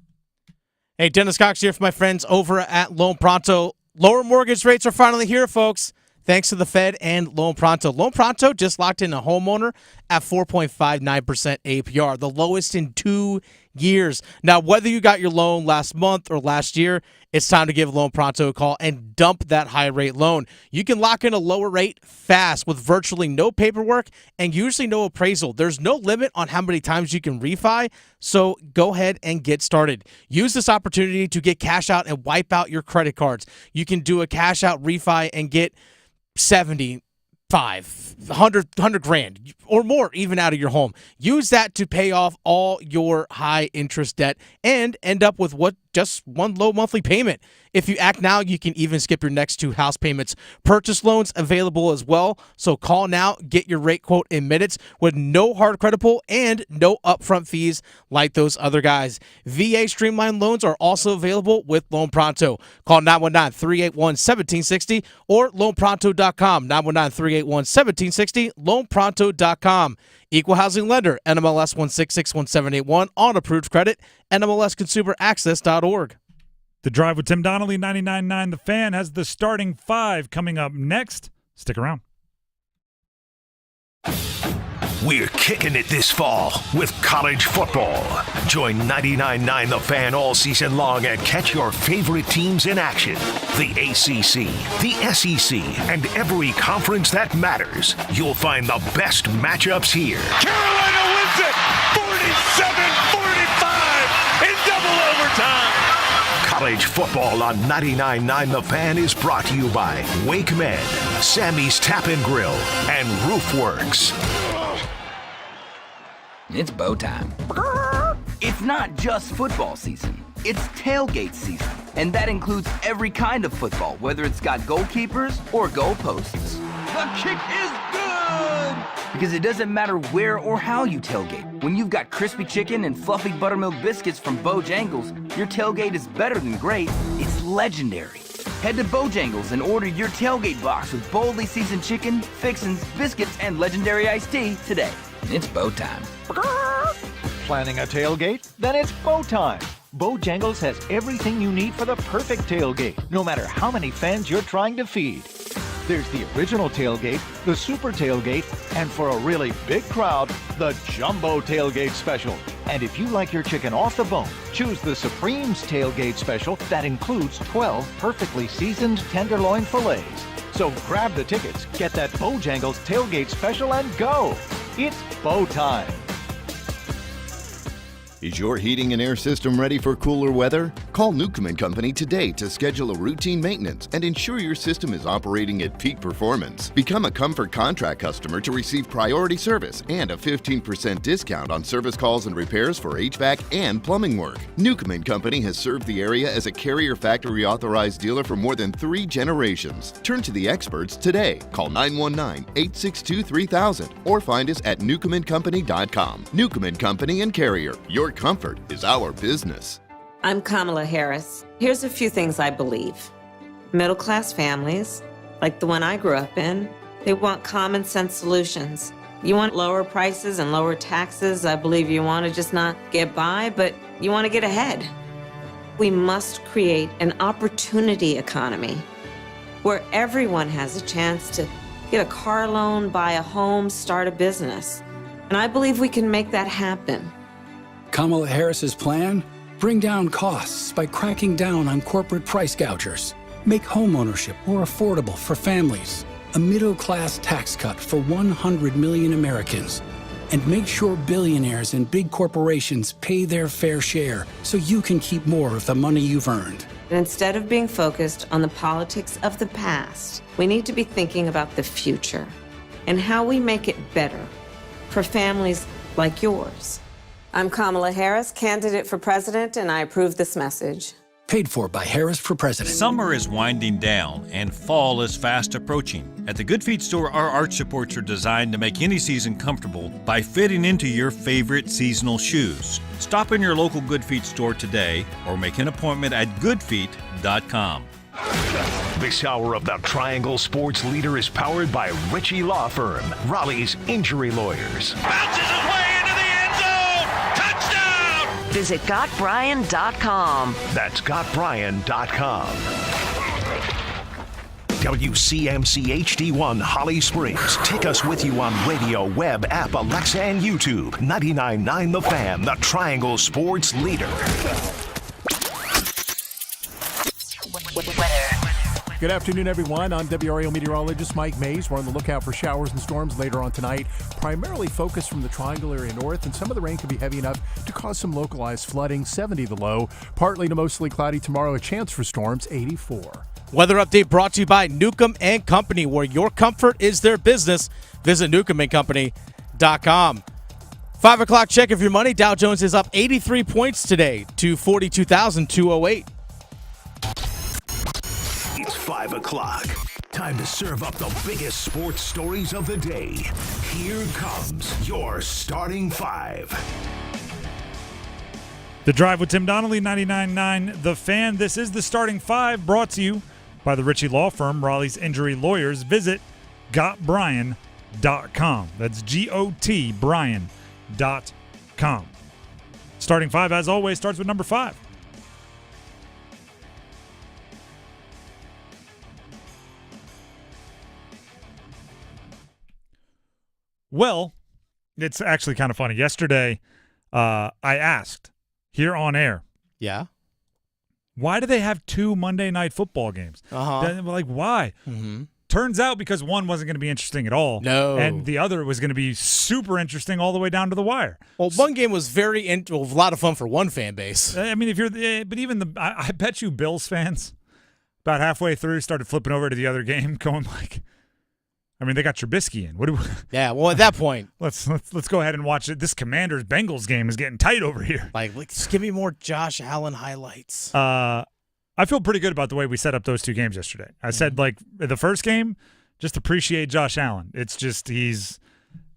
Hey, Dennis Cox here for my friends over at Loan Pronto. Lower mortgage rates are finally here, folks. Thanks to the Fed and Loan Pronto. Loan Pronto just locked in a homeowner at 4.59% APR, the lowest in 2 years. Now, whether you got your loan last month or last year, it's time to give Loan Pronto a call and dump that high-rate loan. You can lock in a lower rate fast with virtually no paperwork and usually no appraisal. There's no limit on how many times you can refi, so go ahead and get started. Use this opportunity to get cash out and wipe out your credit cards. You can do a cash out refi and get 75, 100 grand or more even out of your home. Use that to pay off all your high interest debt and end up with just one low monthly payment. If you act now, you can even skip your next 2 house payments. Purchase loans available as well. So call now, get your rate quote in minutes with no hard credit pull and no upfront fees like those other guys. VA Streamline loans are also available with Loan Pronto. Call 919-381-1760 or loanpronto.com. 919-381-1760, loanpronto.com. Equal housing lender, NMLS 1661781, on approved credit, NMLSconsumeraccess.org.
The Drive with Tim Donnelly, 99.9 The Fan, has the starting 5 coming up next. Stick around.
We're kicking it this fall with college football. Join 99.9 The Fan all season long and catch your favorite teams in action. The ACC, the SEC, and every conference that matters. You'll find the best matchups here.
Carolina wins it 47-45 in double overtime.
College football on 99.9 The Fan is brought to you by Wake Med, Sammy's Tap and Grill, and Roofworks.
It's bow time. It's not just football season. It's tailgate season. And that includes every kind of football, whether it's got goalkeepers or goalposts. The kick is good! Because it doesn't matter where or how you tailgate. When you've got crispy chicken and fluffy buttermilk biscuits from Bojangles, your tailgate is better than great. It's legendary. Head to Bojangles and order your tailgate box with boldly seasoned chicken, fixins, biscuits, and legendary iced tea today. It's Bo time.
Planning a tailgate? Then it's Bo time. Bojangles has everything you need for the perfect tailgate, no matter how many fans you're trying to feed. There's the original tailgate, the super tailgate, and for a really big crowd, the jumbo tailgate special. And if you like your chicken off the bone, choose the Supreme's tailgate special that includes 12 perfectly seasoned tenderloin fillets. So grab the tickets, get that Bojangles tailgate special, and go. It's Bo time.
Is your heating and air system ready for cooler weather? Call Newcomb & Company today to schedule a routine maintenance and ensure your system is operating at peak performance. Become a Comfort Contract customer to receive priority service and a 15% discount on service calls and repairs for HVAC and plumbing work. Newcomb & Company has served the area as a Carrier Factory authorized dealer for more than 3 generations. Turn to the experts today. Call 919-862-3000 or find us at newcombandcompany.com. Newcomb & Company and Carrier. Your comfort is our business.
I'm Kamala Harris. Here's a few things I believe. Middle-class families, like the one I grew up in, they want common sense solutions. You want lower prices and lower taxes. I believe you want to just not get by, but you want to get ahead. We must create an opportunity economy where everyone has a chance to get a car loan, buy a home, start a business. And I believe we can make that happen.
Kamala Harris's plan? Bring down costs by cracking down on corporate price gougers. Make homeownership more affordable for families. A middle-class tax cut for 100 million Americans. And make sure billionaires and big corporations pay their fair share so you can keep more of the money you've earned.
And instead of being focused on the politics of the past, we need to be thinking about the future and how we make it better for families like yours. I'm Kamala Harris, candidate for president, and I approve this message.
Paid for by Harris for President.
Summer is winding down and fall is fast approaching. At the Good Feet store, our arch supports are designed to make any season comfortable by fitting into your favorite seasonal shoes. Stop in your local Good Feet store today or make an appointment at goodfeet.com.
This hour of the Triangle Sports Leader is powered by Ritchie Law Firm, Raleigh's injury lawyers.
Bounces away into the end zone. Touchdown!
Visit GotBrian.com.
That's GotBrian.com. WCMC HD1 Holly Springs. Take us with you on radio, web, app, Alexa, and YouTube. 99.9 The Fan, the Triangle Sports Leader.
Good afternoon, everyone. I'm WRAL meteorologist Mike Mays. We're on the lookout for showers and storms later on tonight, primarily focused from the Triangle area north, and some of the rain could be heavy enough to cause some localized flooding. 70 the low. Partly to mostly cloudy tomorrow, a chance for storms, 84.
Weather update brought to you by Newcomb & Company, where your comfort is their business. Visit newcombandcompany.com. 5 o'clock check of your money. Dow Jones is up 83 points today to 42,208.
It's 5 o'clock. Time to serve up the biggest sports stories of the day. Here comes your starting five.
The Drive with Tim Donnelly, 99.9 The Fan. This is the starting five, brought to you by the Ritchie Law Firm, Raleigh's injury lawyers. Visit gotbrian.com. That's G-O-T Brian.com. Starting five, as always, starts with number 5. Well, it's actually kind of funny. Yesterday, I asked here on air.
Yeah.
Why do they have 2 Monday night football games? Like, why?
Mm-hmm.
Turns out because one wasn't going to be interesting at all.
No.
And the other was going to be super interesting all the way down to the wire.
Well, one game was a lot of fun for one fan base.
I mean, but even I bet you Bills fans about halfway through started flipping over to the other game going like, I mean, they got Trubisky in. What do we?
Yeah, well, at that point,
let's go ahead and watch it. This Commanders-Bengals game is getting tight over here.
Like, just give me more Josh Allen highlights.
I feel pretty good about the way we set up those 2 games yesterday. I said, like, the first game, just appreciate Josh Allen. It's just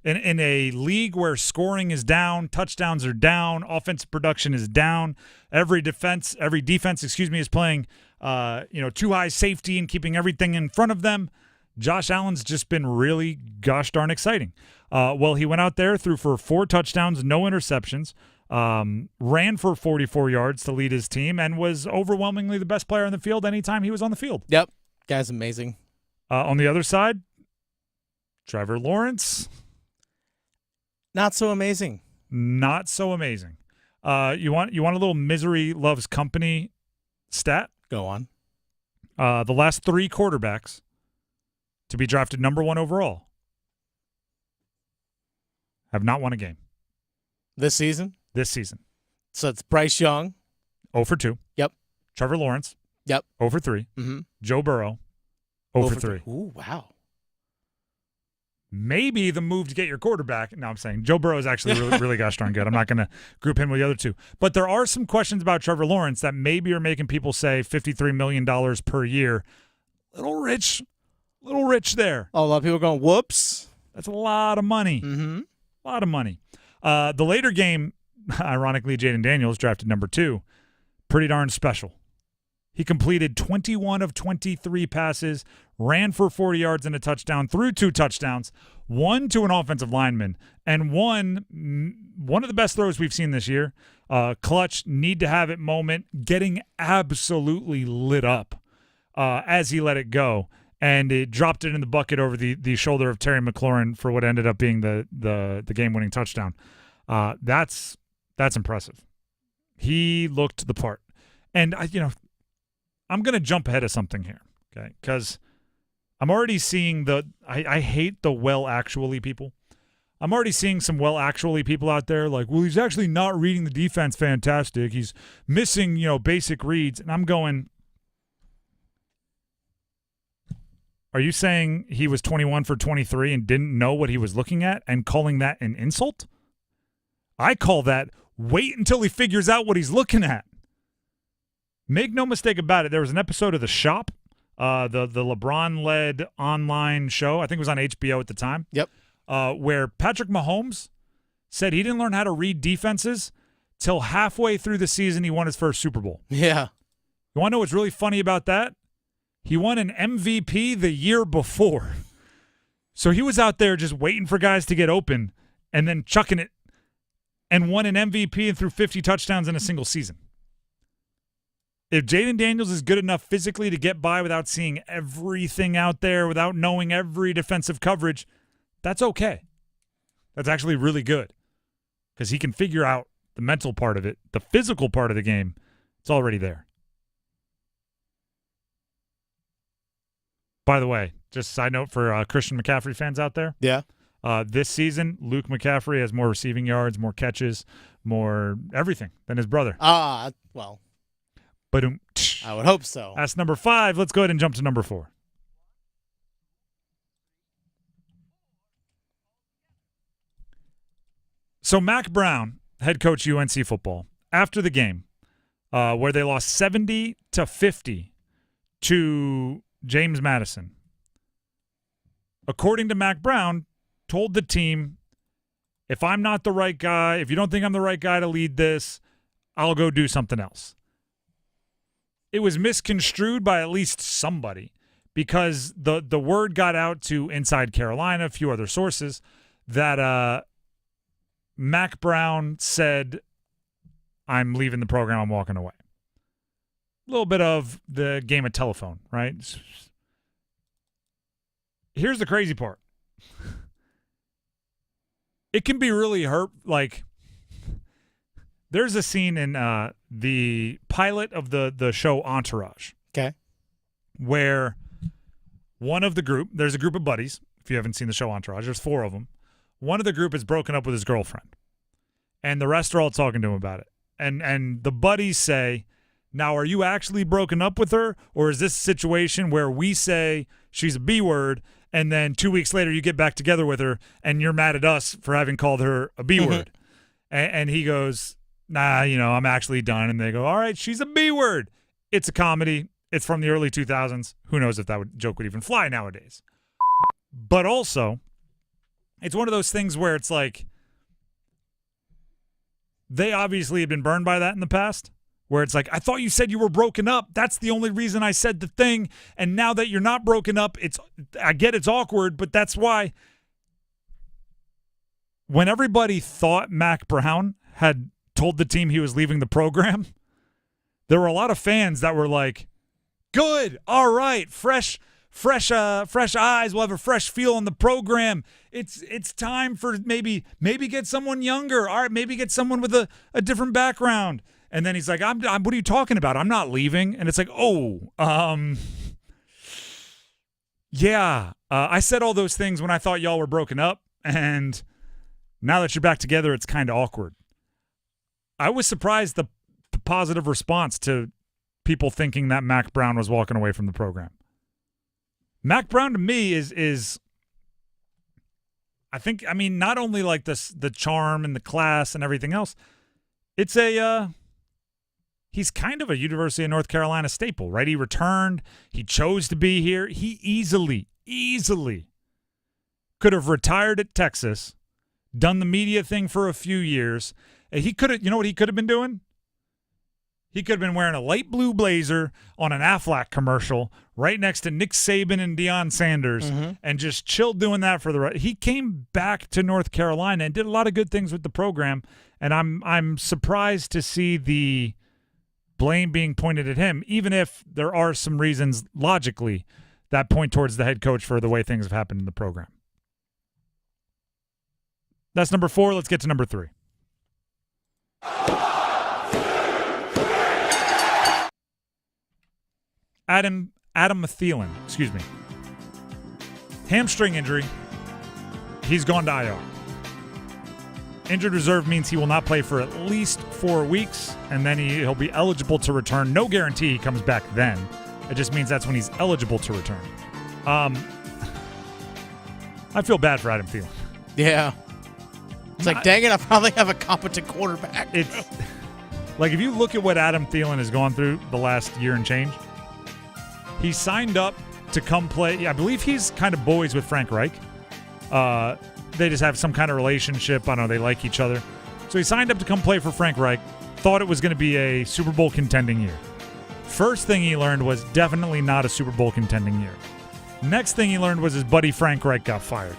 In a league where scoring is down, touchdowns are down, offensive production is down, every defense, is playing too high safety and keeping everything in front of them. Josh Allen's just been really gosh darn exciting. He went out there, threw for 4 touchdowns, no interceptions, ran for 44 yards to lead his team, and was overwhelmingly the best player on the field anytime he was on the field.
Yep. Guy's amazing.
On the other side, Trevor Lawrence.
Not so amazing.
Not so amazing. You want a little misery loves company stat?
Go on.
The last 3 quarterbacks to be drafted number 1 overall have not won a game.
This season?
This season.
So it's Bryce Young.
0 for 2.
Yep.
Trevor Lawrence.
Yep.
0 for 3.
Mm-hmm.
Joe Burrow. 0 for 3.
Ooh, wow.
Maybe the move to get your quarterback. No, I'm saying Joe Burrow is actually really gosh darn good. I'm not going to group him with the other 2. But there are some questions about Trevor Lawrence that maybe are making people say $53 million per year. Little rich there.
Oh, a lot of people are going, whoops.
That's a lot of money.
Mm-hmm.
A lot of money. The later game, ironically, Jaden Daniels drafted number 2. Pretty darn special. He completed 21 of 23 passes, ran for 40 yards and a touchdown, threw 2 touchdowns, 1 to an offensive lineman, and one of the best throws we've seen this year. Clutch, need to have it moment, getting absolutely lit up as he let it go. And it dropped it in the bucket over the shoulder of Terry McLaurin for what ended up being the game-winning touchdown. That's impressive. He looked the part. And I'm going to jump ahead of something here, okay? Because I'm already seeing I hate the well-actually people. I'm already seeing some well-actually people out there like, well, he's actually not reading the defense fantastic. He's missing, basic reads. And I'm going, are you saying he was 21 for 23 and didn't know what he was looking at and calling that an insult? I call that wait until he figures out what he's looking at. Make no mistake about it. There was an episode of The Shop, the LeBron-led online show. I think it was on HBO at the time.
Yep.
Where Patrick Mahomes said he didn't learn how to read defenses till halfway through the season he won his first Super Bowl.
Yeah.
You want to know what's really funny about that? He won an MVP the year before. So he was out there just waiting for guys to get open and then chucking it and won an MVP and threw 50 touchdowns in a single season. If Jaden Daniels is good enough physically to get by without seeing everything out there, without knowing every defensive coverage, that's okay. That's actually really good because he can figure out the mental part of it. The physical part of the game, it's already there. By the way, just a side note for Christian McCaffrey fans out there.
Yeah.
This season, Luke McCaffrey has more receiving yards, more catches, more everything than his brother.
Well.
But
I would hope so.
That's number 5. Let's go ahead and jump to number 4. So Mack Brown, head coach UNC Football, after the game, where they lost 70-50 to James Madison, according to Mack Brown, told the team, if I'm not the right guy, if you don't think I'm the right guy to lead this, I'll go do something else. It was misconstrued by at least somebody because the word got out to Inside Carolina, a few other sources, that Mack Brown said, I'm leaving the program, I'm walking away. A little bit of the game of telephone, right? Here's the crazy part. It can be really hurt. Like, there's a scene in the pilot of the show Entourage.
Okay.
Where one of the group, there's a group of buddies, if you haven't seen the show Entourage, there's 4 of them. One of the group is broken up with his girlfriend. And the rest are all talking to him about it. And the buddies say, now, are you actually broken up with her? Or is this a situation where we say she's a B word and then 2 weeks later you get back together with her and you're mad at us for having called her a B word? And he goes, nah, I'm actually done. And they go, all right, she's a B word. It's a comedy. It's from the early 2000s. Who knows if that joke would even fly nowadays. But also, it's one of those things where it's like they obviously have been burned by that in the past, where it's like, I thought you said you were broken up. That's the only reason I said the thing. And now that you're not broken up, I get it's awkward, but that's why. When everybody thought Mack Brown had told the team he was leaving the program, there were a lot of fans that were like, good, all right, fresh eyes. We'll have a fresh feel on the program. It's time for maybe get someone younger. All right, maybe get someone with a different background. And then he's like, I'm what are you talking about? I'm not leaving. And it's like, yeah. I said all those things when I thought y'all were broken up, and now that you're back together, it's kind of awkward. I was surprised the positive response to people thinking that Mack Brown was walking away from the program. Mack Brown to me is I mean, not only like the charm and the class and everything else, it's he's kind of a University of North Carolina staple, right? He returned. He chose to be here. He easily could have retired at Texas, done the media thing for a few years. He could have, you know what he could have been doing? He could have been wearing a light blue blazer on an Aflac commercial right next to Nick Saban and Deion Sanders and just chilled doing that for the rest. He came back to North Carolina and did a lot of good things with the program, and I'm surprised to see the blame being pointed at him, even if there are some reasons logically that point towards the head coach for the way things have happened in the program. That's number 4. Let's get to number 3. Adam Thielen, hamstring injury. He's gone to IR. Injured reserve means he will not play for at least 4 weeks, and then he'll be eligible to return. No guarantee he comes back then. It just means that's when he's eligible to return. I feel bad for Adam Thielen.
Yeah. It's like, dang it, I probably have a competent quarterback.
It's like, if you look at what Adam Thielen has gone through the last year and change, he signed up to come play. I believe he's kind of boys with Frank Reich. They just have some kind of relationship. I don't know. They like each other. So he signed up to come play for Frank Reich. Thought it was going to be a Super Bowl contending year. First thing he learned was definitely not a Super Bowl contending year. Next thing he learned was his buddy Frank Reich got fired.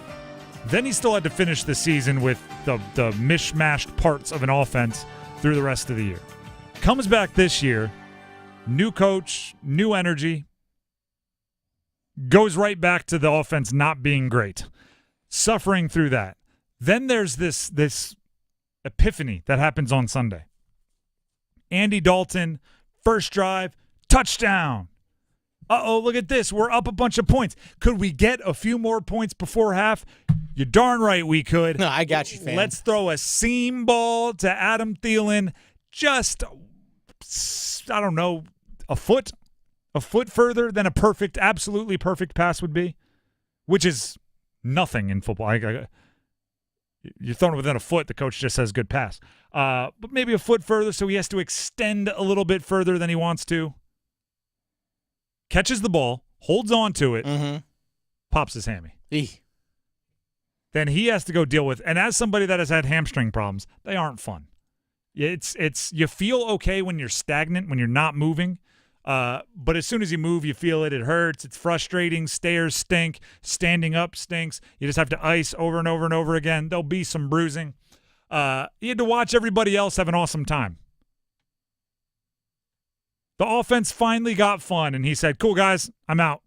Then he still had to finish the season with the mishmashed parts of an offense through the rest of the year. Comes back this year, new coach, new energy, goes right back to the offense not being great, suffering through that. Then there's this epiphany that happens on Sunday. Andy Dalton, first drive, touchdown. Uh-oh, look at this. We're up a bunch of points. Could we get a few more points before half? You're darn right we could.
No, I got you, fam.
Let's throw a seam ball to Adam Thielen. Just, I don't know, a foot further than a perfect, absolutely perfect pass would be, which is nothing in football. You're throwing it within a foot, the coach just says good pass. But maybe a foot further, so he has to extend a little bit further than he wants to. Catches the ball, holds on to it, pops his hammy. Then he has to go deal with, and as somebody that has had hamstring problems, they aren't fun. It's you feel okay when you're stagnant, when you're not moving, but as soon as you move, you feel it. It hurts. It's frustrating. Stairs stink. Standing up stinks. You just have to ice over and over and over again. There'll be some bruising. You had to watch everybody else have an awesome time. The offense finally got fun, and he said, cool, guys, I'm out.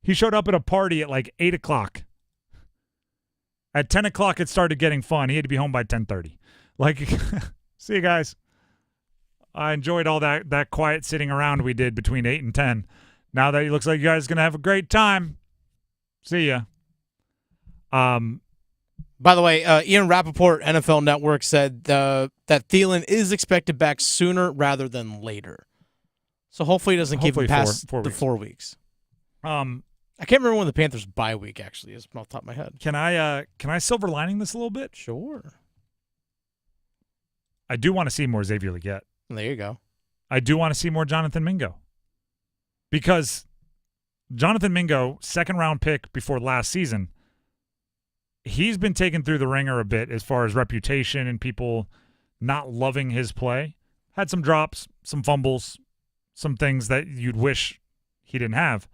He showed up at a party at like 8 o'clock. At 10 o'clock, it started getting fun. He had to be home by 10:30. Like, see you guys. I enjoyed all that quiet sitting around we did between 8 and 10. Now that it looks like you guys are going to have a great time. See ya.
By the way, Ian Rappaport, NFL Network, said that Thielen is expected back sooner rather than later. So hopefully he doesn't keep him past the 4 weeks. I can't remember when the Panthers bye week actually is off the top of my head.
Can I silver lining this a little bit?
Sure.
I do want to see more Xavier Legette.
There you go.
I do want to see more Jonathan Mingo. Because Jonathan Mingo, second-round pick before last season, he's been taken through the ringer a bit as far as reputation and people not loving his play. Had some drops, some fumbles, some things that you'd wish he didn't have.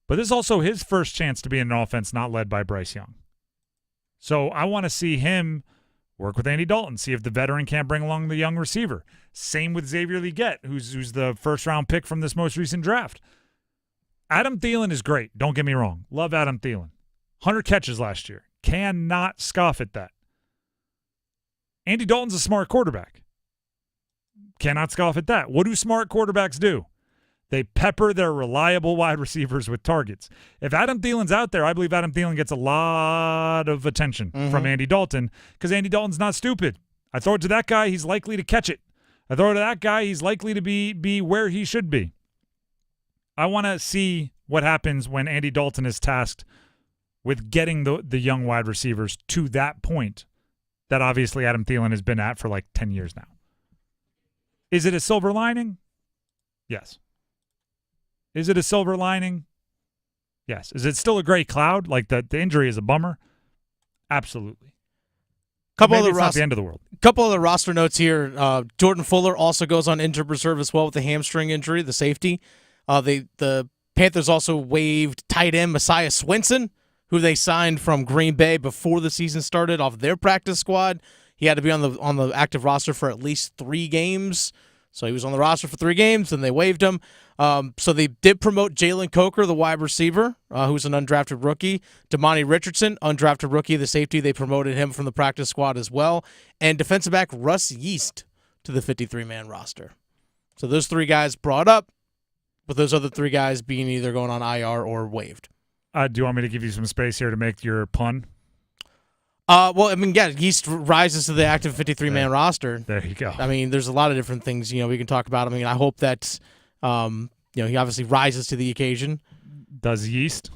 But this is also his first chance to be in an offense not led by Bryce Young. So I want to see him work with Andy Dalton, see if the veteran can't bring along the young receiver. Same with Xavier Legette, who's the first-round pick from this most recent draft. Adam Thielen is great. Don't get me wrong. Love Adam Thielen. 100 catches last year. Cannot scoff at that. Andy Dalton's a smart quarterback. Cannot scoff at that. What do smart quarterbacks do? They pepper their reliable wide receivers with targets. If Adam Thielen's out there, I believe Adam Thielen gets a lot of attention from Andy Dalton because Andy Dalton's not stupid. I throw it to that guy, he's likely to catch it. I throw it to that guy, he's likely to be where he should be. I want to see what happens when Andy Dalton is tasked with getting the young wide receivers to that point that obviously Adam Thielen has been at for like 10 years now. Is it a silver lining? Yes. Is it a silver lining? Yes. Is it still a gray cloud? Like the injury is a bummer? Absolutely. Maybe it's not the end of the world.
Couple of the roster notes here. Jordan Fuller also goes on injured reserve as well with a hamstring injury, the safety. The Panthers also waived tight end Messiah Swinson, who they signed from Green Bay before the season started off their practice squad. He had to be on the active roster for at least 3 games. So he was on the roster for 3 games, and they waived him. So they did promote Jalen Coker, the wide receiver, who's an undrafted rookie. Damani Richardson, undrafted rookie, the safety. They promoted him from the practice squad as well. And defensive back Russ Yeast to the 53-man roster. So those 3 guys brought up, with those other 3 guys being either going on IR or waived.
Do you want me to give you some space here to make your pun?
Well, I mean, yeah, Yeast rises to the active 53-man roster.
There you go.
I mean, there's a lot of different things, we can talk about. I mean, I hope that, he obviously rises to the occasion.
Does Yeast?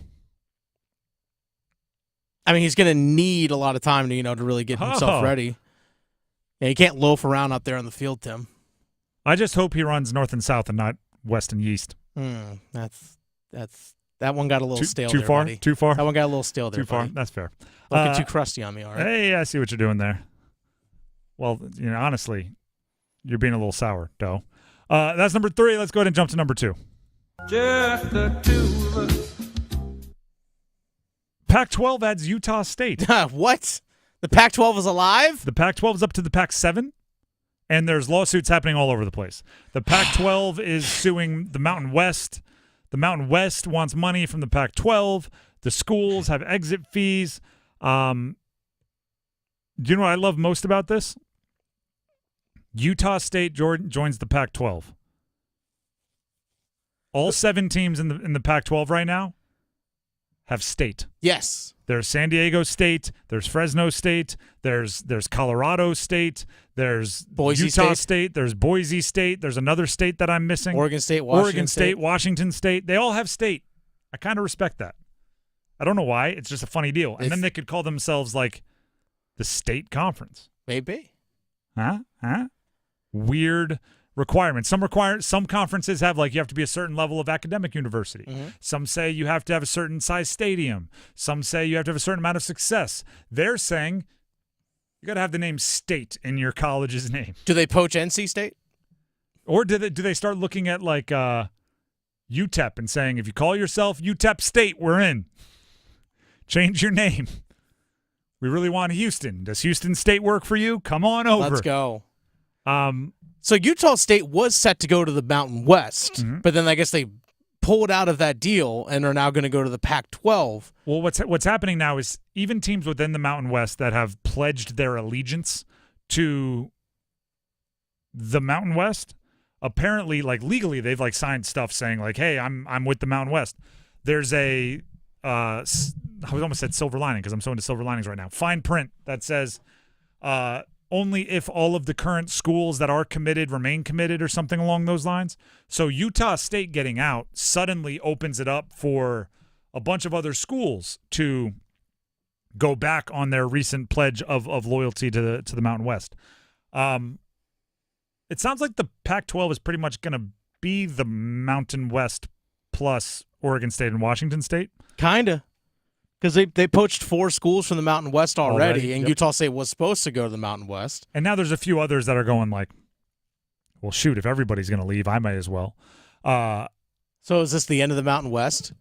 I mean, he's going to need a lot of time to, to really get himself ready. Yeah, he can't loaf around out there on the field, Tim.
I just hope he runs north and south and not west and east.
That one got a little stale.
Too
there,
far?
buddy.
Too far?
That one got a little stale there.
Too far?
Buddy.
That's fair.
Looking too crusty on me, all right?
Hey, I see what you're doing there. Well, honestly, you're being a little sour, Doe. That's number 3. Let's go ahead and jump to number 2.
Just the 2 of us.
Pac-12 adds Utah State.
What? The Pac-12 is alive?
The Pac-12 is up to the Pac-7, and there's lawsuits happening all over the place. The Pac-12 is suing the Mountain West. The Mountain West wants money from the Pac-12. The schools have exit fees. Do you know what I love most about this? Utah State joins the Pac-12. All 7 teams in the Pac-12 right now have state.
Yes.
There's San Diego State. There's Fresno State. There's Colorado State. There's
Boise
Utah State. There's Boise State. There's another state that I'm missing.
Oregon State,
Washington State. They all have state. I kind of respect that. I don't know why. It's just a funny deal. And then they could call themselves like the state conference.
Maybe.
Huh? Weird requirements. Some conferences have you have to be a certain level of academic university.
Mm-hmm.
Some say you have to have a certain size stadium. Some say you have to have a certain amount of success. They're saying you got to have the name state in your college's name.
Do they poach NC State?
Or do they start looking at UTEP and saying, if you call yourself UTEP State, we're in. Change your name. We really want Houston. Does Houston State work for you? Come on over.
Let's go. So Utah State was set to go to the Mountain West, but then I guess they pulled out of that deal and are now going to go to the Pac-12.
Well, what's happening now is even teams within the Mountain West that have pledged their allegiance to the Mountain West, apparently, legally, they've signed stuff saying hey, I'm with the Mountain West. There's a I almost said silver lining because I'm so into silver linings right now. Fine print that says only if all of the current schools that are committed remain committed or something along those lines. So Utah State getting out suddenly opens it up for a bunch of other schools to go back on their recent pledge of loyalty to the Mountain West. It sounds like the Pac-12 is pretty much going to be the Mountain West plus Oregon State and Washington State.
Kinda. Because they poached 4 schools from the Mountain West already, and
yep.
Utah State was supposed to go to the Mountain West.
And now there's a few others that are going like, well, shoot, if everybody's going to leave, I might as well.
So is this the end of the Mountain West?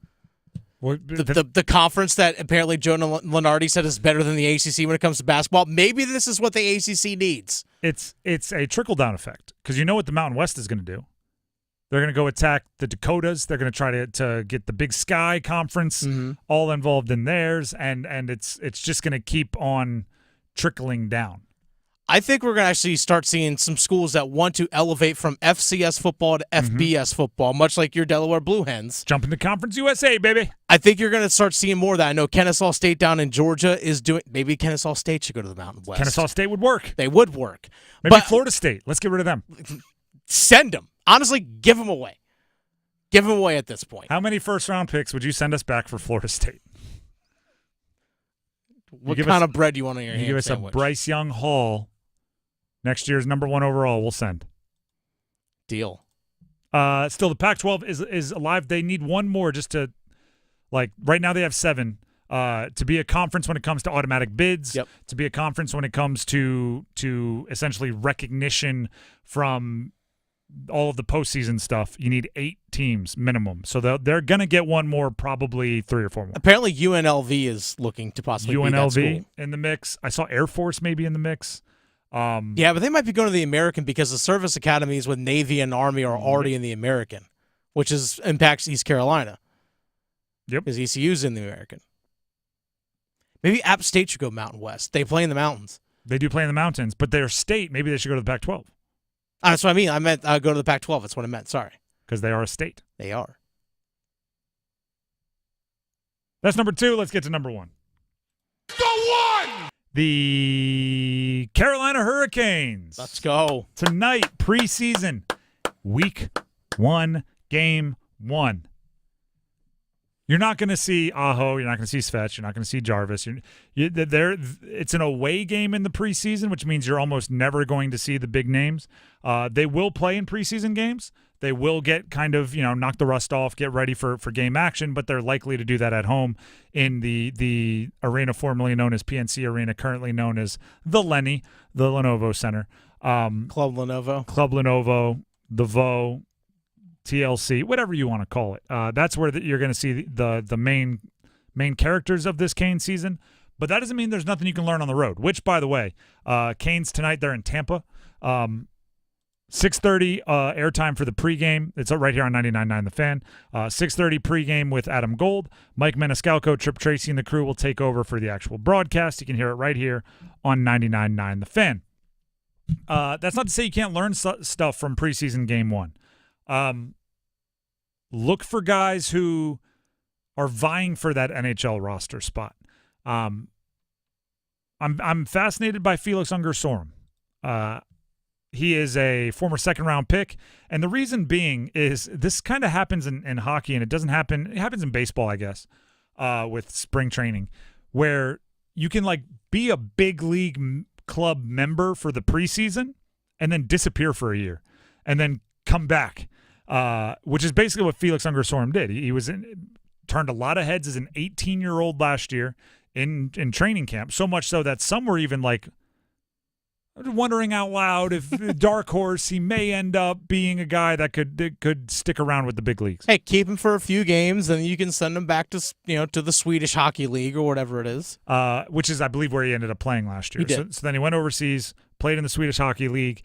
Well,
the conference that apparently Joe Lunardi said is better than the ACC when it comes to basketball. Maybe this is what the ACC needs.
It's a trickle-down effect because you know what the Mountain West is going to do. They're going to go attack the Dakotas. They're going to try to get the Big Sky Conference all involved in theirs, and it's just going to keep on trickling down.
I think we're going to actually start seeing some schools that want to elevate from FCS football to FBS football, much like your Delaware Blue Hens.
Jump into Conference USA, baby.
I think you're going to start seeing more of that. I know Kennesaw State down in Georgia is doing – maybe Kennesaw State should go to the Mountain West.
Kennesaw State would work.
They would work.
Maybe Florida State. Let's get rid of them.
Send them. Honestly, give them away. Give them away at this point.
How many first-round picks would you send us back for Florida State?
What kind of bread do you want on your ham
give us
sandwich?
A Bryce Young haul. Next year's number 1 overall, we'll send.
Deal.
Still, the Pac-12 is alive. They need one more just to, like, right now they have 7. To be a conference when it comes to automatic bids, to be a conference when it comes to essentially recognition from all of the postseason stuff, you need 8 teams minimum. So they're going to get one more, probably 3 or 4 more.
Apparently UNLV is looking to possibly be that school.
UNLV in the mix. I saw Air Force maybe in the mix.
Yeah, but they might be going to the American because the service academies with Navy and Army are already in the American, which impacts East Carolina.
Yep.
Because ECU's in the American. Maybe App State should go Mountain West. They play in the mountains.
They do play in the mountains, but they're state. Maybe they should go to the Pac-12.
That's what I mean. I meant go to the Pac-12. That's what I meant. Sorry.
Because they are a state.
They are.
That's number 2. Let's get to number 1.
The one!
The Carolina Hurricanes.
Let's go.
Tonight, preseason, week 1, game 1. You're not going to see Aho. You're not going to see Svetch. You're not going to see Jarvis. It's an away game in the preseason, which means you're almost never going to see the big names. They will play in preseason games. They will get kind of, knock the rust off, get ready for game action, but they're likely to do that at home in the arena formerly known as PNC Arena, currently known as the Lenny, the Lenovo Center.
Club
Lenovo, the VO, TLC, whatever you want to call it. That's where you're going to see the main characters of this Canes season. But that doesn't mean there's nothing you can learn on the road, which, by the way, Canes tonight, they're in Tampa. 6:30 airtime for the pregame. It's right here on 99.9 The Fan. 6:30 pregame with Adam Gold. Mike Maniscalco, Trip Tracy, and the crew will take over for the actual broadcast. You can hear it right here on 99.9 The Fan. That's not to say you can't learn stuff from preseason game 1. Look for guys who are vying for that NHL roster spot. I'm fascinated by Felix Unger-Sorum. He is a former second-round pick, and the reason being is this kind of happens in hockey, and it happens in baseball, I guess, with spring training, where you can be a big league club member for the preseason and then disappear for a year and then come back. Which is basically what Felix Unger-Sorum did. He turned a lot of heads as an 18-year-old last year in training camp, so much so that some were even wondering out loud if dark horse he may end up being a guy that could stick around with the big leagues.
Hey, keep him for a few games, and you can send him back to to the Swedish Hockey League or whatever it is.
Which is, I believe, where he ended up playing last year.
He did.
So then he went overseas, played in the Swedish Hockey League.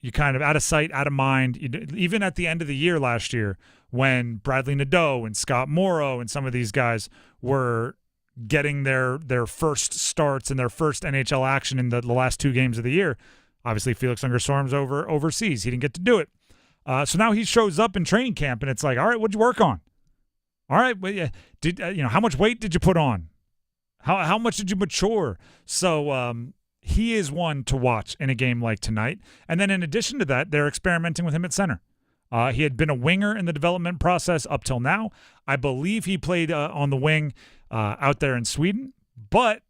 You kind of out of sight, out of mind. Even at the end of the year last year, when Bradley Nadeau and Scott Morrow and some of these guys were getting their first starts and their first NHL action in the last 2 games of the year, obviously Felix Unger-Sorum's overseas. He didn't get to do it. So now he shows up in training camp, and it's like, all right, what'd you work on? All right, how much weight did you put on? How much did you mature? So he is one to watch in a game like tonight. And then in addition to that, they're experimenting with him at center. He had been a winger in the development process up till now. I believe he played on the wing out there in Sweden. But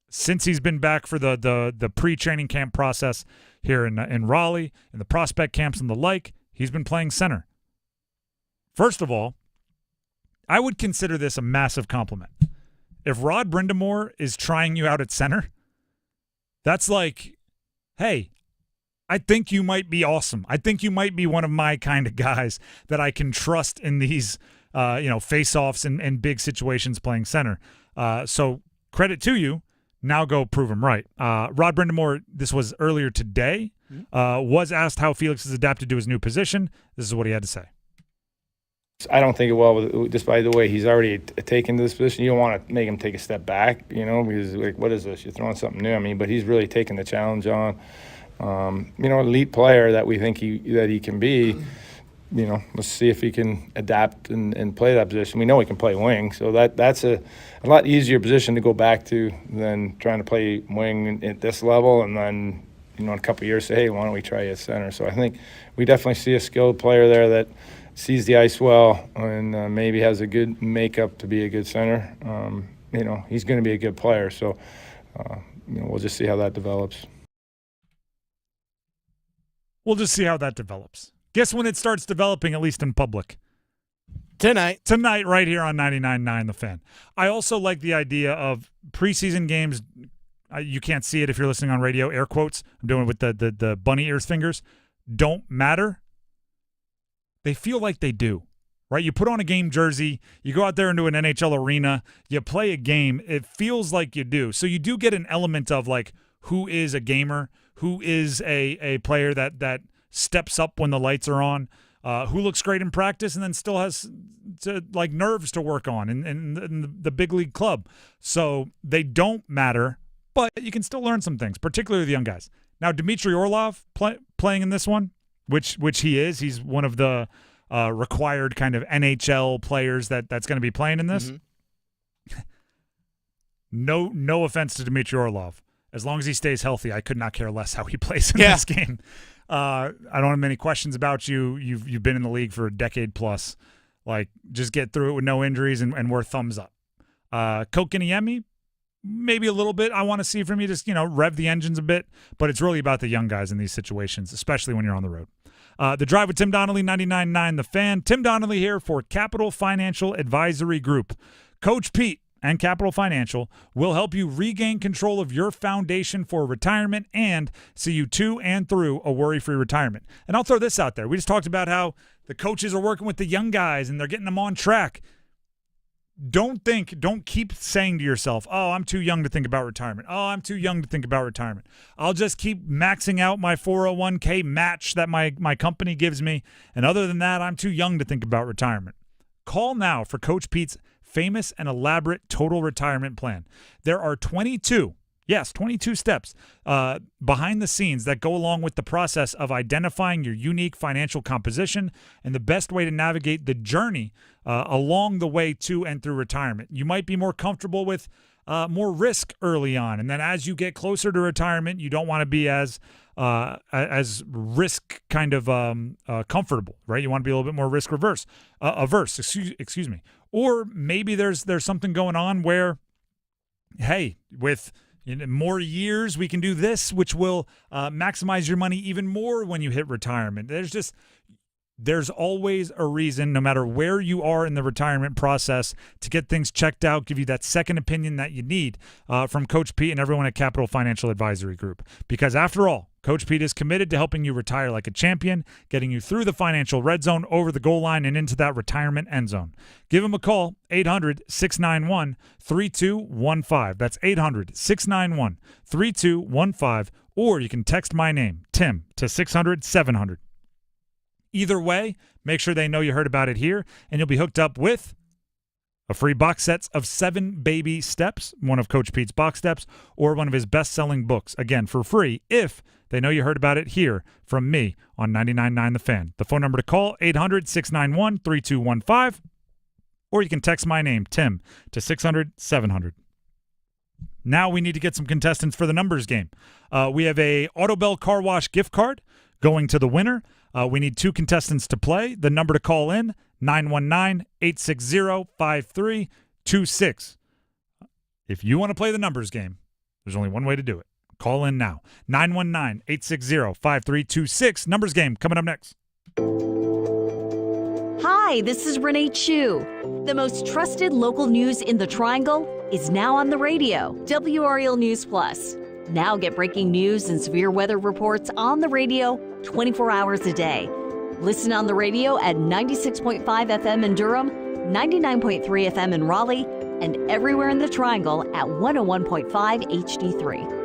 since he's been back for the pre-training camp process here in Raleigh, in the prospect camps and the like, he's been playing center. First of all, I would consider this a massive compliment. If Rod Brindamore is trying you out at center, that's like, hey, I think you might be awesome. I think you might be one of my kind of guys that I can trust in these, face-offs and big situations playing center. So credit to you. Now go prove him right. Rod Brindamore, this was earlier today, was asked how Felix has adapted to his new position. This is what he had to say.
I don't think it well, just by the way he's already taken to this position. You don't want to make him take a step back, because like, what is this? You're throwing something new. I mean, but he's really taken the challenge on. Elite player that we think he can be. Let's see if he can adapt and play that position. We know he can play wing, so that's a lot easier position to go back to than trying to play wing at this level, and then in a couple of years say, hey, why don't we try you at center? So I think we definitely see a skilled player there that sees the ice well and maybe has a good makeup to be a good center. He's going to be a good player, so we'll just see how that develops.
We'll just see how that develops. Guess when it starts developing, at least in public?
Tonight,
right here on 99.9 The Fan. I also like the idea of preseason games. You can't see it if you're listening on radio, air quotes. I'm doing it with the bunny ears fingers. Don't matter. They feel like they do, right? You put on a game jersey, you go out there into an NHL arena, you play a game, it feels like you do. So you do get an element of like who is a gamer, who is a player that steps up when the lights are on, who looks great in practice and then still has nerves to work on in the big league club. So they don't matter, but you can still learn some things, particularly the young guys. Now, Dmitry Orlov playing in this one, which he is. He's one of the required kind of NHL players that's going to be playing in this. Mm-hmm. No offense to Dmitry Orlov. As long as he stays healthy, I could not care less how he plays in this game. I don't have many questions about you. You've been in the league for a decade plus. Like, just get through it with no injuries and we're thumbs up. Kokiniemi, maybe a little bit. I want to see from you just, rev the engines a bit. But it's really about the young guys in these situations, especially when you're on the road. The Drive with Tim Donnelly, 99.9 The Fan. Tim Donnelly here for Capital Financial Advisory Group. Coach Pete and Capital Financial will help you regain control of your foundation for retirement and see you to and through a worry-free retirement. And I'll throw this out there. We just talked about how the coaches are working with the young guys and they're getting them on track. Don't keep saying to yourself, oh, I'm too young to think about retirement. Oh, I'm too young to think about retirement. I'll just keep maxing out my 401k match that my company gives me. And other than that, I'm too young to think about retirement. Call now for Coach Pete's famous and elaborate total retirement plan. There are 22 steps behind the scenes that go along with the process of identifying your unique financial composition and the best way to navigate the journey along the way to and through retirement. You might be more comfortable with more risk early on, and then as you get closer to retirement, you don't want to be as risk kind of comfortable, right? You want to be a little bit more risk averse. Excuse me. Or maybe there's something going on where, hey, with more years we can do this, which will maximize your money even more when you hit retirement. There's always a reason, no matter where you are in the retirement process, to get things checked out, give you that second opinion that you need from Coach Pete and everyone at Capital Financial Advisory Group. Because after all, Coach Pete is committed to helping you retire like a champion, getting you through the financial red zone, over the goal line, and into that retirement end zone. Give him a call, 800-691-3215. That's 800-691-3215. Or you can text my name, Tim, to 600-700. Either way, make sure they know you heard about it here, and you'll be hooked up with a free box sets of 7 Baby Steps, one of Coach Pete's box steps, or one of his best-selling books, again, for free, if they know you heard about it here from me on 99.9 The Fan. The phone number to call, 800-691-3215, or you can text my name, Tim, to 600-700. Now we need to get some contestants for the numbers game. We have a Autobell Car Wash gift card going to the winner. We need 2 contestants to play. The number to call in, 919-860-5326. If you want to play the numbers game, there's only one way to do it. Call in now, 919-860-5326. Numbers game coming up next.
Hi, this is Renee Chu. The most trusted local news in the Triangle is now on the radio. WRL News Plus. Now get breaking news and severe weather reports on the radio 24 hours a day. Listen on the radio at 96.5 FM in Durham, 99.3 FM in Raleigh, and everywhere in the Triangle at 101.5 HD3.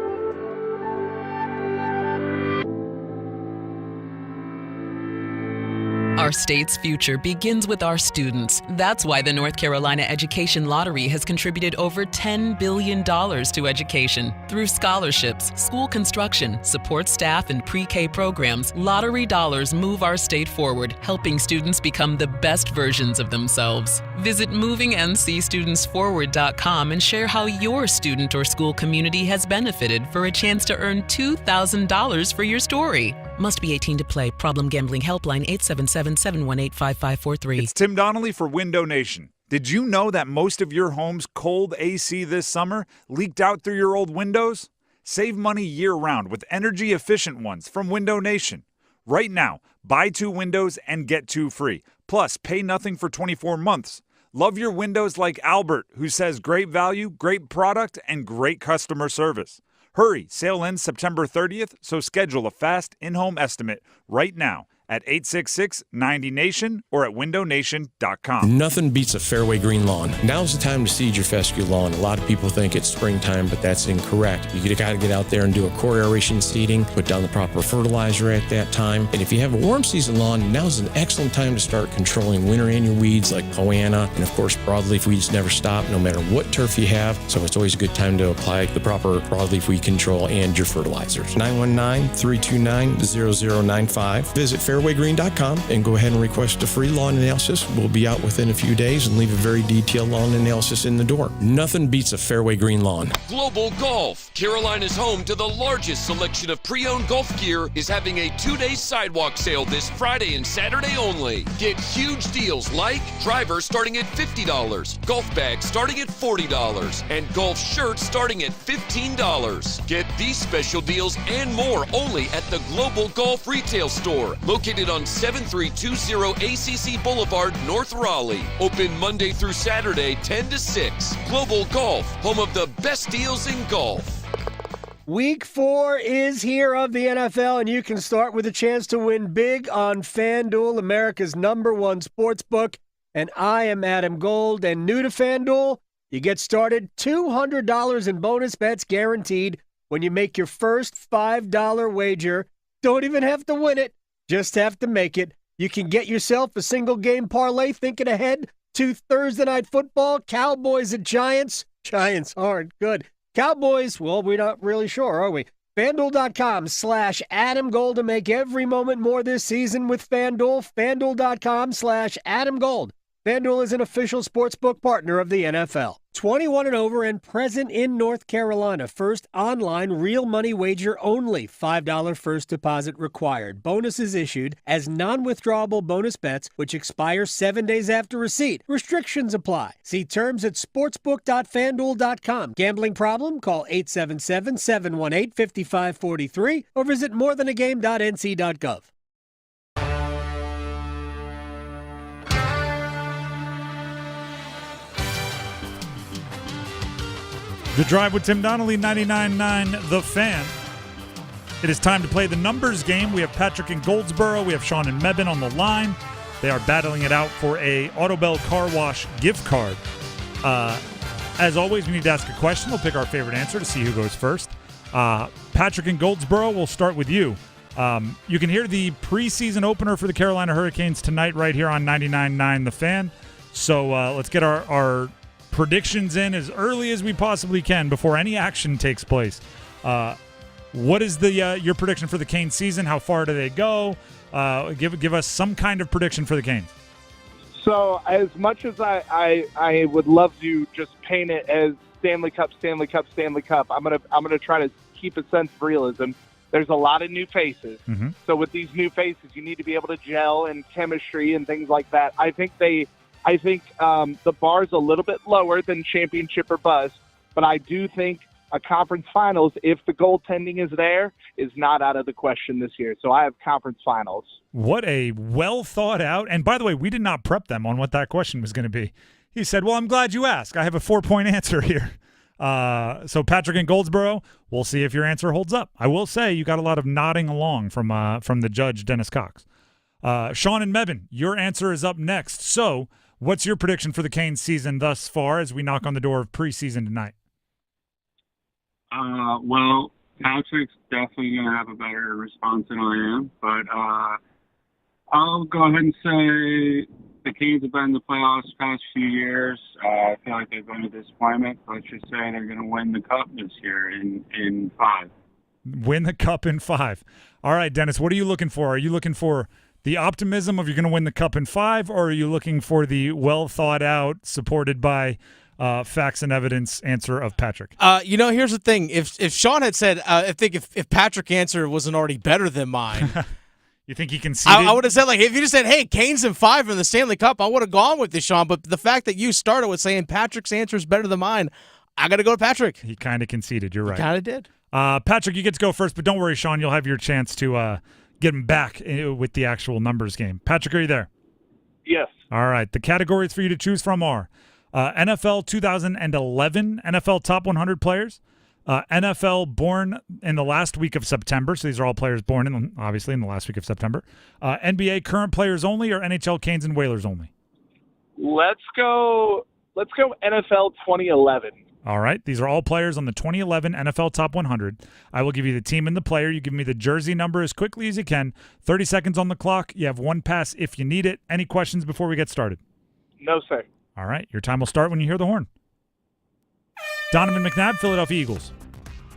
Our state's future begins with our students. That's why the North Carolina Education Lottery has contributed over $10 billion to education. Through scholarships, school construction, support staff, and pre-K programs, lottery dollars move our state forward, helping students become the best versions of themselves. Visit movingncstudentsforward.com and share how your student or school community has benefited for a chance to earn $2,000 for your story. Must be 18 to play. Problem gambling helpline 877-718-5543.
It's Tim Donnelly for Window Nation. Did you know that most of your home's cold AC this summer leaked out through your old windows? Save money year-round with energy-efficient ones from Window Nation. Right now, buy 2 windows and get 2 free. Plus, pay nothing for 24 months. Love your windows like Albert, who says great value, great product, and great customer service. Hurry, sale ends September 30th, so schedule a fast in-home estimate right now at 866-90-NATION or at windownation.com.
Nothing beats a fairway green lawn. Now's the time to seed your fescue lawn. A lot of people think it's springtime, but that's incorrect. You got to get out there and do a core aeration seeding, put down the proper fertilizer at that time. And if you have a warm season lawn, now's an excellent time to start controlling winter annual weeds like poana. And of course, broadleaf weeds never stop, no matter what turf you have. So it's always a good time to apply the proper broadleaf weed control and your fertilizers. 919-329-0095. Visit fairwaygreen.com and go ahead and request a free lawn analysis. We'll be out within a few days and leave a very detailed lawn analysis in the door. Nothing beats a fairway green lawn.
Global Golf, Carolina's home to the largest selection of pre-owned golf gear, is having a 2-day sidewalk sale this Friday and Saturday only. Get huge deals like drivers starting at $50, golf bags starting at $40, and golf shirts starting at $15. Get these special deals and more only at the Global Golf Retail Store, located on 7320 ACC Boulevard, North Raleigh. Open Monday through Saturday, 10 to 6. Global Golf, home of the best deals in golf.
Week 4 is here of the NFL, and you can start with a chance to win big on FanDuel, America's #1 sports book. And I am Adam Gold, and new to FanDuel, you get started $200 in bonus bets guaranteed when you make your first $5 wager. Don't even have to win it. Just have to make it. You can get yourself a single game parlay thinking ahead to Thursday Night Football, Cowboys at Giants. Giants aren't good. Cowboys, well, we're not really sure, are we? FanDuel.com/Adam Gold to make every moment more this season with FanDuel. FanDuel.com/Adam Gold. FanDuel is an official sportsbook partner of the NFL. 21 and over and present in North Carolina. First online real money wager only. $5 first deposit required. Bonuses issued as non-withdrawable bonus bets, which expire 7 days after receipt. Restrictions apply. See terms at sportsbook.fanduel.com. Gambling problem? Call 877-718-5543 or visit morethanagame.nc.gov.
The Drive with Tim Donnelly, 99.9 The Fan. It is time to play the numbers game. We have Patrick in Goldsboro. We have Sean and Mebane on the line. They are battling it out for a Autobell Car Wash gift card. As always, we need to ask a question. We'll pick our favorite answer to see who goes first. Patrick in Goldsboro, we'll start with you. You can hear the preseason opener for the Carolina Hurricanes tonight right here on 99.9 The Fan. So let's get our predictions in as early as we possibly can before any action takes place. What is your prediction for the Canes season? How far do they go? Give us some kind of prediction for the Canes.
So as much as I would love to just paint it as Stanley Cup, I'm gonna try to keep a sense of realism. There's a lot of new faces. Mm-hmm. So with these new faces, you need to be able to gel and chemistry and things like that. I think the bar's a little bit lower than championship or bust, but I do think a conference finals, if the goaltending is there, is not out of the question this year. So I have conference finals.
What a well thought out. And by the way, we did not prep them on what that question was going to be. He said, well, I'm glad you asked. I have a 4-point answer here. So Patrick in Goldsboro, we'll see if your answer holds up. I will say you got a lot of nodding along from the judge, Dennis Cox. Sean and Mebane, your answer is up next. So what's your prediction for the Canes season thus far as we knock on the door of preseason tonight?
Well, Patrick's definitely going to have a better response than I am, but I'll go ahead and say the Canes have been in the playoffs the past few years. I feel like they've been a disappointment. Let's just say they're going to win the Cup this year in 5.
Win the Cup in 5. All right, Dennis, what are you looking for? Are you looking for the optimism of you're going to win the Cup in 5, or are you looking for the well-thought-out, supported by facts and evidence answer of Patrick?
Here's the thing. If Sean had said, I think if Patrick's answer wasn't already better than mine,
you think he conceded?
I would have said, like, if you just said, hey, Canes in 5 in the Stanley Cup, I would have gone with this, Sean. But the fact that you started with saying Patrick's answer is better than mine, I got to go to Patrick.
He kind of conceded. You're right.
He kind of did.
Patrick, you get to go first, but don't worry, Sean. You'll have your chance to get him back with the actual numbers game. Patrick, are you there?
Yes.
All right. The categories for you to choose from are NFL 2011 NFL Top 100 players, NFL born in the last week of September. So these are all players born obviously in the last week of September. NBA current players only, or NHL Canes and Whalers only?
Let's go NFL 2011.
All right. These are all players on the 2011 NFL Top 100. I will give you the team and the player. You give me the jersey number as quickly as you can. 30 seconds on the clock. You have one pass if you need it. Any questions before we get started?
No, sir.
All right. Your time will start when you hear the horn. Donovan McNabb, Philadelphia Eagles.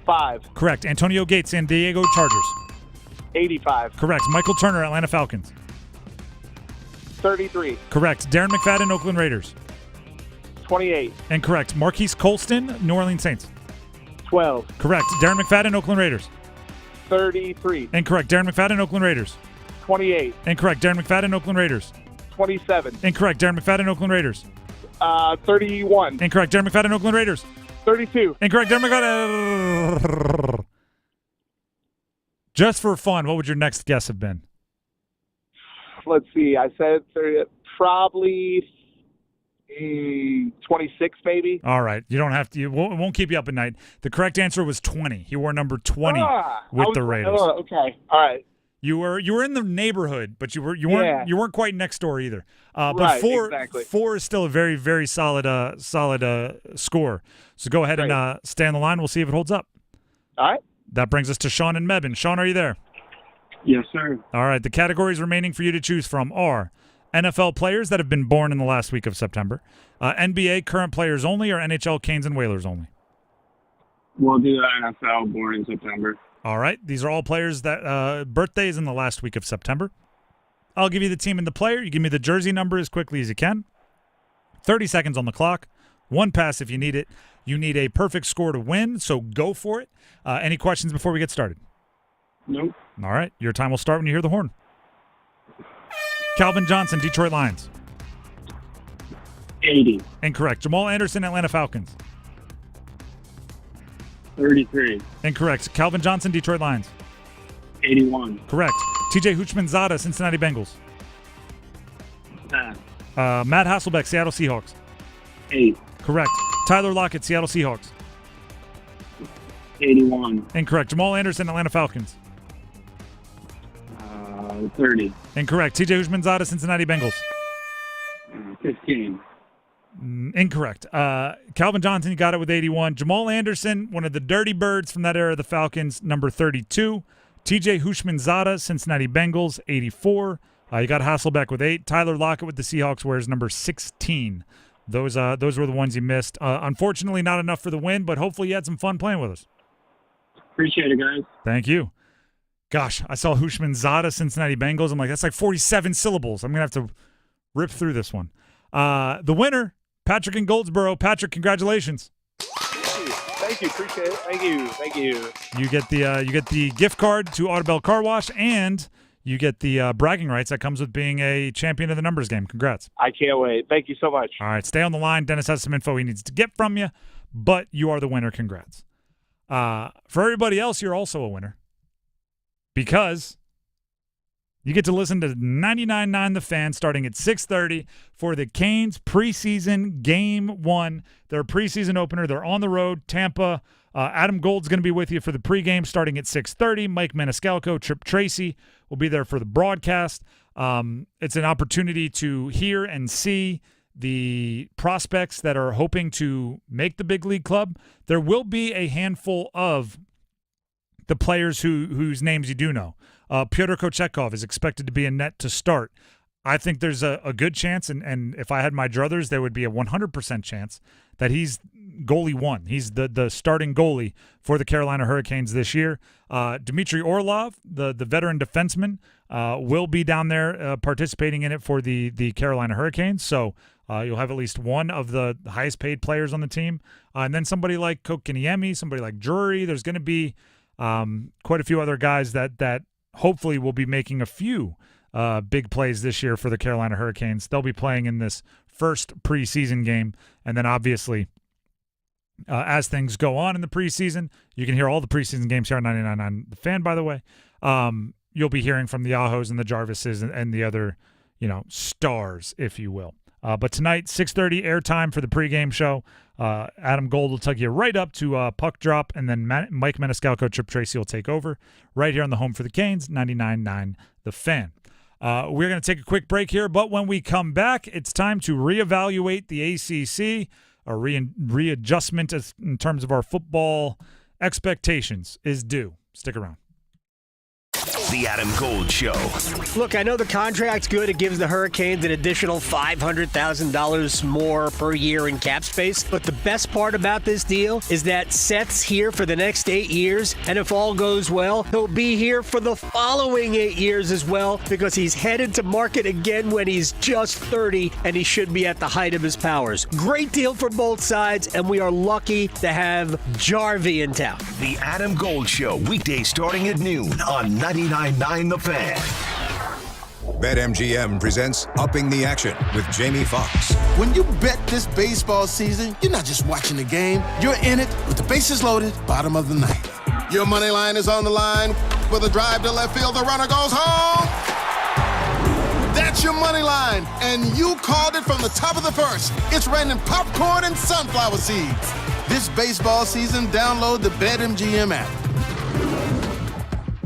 5.
Correct. Antonio Gates, San Diego Chargers.
85.
Correct. Michael Turner, Atlanta Falcons.
33.
Correct. Darren McFadden, Oakland Raiders.
28.
Incorrect. Marquise Colston, New Orleans Saints.
12.
Correct. Darren McFadden, Oakland Raiders.
33.
Incorrect. Darren McFadden, Oakland Raiders.
28.
Incorrect. Darren McFadden, Oakland Raiders.
27.
Incorrect. Darren McFadden, Oakland Raiders.
31.
Incorrect. Darren McFadden, Oakland Raiders.
32.
Incorrect. Darren McFadden. Just for fun, what would your next guess have been?
Let's see. I said probably 26, maybe.
All right. You don't have to. It won't keep you up at night. The correct answer was 20. He wore number 20 with the Raiders.
Okay. All right.
You were in the neighborhood, but you weren't quite next door either. But
right,
four is still a very, very solid score. So go ahead and stay on the line. We'll see if it holds up.
All right.
That brings us to Sean and Mebane. Sean, are you there?
Yes, sir.
All right. The categories remaining for you to choose from are NFL players that have been born in the last week of September, NBA current players only, or NHL Canes and Whalers only?
We'll do the NFL born in September.
All right. These are all players that birthdays in the last week of September. I'll give you the team and the player. You give me the jersey number as quickly as you can. 30 seconds on the clock. One pass if you need it. You need a perfect score to win, so go for it. Any questions before we get started?
Nope.
All right. Your time will start when you hear the horn. Calvin Johnson, Detroit Lions.
80.
Incorrect. Jamal Anderson, Atlanta Falcons.
33.
Incorrect. Calvin Johnson, Detroit Lions.
81.
Correct. TJ Houshmandzadeh, Cincinnati Bengals.
Pass.
Matt Hasselbeck, Seattle Seahawks.
8.
Correct. Tyler Lockett, Seattle Seahawks.
81.
Incorrect. Jamal Anderson, Atlanta Falcons.
30.
Incorrect. TJ Houshmandzadeh, Cincinnati Bengals.
15.
Incorrect. Calvin Johnson, you got it with 81. Jamal Anderson, one of the dirty birds from that era of the Falcons, number 32. TJ Houshmandzadeh, Cincinnati Bengals, 84. You got Hasselbeck with 8. Tyler Lockett with the Seahawks wears number 16. Those were the ones you missed. Unfortunately, not enough for the win, but hopefully you had some fun playing with us.
Appreciate it, guys.
Thank you. Gosh, I saw Houshmandzadeh, Cincinnati Bengals. I'm like, that's like 47 syllables. I'm going to have to rip through this one. The winner, Patrick in Goldsboro. Patrick, congratulations.
Thank you. Appreciate it. Thank you.
You get the gift card to Audubell Car Wash, and you get the bragging rights that comes with being a champion of the numbers game. Congrats.
I can't wait. Thank you so much.
All right, stay on the line. Dennis has some info he needs to get from you, but you are the winner. Congrats. For everybody else, you're also a winner because you get to listen to 99.9 The Fan starting at 6:30 for the Canes preseason Game 1. Their preseason opener. They're on the road, Tampa. Adam Gold's going to be with you for the pregame starting at 6:30. Mike Maniscalco, Trip Tracy will be there for the broadcast. It's an opportunity to hear and see the prospects that are hoping to make the big league club. There will be a handful of the players whose names you do know. Pyotr Kochetkov is expected to be in net to start. I think there's a good chance, and if I had my druthers, there would be a 100% chance that he's goalie one. He's the starting goalie for the Carolina Hurricanes this year. Dmitry Orlov, the veteran defenseman, will be down there participating in it for the Carolina Hurricanes. So you'll have at least one of the highest paid players on the team. And then somebody like Kokiniemi, somebody like Drury. There's going to be quite a few other guys that hopefully will be making a few big plays this year for the Carolina Hurricanes. They'll be playing in this first preseason game. And then obviously, as things go on in the preseason, you can hear all the preseason games here on 99.9 The Fan, by the way. You'll be hearing from the Ahos and the Jarvises and the other, stars, if you will. But tonight, 6:30 airtime for the pregame show. Adam Gold will take you right up to puck drop, and then Mike Maniscalco, Trip Tracy will take over right here on the home for the Canes, 99.9 The Fan. We're going to take a quick break here, but when we come back, it's time to reevaluate the ACC. A readjustment in terms of our football expectations is due. Stick around.
The Adam Gold Show.
Look, I know the contract's good. It gives the Hurricanes an additional $500,000 more per year in cap space. But the best part about this deal is that Seth's here for the next 8 years. And if all goes well, he'll be here for the following 8 years as well, because he's headed to market again when he's just 30, and he should be at the height of his powers. Great deal for both sides, and we are lucky to have Jarvie in town.
The Adam Gold Show, weekdays starting at noon on 99.9 The Fan.
BetMGM presents Upping the Action with Jamie Foxx.
When you bet this baseball season, you're not just watching the game. You're in it with the bases loaded, bottom of the ninth. Your money line is on the line. With a drive to left field, the runner goes home. That's your money line, and you called it from the top of the first. It's raining popcorn and sunflower seeds. This baseball season, download the BetMGM app.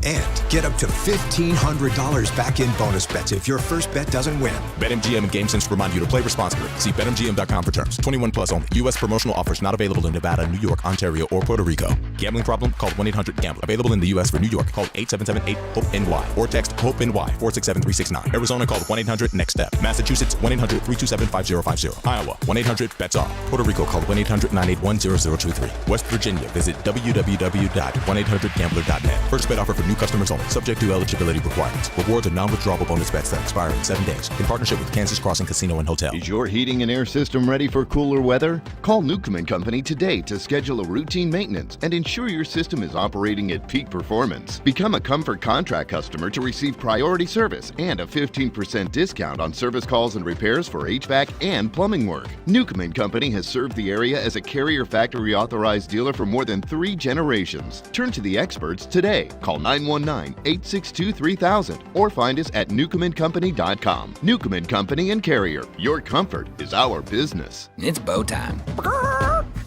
And get up to $1,500 back in bonus bets if your first bet doesn't win.
BetMGM and GameSense remind you to play responsibly. See BetMGM.com for terms. 21 plus only. U.S. promotional offers not available in Nevada, New York, Ontario, or Puerto Rico. Gambling problem? Call 1-800-GAMBLER. Available in the U.S. for New York. Call 877-8-HOPE-NY or text HOPE-NY 467-369. Arizona, call 1-800-NEXT-STEP. Massachusetts, 1-800-327-5050. Iowa, 1-800-BETS-OFF. Puerto Rico, call 1-800-981-0023. West Virginia, visit www.1800gambler.net. First bet offer for new customers only, subject to eligibility requirements. Rewards are non-withdrawable bonus bets that expire in 7 days. In partnership with Kansas Crossing Casino and Hotel.
Is your heating and air system ready for cooler weather? Call Newcomb & Company today to schedule a routine maintenance and ensure your system is operating at peak performance. Become a Comfort Contract customer to receive priority service and a 15% discount on service calls and repairs for HVAC and plumbing work. Newcomb & Company has served the area as a Carrier Factory authorized dealer for more than 3 generations. Turn to the experts today. Call 919-862-3000 or find us at newcombandcompany.com. Newcomb & Company and Carrier. Your comfort is our business.
It's bow time.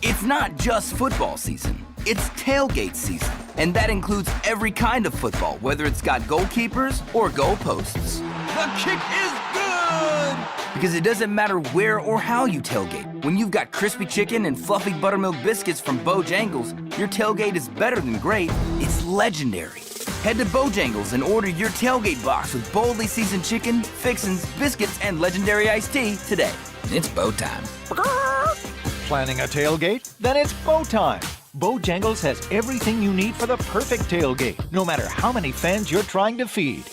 It's not just football season. It's tailgate season. And that includes every kind of football, whether it's got goalkeepers or goalposts. The kick is good! Because it doesn't matter where or how you tailgate. When you've got crispy chicken and fluffy buttermilk biscuits from Bojangles, your tailgate is better than great. It's legendary. Head to Bojangles and order your tailgate box with boldly seasoned chicken, fixins, biscuits, and legendary iced tea today. It's bow time.
Planning a tailgate? Then it's bow time. Bojangles has everything you need for the perfect tailgate, no matter how many fans you're trying to feed.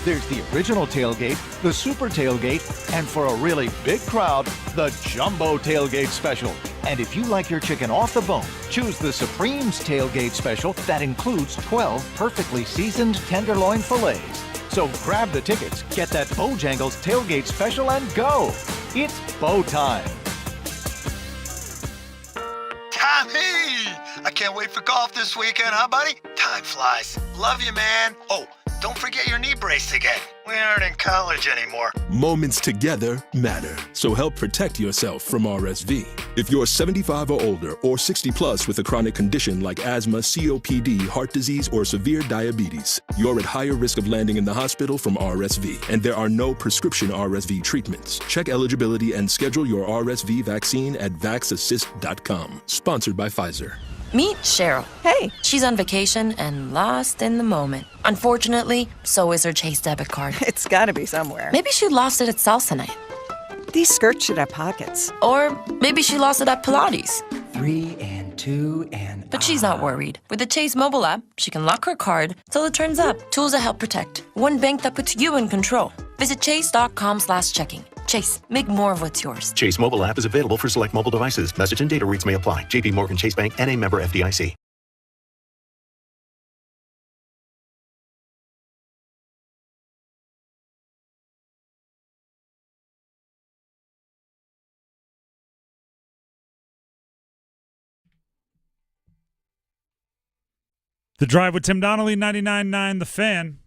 There's the original tailgate, the super tailgate, and for a really big crowd, the jumbo tailgate special. And if you like your chicken off the bone, choose the Supreme's tailgate special that includes 12 perfectly seasoned tenderloin fillets. So grab the tickets, get that Bojangles tailgate special, and go. It's bow time.
Hey, I
can't wait for golf this weekend, huh, buddy? Time flies. Love you, man. Oh, don't forget your knee brace again. We aren't in college anymore.
Moments together matter, so help protect yourself from RSV. If you're 75 or older or 60 plus with a chronic condition like asthma, COPD, heart disease, or severe diabetes, you're at higher risk of landing in the hospital from RSV, and there are no prescription RSV treatments. Check eligibility and schedule your RSV vaccine at vaxassist.com. Sponsored by Pfizer.
Meet Cheryl. Hey. She's on vacation and lost in the moment. Unfortunately, so is her Chase debit card.
It's gotta be somewhere.
Maybe she lost it at salsa night.
These skirts should have pockets.
Or maybe she lost it at Pilates.
3 and 2 and...
But she's not worried. With the Chase mobile app, she can lock her card till it turns up. Tools that help protect. One bank that puts you in control. Visit chase.com/checking. Chase, make more of what's yours.
Chase mobile app is available for select mobile devices. Message and data rates may apply. JP Morgan Chase Bank, N.A. member FDIC.
The Drive with Tim Donnelly, 99.9 The Fan.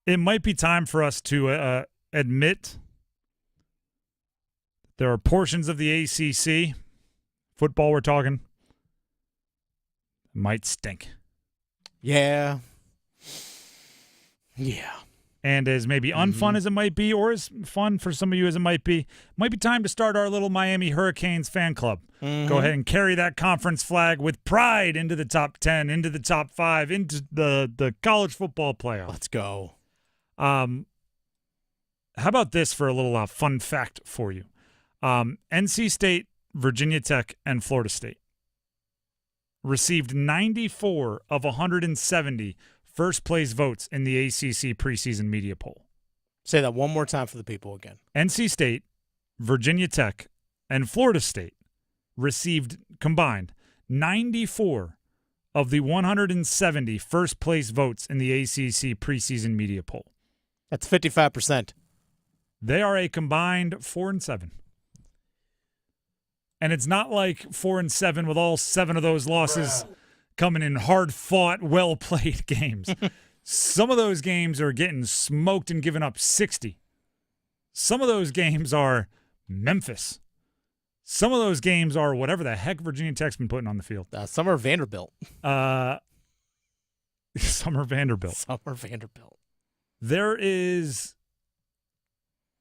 It might be time for us to admit there are portions of the ACC, football we're talking, might stink.
Yeah.
And as maybe unfun as it might be, or as fun for some of you as it might be time to start our little Miami Hurricanes fan club. Go ahead and carry that conference flag with pride into the top 10, into the top 5, into the college football playoff.
Let's go.
How about this for a little fun fact for you? NC State, Virginia Tech, and Florida State received 94 of 170 first-place votes in the ACC preseason media poll.
Say that one more time for the people again.
NC State, Virginia Tech, and Florida State received combined 94 of the 170 first-place votes in the ACC preseason media poll.
That's 55%.
They are a combined 4-7. And it's not like 4-7 with all 7 of those losses coming in hard-fought, well-played games. Some of those games are getting smoked and giving up 60. Some of those games are Memphis. Some of those games are whatever the heck Virginia Tech's been putting on the field.
Some are Vanderbilt.
Some are Vanderbilt. There is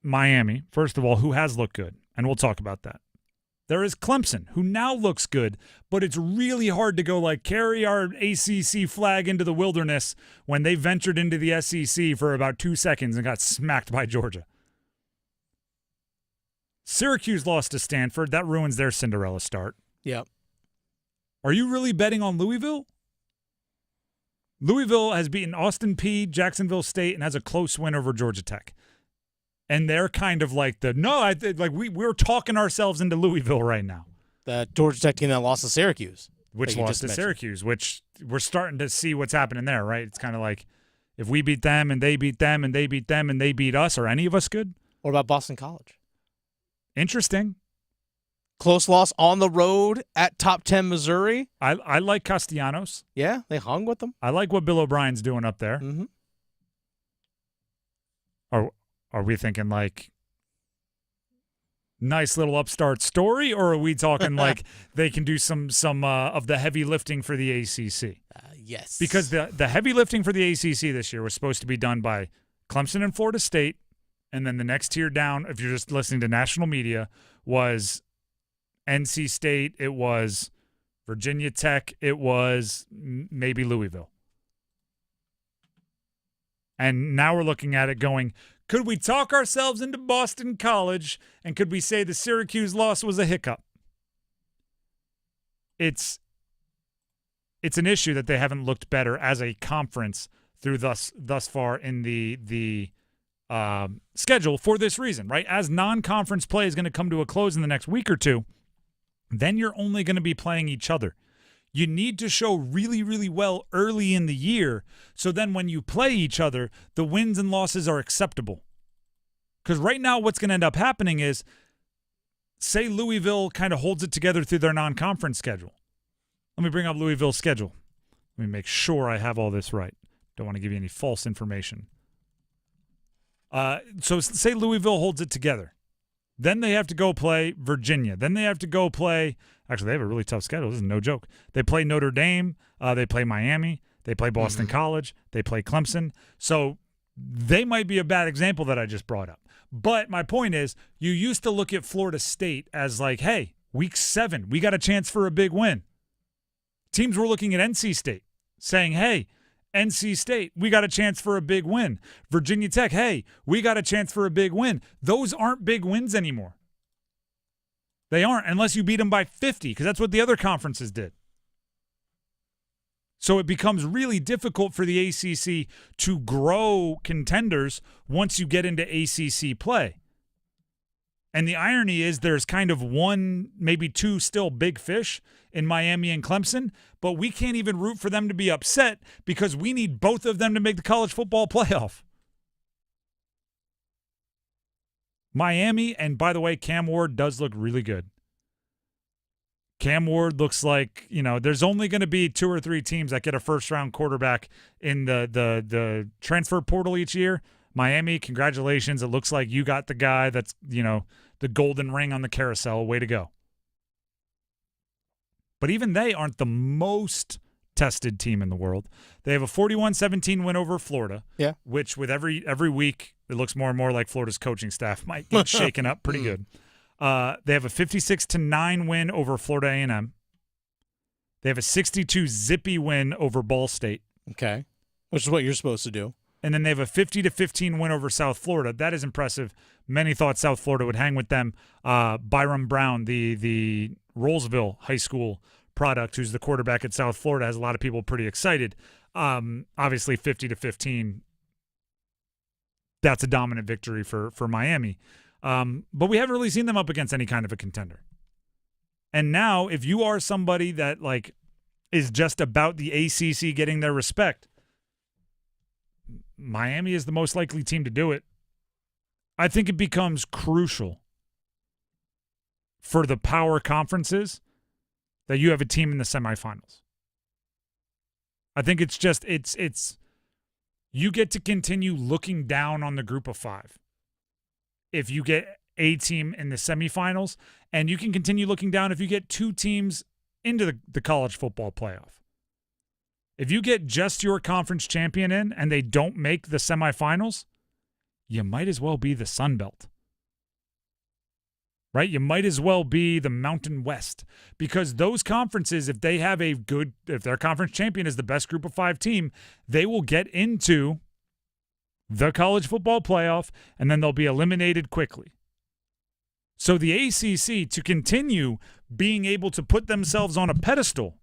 Miami, first of all, who has looked good, and we'll talk about that. There is Clemson, who now looks good, but it's really hard to go carry our ACC flag into the wilderness when they ventured into the SEC for about 2 seconds and got smacked by Georgia. Syracuse lost to Stanford. That ruins their Cinderella start.
Yep.
Are you really betting on Louisville? Louisville has beaten Austin Peay, Jacksonville State, and has a close win over Georgia Tech. And they're kind of we're talking ourselves into Louisville right now.
The Georgia Tech team that lost to Syracuse.
Which lost to Syracuse, which we're starting to see what's happening there, right? It's kind of like if we beat them and they beat them and they beat them and they beat us, are any of us good?
What about Boston College?
Interesting.
Close loss on the road at top 10 Missouri.
I like Castellanos.
Yeah, they hung with them.
I like what Bill O'Brien's doing up there.
Mm-hmm.
Are we thinking nice little upstart story, or are we talking they can do some of the heavy lifting for the ACC?
Yes.
Because the heavy lifting for the ACC this year was supposed to be done by Clemson and Florida State, and then the next tier down, if you're just listening to national media, was NC State, it was Virginia Tech, it was maybe Louisville. And now we're looking at it going, could we talk ourselves into Boston College, and could we say the Syracuse loss was a hiccup? It's an issue that they haven't looked better as a conference through thus far in the schedule for this reason, right? As non-conference play is going to come to a close in the next week or two, then you're only going to be playing each other. You need to show really, really well early in the year, so then when you play each other, the wins and losses are acceptable. Because right now what's going to end up happening is say Louisville kind of holds it together through their non-conference schedule. Let me bring up Louisville's schedule. Let me make sure I have all this right. Don't want to give you any false information. So say Louisville holds it together. Then they have to go play Virginia. Then they have to go play – actually, they have a really tough schedule. This is no joke. They play Notre Dame. They play Miami. They play Boston College. They play Clemson. So they might be a bad example that I just brought up. But my point is, you used to look at Florida State as like, hey, week 7, we got a chance for a big win. Teams were looking at NC State saying, hey, NC State, we got a chance for a big win. Virginia Tech, hey, we got a chance for a big win. Those aren't big wins anymore. They aren't unless you beat them by 50, because that's what the other conferences did. So it becomes really difficult for the ACC to grow contenders once you get into ACC play. And the irony is there's kind of one, maybe two still big fish in Miami and Clemson, but we can't even root for them to be upset because we need both of them to make the college football playoff. Miami, and by the way, Cam Ward does look really good. Cam Ward looks like, there's only going to be 2 or 3 teams that get a first-round quarterback in the transfer portal each year. Miami, congratulations. It looks like you got the guy that's, the golden ring on the carousel. Way to go. But even they aren't the most tested team in the world. They have a 41-17 win over Florida, which with every week, it looks more and more like Florida's coaching staff might get shaken up pretty good. They have a 56-9 win over Florida A&M. They have a 62 zippy win over Ball State.
Okay, which is what you're supposed to do.
And then they have a 50-15 win over South Florida. That is impressive. Many thought South Florida would hang with them. Byron Brown, the Rollsville High School product, who's the quarterback at South Florida, has a lot of people pretty excited. Obviously, 50-15, that's a dominant victory for Miami. But we haven't really seen them up against any kind of a contender. And now, if you are somebody that is just about the ACC getting their respect, Miami is the most likely team to do it. I think it becomes crucial for the power conferences that you have a team in the semifinals. I think it's just you get to continue looking down on the group of 5 if you get a team in the semifinals, and you can continue looking down if you get 2 teams into the college football playoff. If you get just your conference champion in and they don't make the semifinals, you might as well be the Sun Belt. Right? You might as well be the Mountain West, because those conferences, if their conference champion is the best group of 5 team, they will get into the college football playoff, and then they'll be eliminated quickly. So the ACC, to continue being able to put themselves on a pedestal,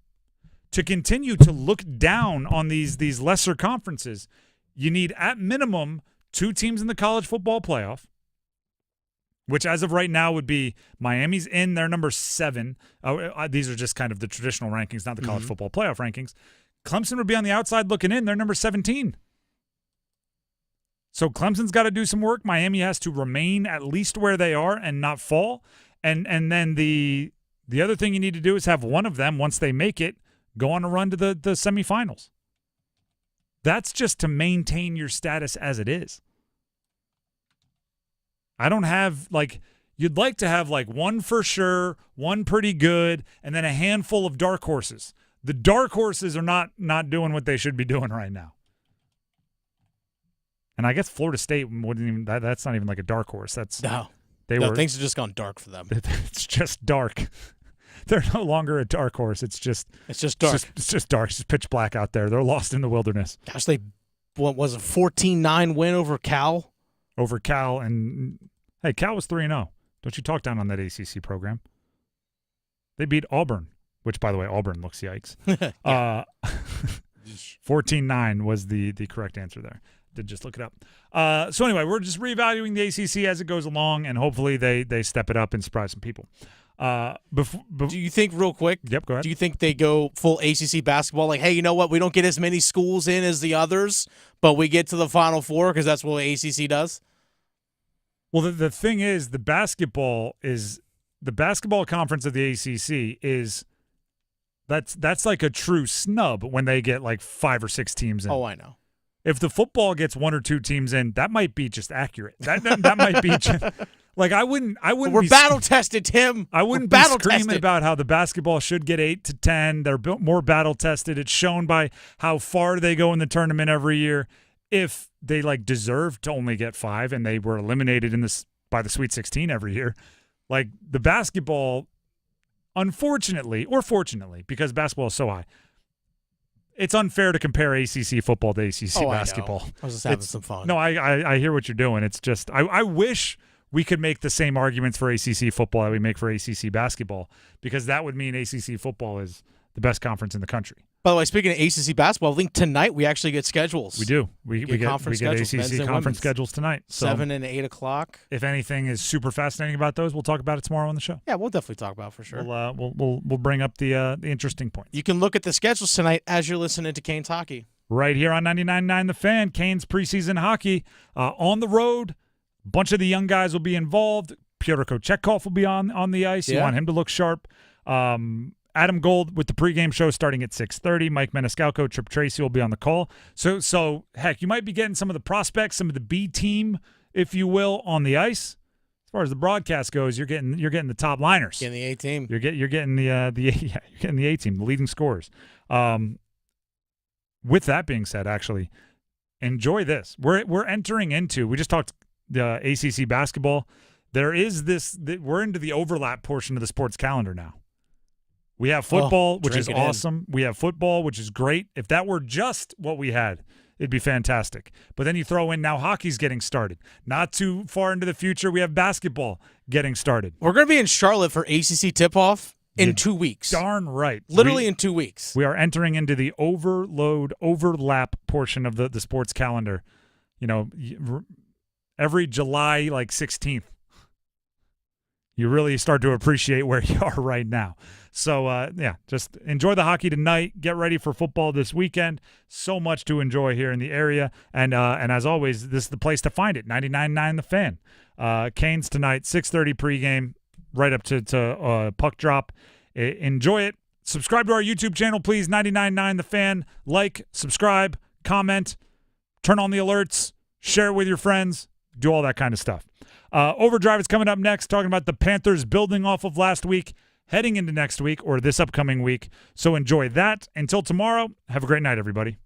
to continue to look down on these lesser conferences, you need at minimum 2 teams in the college football playoff, which as of right now would be Miami's in, they're number 7. These are just kind of the traditional rankings, not the college football playoff rankings. Clemson would be on the outside looking in. They're number 17. So Clemson's got to do some work. Miami has to remain at least where they are and not fall. And then the other thing you need to do is have one of them, once they make it, go on a run to the semifinals. That's just to maintain your status as it is. I don't have, you'd like to have, one for sure, one pretty good, and then a handful of dark horses. The dark horses are not doing what they should be doing right now. And I guess Florida State wouldn't even, that's not even like a dark horse. Things
have just gone dark for them.
It's just dark. They're no longer a dark horse. It's just dark. It's just dark. It's just pitch black out there. They're lost in the wilderness.
Gosh, what was a 14-9 win over Cal?
Over Cal, and hey, Cal was 3-0. Don't you talk down on that ACC program. They beat Auburn, which, by the way, Auburn looks yikes. 14-9 was the correct answer there. Did just look it up. So anyway, we're just reevaluating the ACC as it goes along, and hopefully they step it up and surprise some people.
Do you think, real quick?
Yep, go ahead.
Do you think they go full ACC basketball? Like, hey, you know what? We don't get as many schools in as the others, but we get to the Final Four because that's what the ACC does?
Well, the thing is, the basketball is the basketball conference of the ACC is that's like a true snub when they get like 5 or 6 teams in.
Oh, I know.
If the football gets 1 or 2 teams in, that might be just accurate. That might be just, like I wouldn't.
We're battle tested, Tim.
I wouldn't be screaming about how the basketball should get 8 to 10. They're more battle tested. It's shown by how far they go in the tournament every year. If they like deserve to only get 5 and they were eliminated by the Sweet 16 every year, like the basketball, unfortunately or fortunately, because basketball is so high, it's unfair to compare ACC football to ACC basketball.
I was just having some fun.
No, I hear what you're doing. It's just I wish we could make the same arguments for ACC football that we make for ACC basketball, because that would mean ACC football is the best conference in the country.
By the way, speaking of ACC basketball, I think tonight we actually get schedules.
We do. We get ACC conference schedules tonight. So
7 and 8 o'clock.
If anything is super fascinating about those, we'll talk about it tomorrow on the show.
Yeah, we'll definitely talk about it for sure.
We'll bring up the interesting points.
You can look at the schedules tonight as you're listening to Canes Hockey.
Right here on 99.9 The Fan, Canes preseason hockey on the road. A bunch of the young guys will be involved. Pyotr Kochetkov will be on the ice. You want him to look sharp. Adam Gold with the pregame show starting at 6:30. Mike Maniscalco, Trip Tracy will be on the call. So heck, you might be getting some of the prospects, some of the B team, if you will, on the ice. As far as the broadcast goes, you're getting the top liners.
Getting the A team.
You're getting the A team, the leading scorers. With that being said, actually, enjoy this. We're entering into. We just talked the ACC basketball. There is this. We're into the overlap portion of the sports calendar now. We have football, which is awesome. We have football, which is great. If that were just what we had, it'd be fantastic. But then you throw in now hockey's getting started. Not too far into the future, we have basketball getting started.
We're going to be in Charlotte for ACC tip-off in 2 weeks.
Darn right.
Literally in 2 weeks.
We are entering into the overlap portion of the sports calendar. You know, every July 16th. You really start to appreciate where you are right now. So, just enjoy the hockey tonight. Get ready for football this weekend. So much to enjoy here in the area. And as always, this is the place to find it, 99.9 The Fan. Canes tonight, 6:30 pregame, right up to puck drop. Enjoy it. Subscribe to our YouTube channel, please, 99.9 The Fan. Like, subscribe, comment, turn on the alerts, share it with your friends, do all that kind of stuff. Overdrive is coming up next, talking about the Panthers building off of last week, heading into next week or this upcoming week. So enjoy that. Until tomorrow, have a great night, everybody.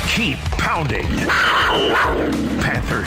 Keep pounding. Panther